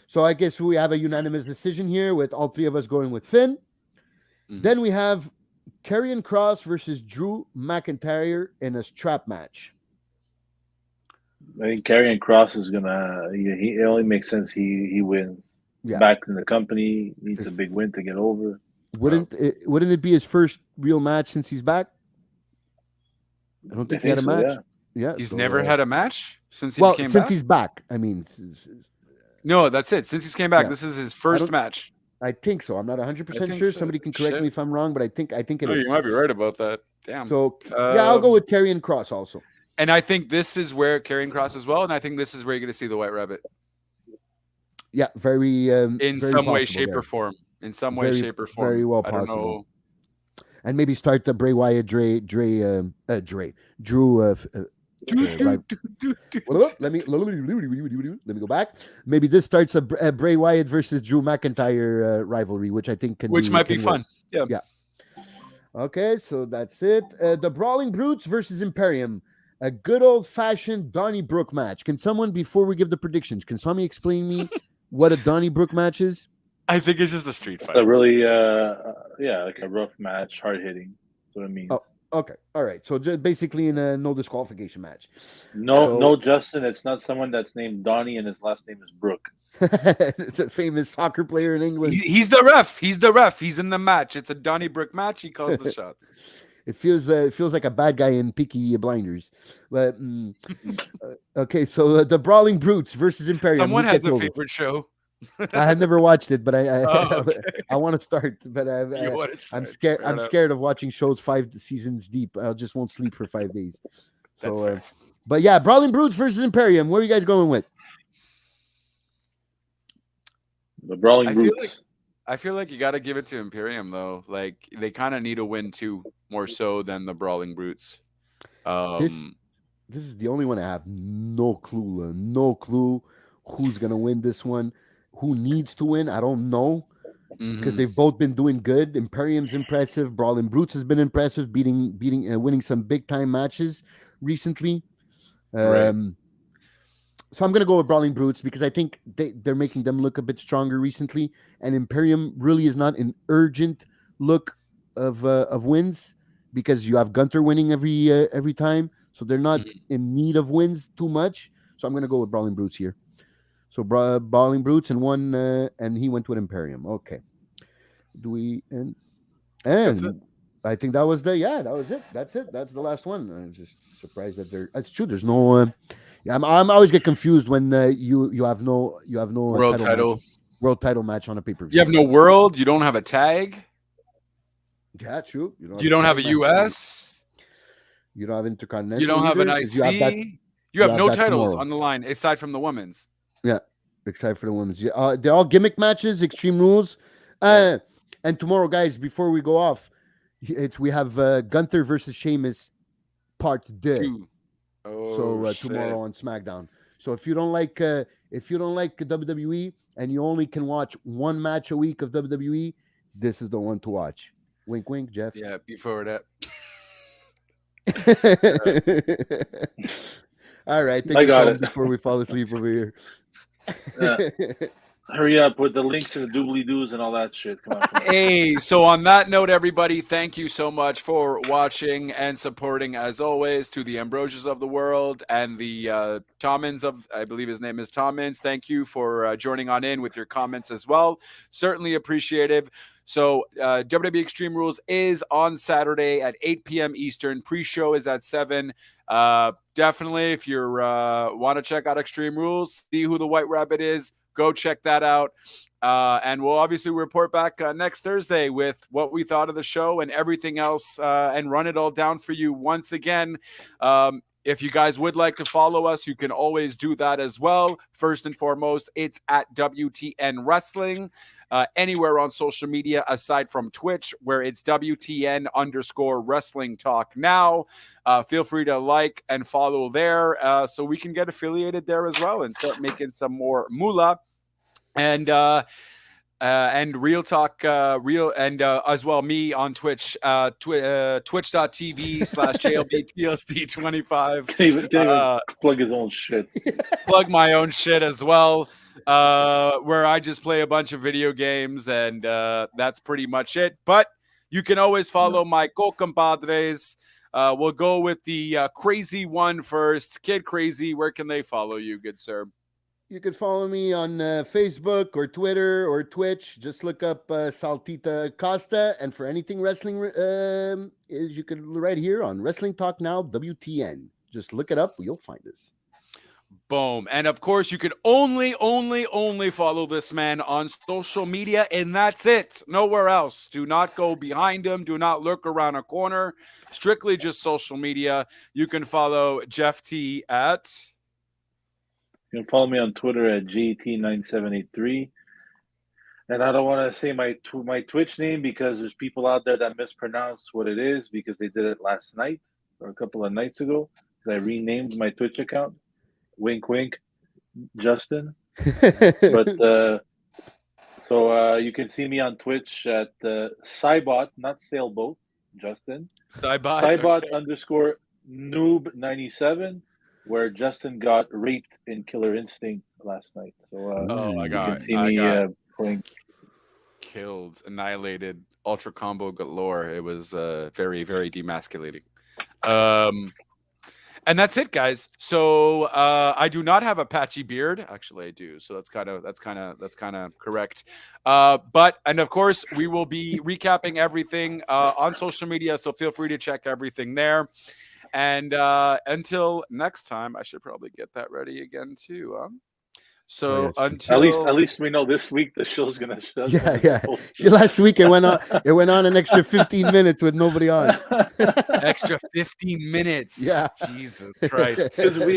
So I guess we have a unanimous decision here with all three of us going with Finn. Mm-hmm. Then we have Karrion Kross versus Drew McIntyre in a strap match. I think Karrion Kross is gonna. It only makes sense. He wins. Yeah. Back in the company, needs a big win to get over. Wouldn't it be his first real match since he's back? I don't think he had a match. Yeah, he's never had a match since he came back. Since he's back, I mean. No, that's it. Since he's came back, this is his first match. I think so. I'm not 100% sure. Somebody can correct me if I'm wrong, but I think it is. You might be right about that. Damn. So I'll go with Karrion Kross also. And I think this is where Karrion Kross as well, and I think this is where you're going to see the White Rabbit. Yeah, very. In some way, shape, or form. In some way, shape, or form. Very well possible. I don't know. And maybe start the Bray Wyatt, Drew. Let me go back. Maybe this starts a Bray Wyatt versus Drew McIntyre rivalry, which I think might be fun. Yeah. Okay, so that's it. The Brawling Brutes versus Imperium, a good old fashioned Donnybrook match. Can someone, before we give the predictions, can somebody explain me what a Donnybrook match is? I think it's just a street fight. A really, like a rough match, hard hitting. That's what I mean. Oh, okay, all right. So basically, in a no disqualification match. No, Justin. It's not someone that's named Donnie and his last name is Brooke. It's a famous soccer player in England. He's the ref. He's in the match. It's a Donnybrook match. He calls the shots. It feels like a bad guy in Peaky Blinders. But okay, so the Brawling Brutes versus Imperium. Someone has a favorite show. I have never watched it, but I want to start. But I'm scared. I'm scared of watching shows 5 seasons deep. I just won't sleep for 5 days. So, but yeah, Brawling Brutes versus Imperium. Where are you guys going with? The Brawling Brutes. I feel like you got to give it to Imperium though. Like they kind of need a win too, more so than the Brawling Brutes. This is the only one I have no clue. No clue who's gonna win this one. Who needs to win? I don't know. because they've both been doing good. Imperium's impressive. Brawling Brutes has been impressive, winning some big time matches recently. Right. So I'm gonna go with Brawling Brutes because I think they're making them look a bit stronger recently, and Imperium really is not an urgent look of wins because you have Gunter winning every time, so they're not in need of wins too much. So I'm gonna go with Brawling Brutes here. So Brawling Brutes and one, and he went with Imperium. Okay. Do we and That's it. I think that was that was it. That's it. That's the last one. I'm just surprised that it's true. There's no. Yeah, I'm always get confused when you have no World title. World title match on a pay-per-view. You have no world. You don't have a tag. Yeah, true. You don't have a US. You don't have Intercontinental. You don't have an IC. You have no titles tomorrow on the line aside from the women's. Yeah, except for the women's. Yeah, they're all gimmick matches, Extreme Rules. And tomorrow, guys, before we go off, we have Gunther versus Sheamus, part 2. So tomorrow on SmackDown. So if you don't like WWE and you only can watch one match a week of WWE, this is the one to watch. Wink, wink, Jeff. Yeah, before that. All right, I got it before we fall asleep over here. Hurry up with the links to the doobly-doos and all that shit. Come on. Hey, so on that note, everybody, thank you so much for watching and supporting, as always, to the Ambrosias of the world and the Tomins of, I believe his name is Tomins. Thank you for joining on in with your comments as well. Certainly appreciative. So WWE Extreme Rules is on Saturday at 8 p.m. Eastern. Pre-show is at 7. Definitely, if you want to check out Extreme Rules, see who the White Rabbit is, go check that out. And we'll obviously report back next Thursday with what we thought of the show and everything else and run it all down for you once again. If you guys would like to follow us, you can always do that as well. First and foremost, it's at WTN Wrestling. Anywhere on social media aside from Twitch, where it's WTN_Wrestling Talk Now. Feel free to like and follow there so we can get affiliated there as well and start making some more moolah. And Real Talk, as well, me on Twitch, twitch.tv/JLBTLC25. Can't even plug his own shit. Plug my own shit as well, where I just play a bunch of video games, and that's pretty much it. But you can always follow my co-compadres. We'll go with the crazy one first. Kid Crazy, where can they follow you, good sir? You can follow me on Facebook or Twitter or Twitch. Just look up Saltita Costa. And for anything wrestling, is you can right here on Wrestling Talk Now, WTN. Just look it up. You'll find us. Boom. And of course, you can only follow this man on social media, and that's it. Nowhere else. Do not go behind him. Do not lurk around a corner. Strictly just social media. You can follow Jeff T at... You can follow me on Twitter at JT9783. And I don't want to say my Twitch name because there's people out there that mispronounce what it is because they did it last night or a couple of nights ago. Because I renamed my Twitch account. Wink, wink, Justin. But so you can see me on Twitch at Cybot, not Sailboat, Justin. Cybot okay. _noob97. Where Justin got raped in Killer Instinct last night. So you can see me playing. Killed, annihilated, ultra combo galore. It was very, very demasculating. And that's it, guys. So I do not have a patchy beard. Actually, I do. So that's kind of correct. And of course, we will be recapping everything on social media. So feel free to check everything there. And until next time, I should probably get that ready again too. So until at least we know this week the show's gonna shut. Yeah. Last week it went on an extra 15 minutes with nobody on. Extra 15 minutes. Yeah. Jesus Christ. We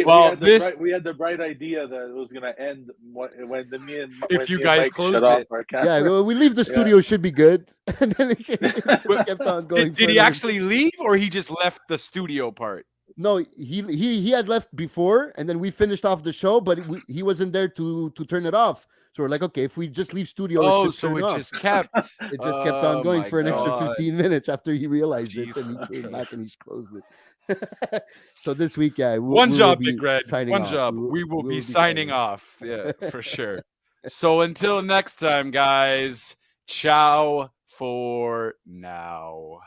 had the bright idea that it was gonna end when you guys closed it. Yeah, well, we leave the studio should be good. And then it kept on going. Did he actually leave or he just left the studio part? No, he had left before, and then we finished off the show, but he wasn't there to turn it off. So we're like, okay, if we just leave studio, Oh, it should so turn it off. just kept. It just kept on Oh, going my for an extra God. 15 minutes after he realized it, Jesus and he came back and he Christ. closed it. So this week, yeah, One we job, will be Big Red. signing One off. job. We will be signing off. Yeah, for sure. So until next time, guys, ciao for now.